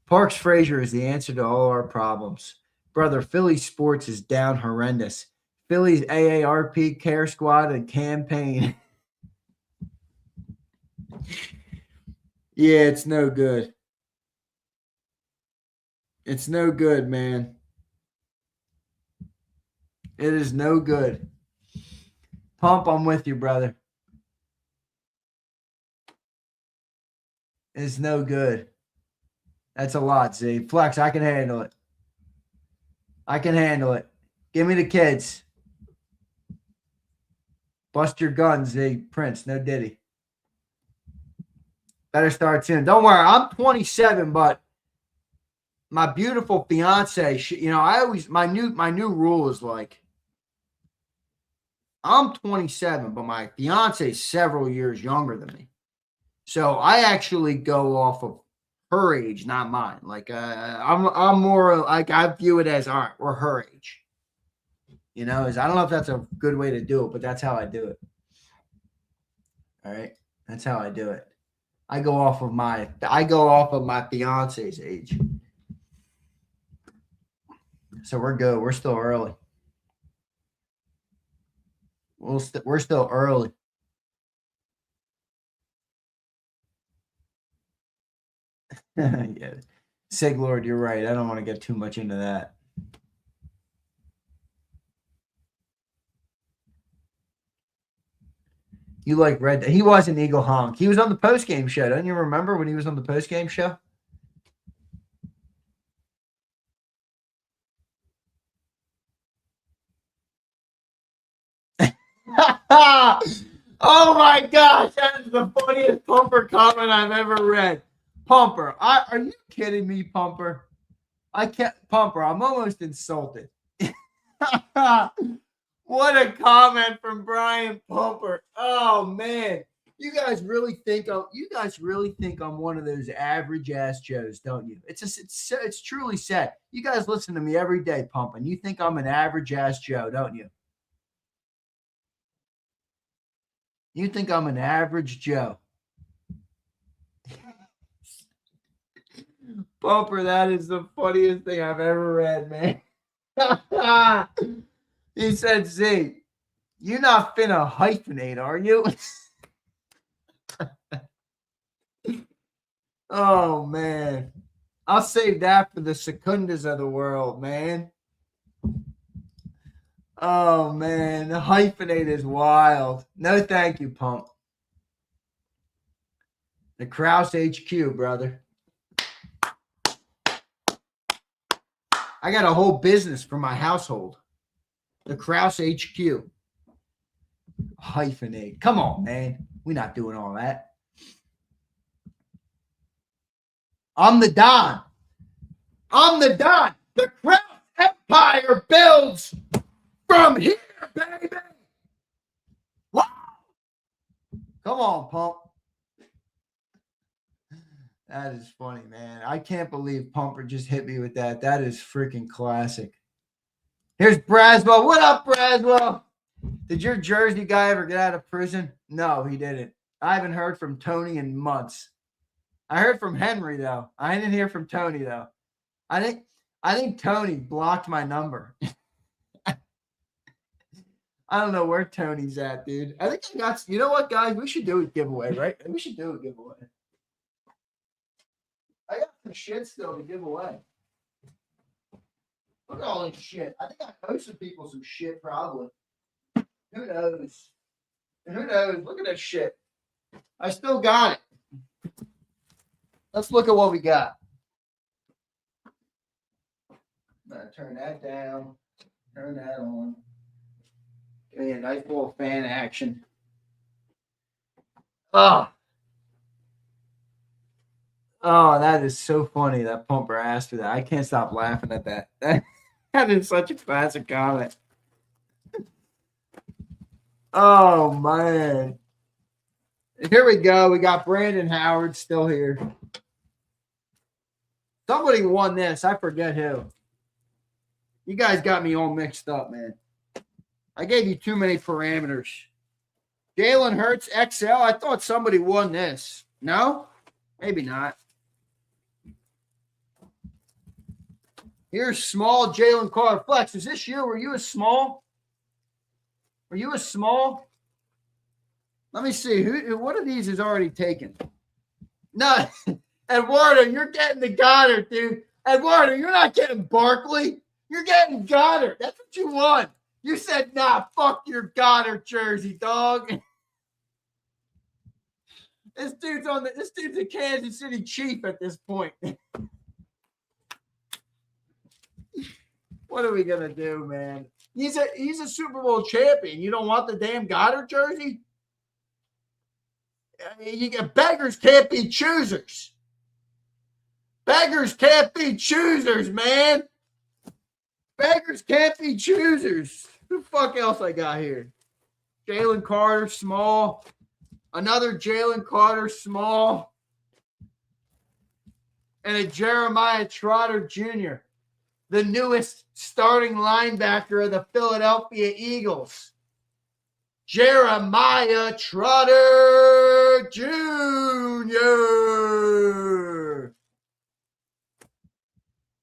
B: Parks Frazier is the answer to all our problems. Brother, Philly sports is down horrendous. Philly's AARP care squad and campaign. Yeah, it's no good. It's no good, man. It is no good. Pump, I'm with you, brother. It's no good. That's a lot, Z. Flex, I can handle it. Give me the kids. Bust your guns, Z. Prince, no Diddy. Better start soon. Don't worry, I'm 27, but my beautiful fiance, my new rule is like, I'm 27, but my fiance is several years younger than me. So I actually go off of her age, not mine. Like I'm more like I view it as all right, we're her age. I don't know if that's a good way to do it, but that's how I do it. All right, that's how I do it. I go off of my fiance's age. So we're good. We're still early. We're still early. Yeah. Sig Lord, you're right. I don't want to get too much into that. You like Red? He was an Eagle Honk. He was on the post-game show. Don't you remember when he was on the post-game show? Oh my gosh, that is the funniest Pumper comment I've ever read. Pumper, are you kidding me, Pumper? Pumper, I'm almost insulted. What a comment from Brian Pumper. Oh man. You guys really think I'm one of those average ass Joes, don't you? It's truly sad. You guys listen to me every day, Pumping. You think I'm an average ass Joe, don't you? You think I'm an average Joe. Pumper, that is the funniest thing I've ever read, man. He said, Z, you're not finna hyphenate, are you? Oh, man. I'll save that for the secundas of the world, man. Oh, man. The hyphenate is wild. No, thank you, Pump. The Krause HQ, brother. I got a whole business for my household. The Krause HQ. Hyphenate. Come on, man. We're not doing all that. I'm the Don. The Krause Empire builds from here, baby. Wow. Come on, Pump. That is funny, man. I can't believe Pumper just hit me with that. That is freaking classic. Here's Braswell. What up, Braswell? Did your Jersey guy ever get out of prison? No, he didn't. I haven't heard from Tony in months. I heard from Henry, though. I didn't hear from Tony, though. I think Tony blocked my number. I don't know where Tony's at, dude. I think I got. You know what, guys? We should do a giveaway, right? We should do a giveaway. I got some shit still to give away. Look at all this shit. I think I posted people some shit, probably. Who knows? Look at that shit. I still got it. Let's look at what we got. I'm going to turn that down. Turn that on. Give me a nice little fan action. Oh, that is so funny that Pumper asked for that. I can't stop laughing at that. That is such a classic comment. Oh, man. Here we go. We got Brandon Howard still here. Somebody won this. I forget who. You guys got me all mixed up, man. I gave you too many parameters. Jalen Hurts XL. I thought somebody won this. No? Maybe not. Here's small Jalen Carter Flex. Is this you? Were you a small? Were you a small? Let me see. What of these is already taken? No. Eduardo, you're getting the Goddard, dude. Eduardo, you're not getting Barkley. You're getting Goddard. That's what you want. You said, nah, fuck your Goddard jersey, dog. This dude's a Kansas City Chief at this point. What are we gonna do, man? He's a Super Bowl champion. You don't want the damn Goddard jersey? You get beggars can't be choosers. Beggars can't be choosers, man. Beggars can't be choosers. Who the fuck else I got here? Jalen Carter, small. Another Jalen Carter, small. And a Jeremiah Trotter Jr., the newest starting linebacker of the Philadelphia Eagles. Jeremiah Trotter Jr.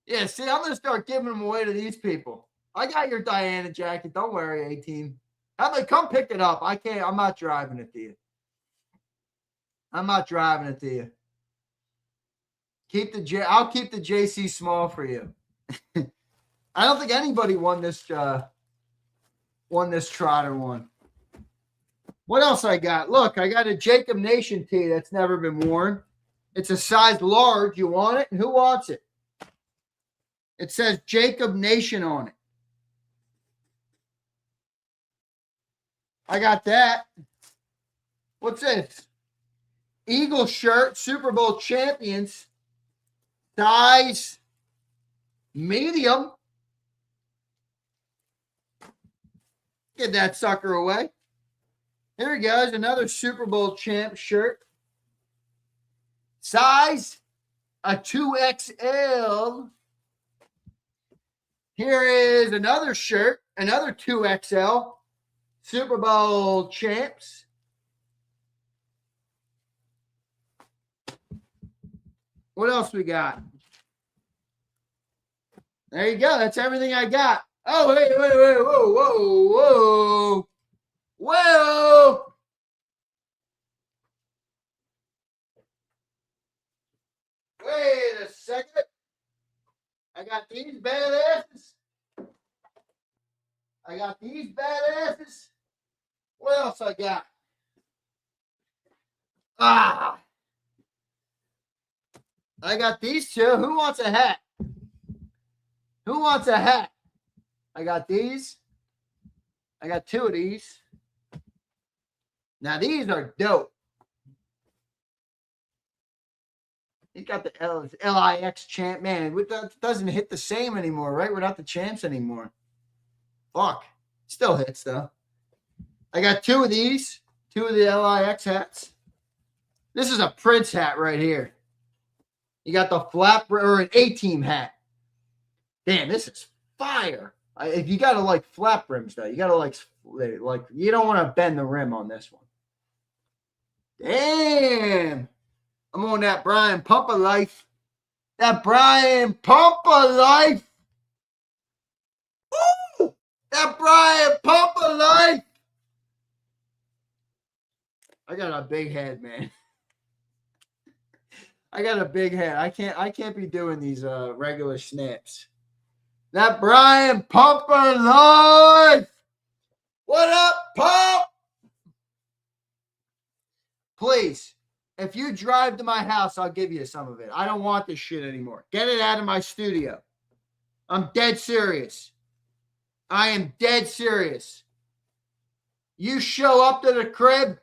B: Yeah, see, I'm going to start giving them away to these people. I got your Diana jacket. Don't worry, 18. Come pick it up. I'm not driving it to you. I'll keep the JC small for you. I don't think anybody won this Trotter one. What else I got? Look, I got a JAKIB Nation tee that's never been worn. It's a size large. You want it? Who wants it? It says JAKIB Nation on it. I got that. What's this? Eagle shirt, Super Bowl champions. Size medium. Get that sucker away. Here he goes, another Super Bowl champ shirt. Size a 2XL. Here is another shirt, another 2XL. Super Bowl champs. What else we got? There you go. That's everything I got. Oh, wait, whoa. Whoa. Wait a second. I got these badasses. What else I got? I got these two. Who wants a hat? I got these. I got two of these. Now, these are dope. He's got the LIX champ. Man, it doesn't hit the same anymore, right? We're not the champs anymore. Fuck. Still hits, though. I got two of these. Two of the LIX hats. This is a Prince hat right here. You got the flap or an A-team hat. Damn, this is fire. If you got to like flap rims, though, you got to like you don't want to bend the rim on this one. Damn. I'm on that Brian Pumper life. Woo! That Brian Pumper life. I got a big head, man. I got a big head. I can't be doing these regular snaps. That Brian Pumper life. What up, Pump? Please, if you drive to my house, I'll give you some of it. I don't want this shit anymore. Get it out of my studio. I'm dead serious. I am dead serious. You show up to the crib,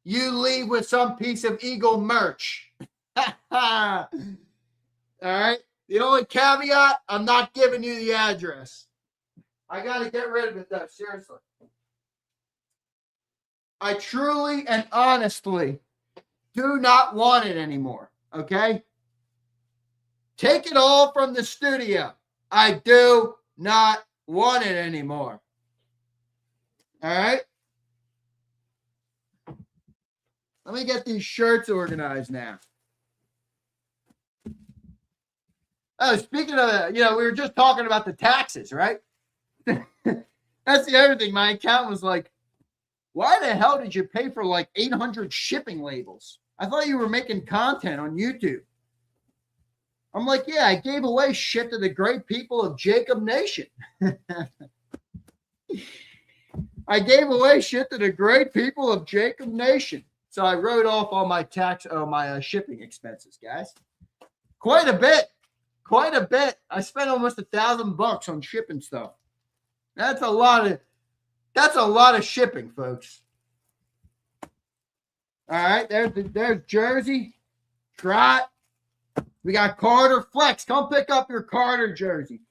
B: you leave with some piece of Eagle merch. All right? The only caveat, I'm not giving you the address. I got to get rid of it, though. Seriously. I truly and honestly do not want it anymore. Okay? Take it all from the studio. I do not want it anymore. All right? Let me get these shirts organized now. Oh, speaking of, we were just talking about the taxes, right? That's the other thing. My accountant was like, why the hell did you pay for like 800 shipping labels? I thought you were making content on YouTube. I'm like, yeah, I gave away shit to the great people of JAKIB Nation. I gave away shit to the great people of JAKIB Nation. So I wrote off all my shipping expenses, guys. Quite a bit. I spent almost $1,000 on shipping stuff. That's a lot of shipping, folks. All right, there's Jersey, Trot. We got Carter Flex. Come pick up your Carter jersey.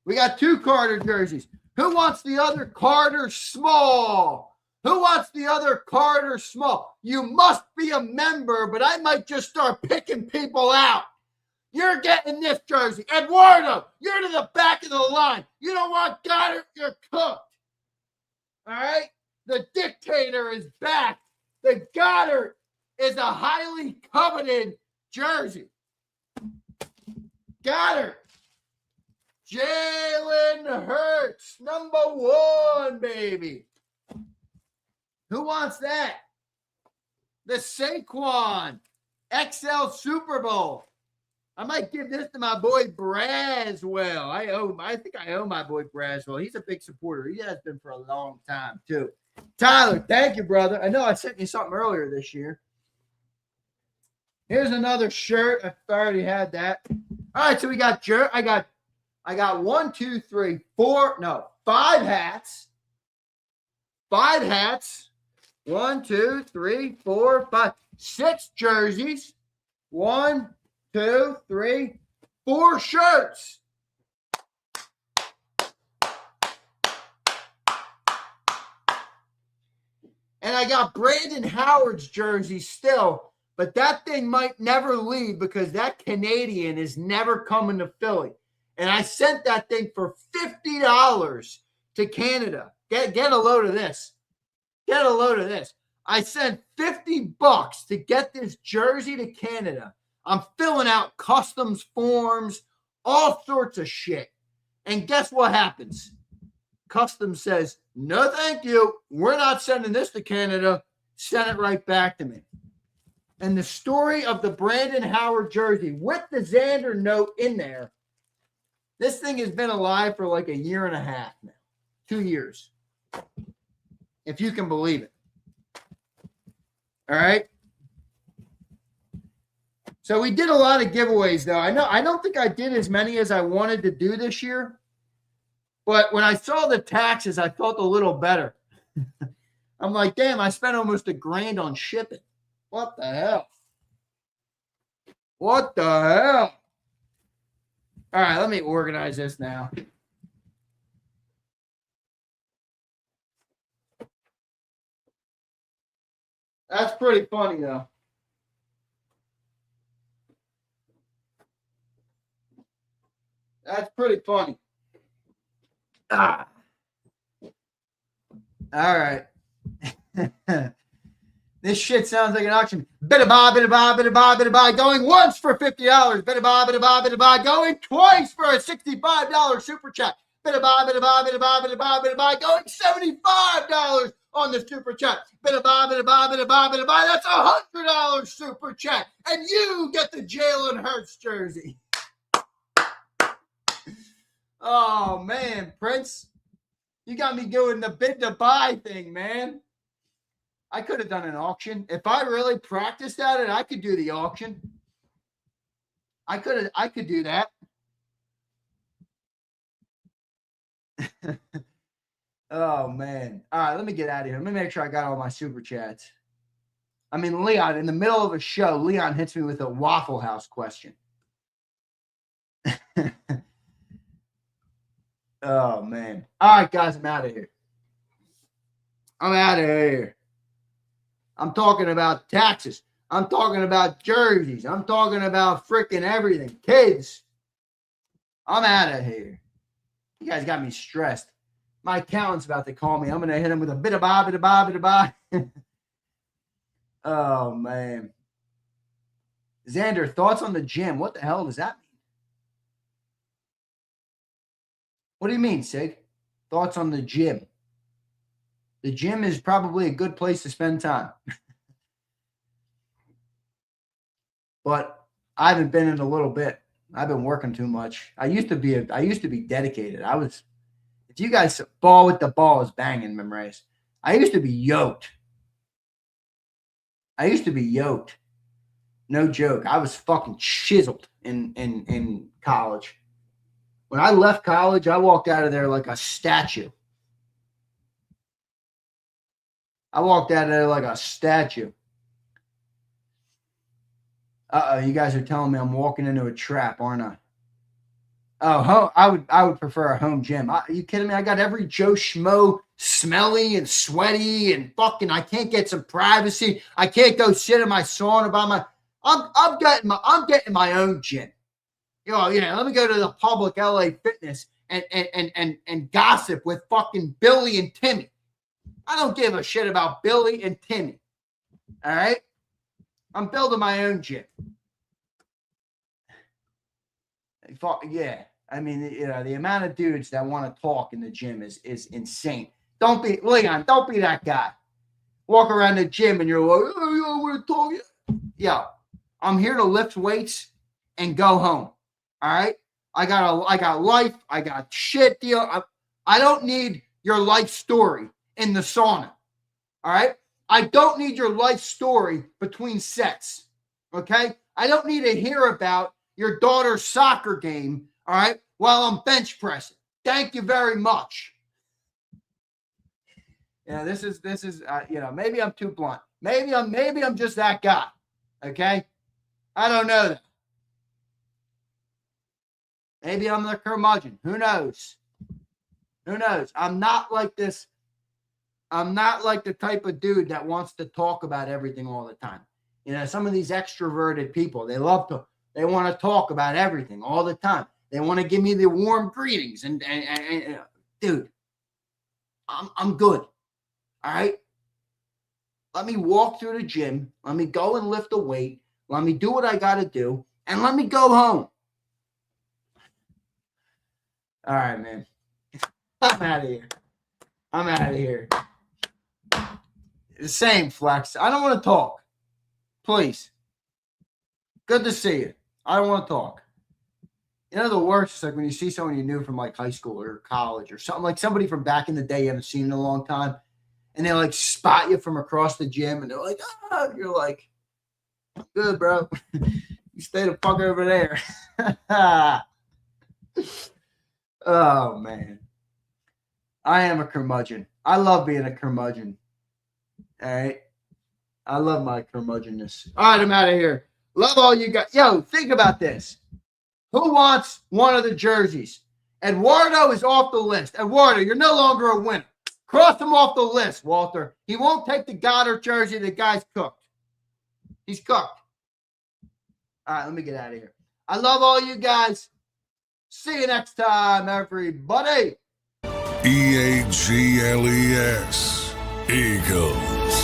B: We got 2 Carter jerseys. Who wants the other Carter small? Who wants the other Carter small? You must be a member, but I might just start picking people out. You're getting this jersey. Eduardo, you're to the back of the line. You don't want Goddard, you're cooked. All right? The dictator is back. The Goddard is a highly coveted jersey. Goddard. Jalen Hurts, #1, baby. Who wants that? The Saquon XL Super Bowl. I might give this to my boy Braswell. I think I owe my boy Braswell. He's a big supporter. He has been for a long time, too. Tyler, thank you, brother. I know I sent you something earlier this year. Here's another shirt. I already had that. All right, so we got I got 5 hats. 5 hats. 1, 2, 3, 4, 5, 6 jerseys. 1, 2, 3, 4 shirts. And I got Brandon Howard's jersey still, but that thing might never leave because that Canadian is never coming to Philly. And I sent that thing for $50 to Canada. Get a load of this. Get a load of this. I sent $50 to get this jersey to Canada. I'm filling out customs forms, all sorts of shit. And guess what happens? Customs says, no, thank you. We're not sending this to Canada. Send it right back to me. And the story of the Brandon Howard jersey with the Zander note in there, this thing has been alive for like 1.5 years now. 2 years. If you can believe it. All right. So we did a lot of giveaways, though. I don't think I did as many as I wanted to do this year. But when I saw the taxes, I felt a little better. I'm like, damn, I spent almost $1,000 on shipping. What the hell? What the hell? All right, let me organize this now. That's pretty funny, though. That's pretty funny. All right. This shit sounds like an auction. Bida-ba, bida-ba, bida-ba, bida-ba. Going once for $50. Bida-ba, bida-ba, bida-ba. Going twice for a $65 super chat. Bida-ba, bida-ba, bida-ba, bida-ba, bida-ba. Going $75 on the super chat. Bida-ba, bida-ba, bida-ba, bida-ba. That's $100 super chat. And you get the Jalen Hurts jersey. Oh, man, Prince. You got me doing the bid to buy thing, man. I could have done an auction. If I really practiced at it, I could do the auction. I could do that. Oh, man. All right, let me get out of here. Let me make sure I got all my super chats. I mean, Leon, in the middle of a show, Leon hits me with a Waffle House question. Oh, man. All right, guys, I'm out of here. I'm out of here. I'm talking about taxes. I'm talking about jerseys. I'm talking about freaking everything. Kids, I'm out of here. You guys got me stressed. My accountant's about to call me. I'm going to hit him with a bit of blah. Oh, man. Zander, thoughts on the gym? What the hell does that mean? What do you mean, Sig? Thoughts on the gym? The gym is probably a good place to spend time. But I haven't been in a little bit. I've been working too much. I used to be dedicated. If you guys ball with the ball is banging, memories. I used to be yoked. No joke. I was fucking chiseled in college. When I left college, I walked out of there like a statue. You guys are telling me I'm walking into a trap, aren't I? Oh, I would prefer a home gym. Are you kidding me? I got every Joe Schmo smelly and sweaty and fucking. I can't get some privacy. I can't go sit in my sauna by my. I'm getting my own gym. Let me go to the public LA Fitness and gossip with fucking Billy and Timmy. I don't give a shit about Billy and Timmy. All right? I'm building my own gym. Yeah. I mean, the amount of dudes that want to talk in the gym is insane. Leon, don't be that guy. Walk around the gym and you're like, oh, I want to talk. Yo, I'm here to lift weights and go home. All right? I got life. I got shit deal. I don't need your life story in the sauna. All right? I don't need your life story between sets. Okay? I don't need to hear about your daughter's soccer game, all right, while I'm bench pressing. Thank you very much. This is maybe I'm too blunt. Maybe I'm just that guy. Okay? I don't know that. Maybe I'm the curmudgeon. Who knows? I'm not like this. I'm not like the type of dude that wants to talk about everything all the time. Some of these extroverted people, they want to talk about everything all the time. They want to give me the warm greetings and dude, I'm good. All right. Let me walk through the gym. Let me go and lift a weight. Let me do what I got to do. And let me go home. All right, man. I'm out of here. The same, Flex. I don't want to talk. Please. Good to see you. I don't want to talk. The worst is like when you see someone you knew from like high school or college or something, like somebody from back in the day you haven't seen in a long time, and they like spot you from across the gym and they're like, you're like, good, bro. You stay the fuck over there. Oh, man. I am a curmudgeon. I love being a curmudgeon. All right. I love my curmudgeonness. All right, I'm out of here. Love all you guys. Yo, think about this. Who wants one of the jerseys? Eduardo is off the list. Eduardo, you're no longer a winner. Cross him off the list, Walter. He won't take the Goddard jersey. The guy's cooked. He's cooked. All right, let me get out of here. I love all you guys. See you next time, everybody.
A: EAGLES. Eagles.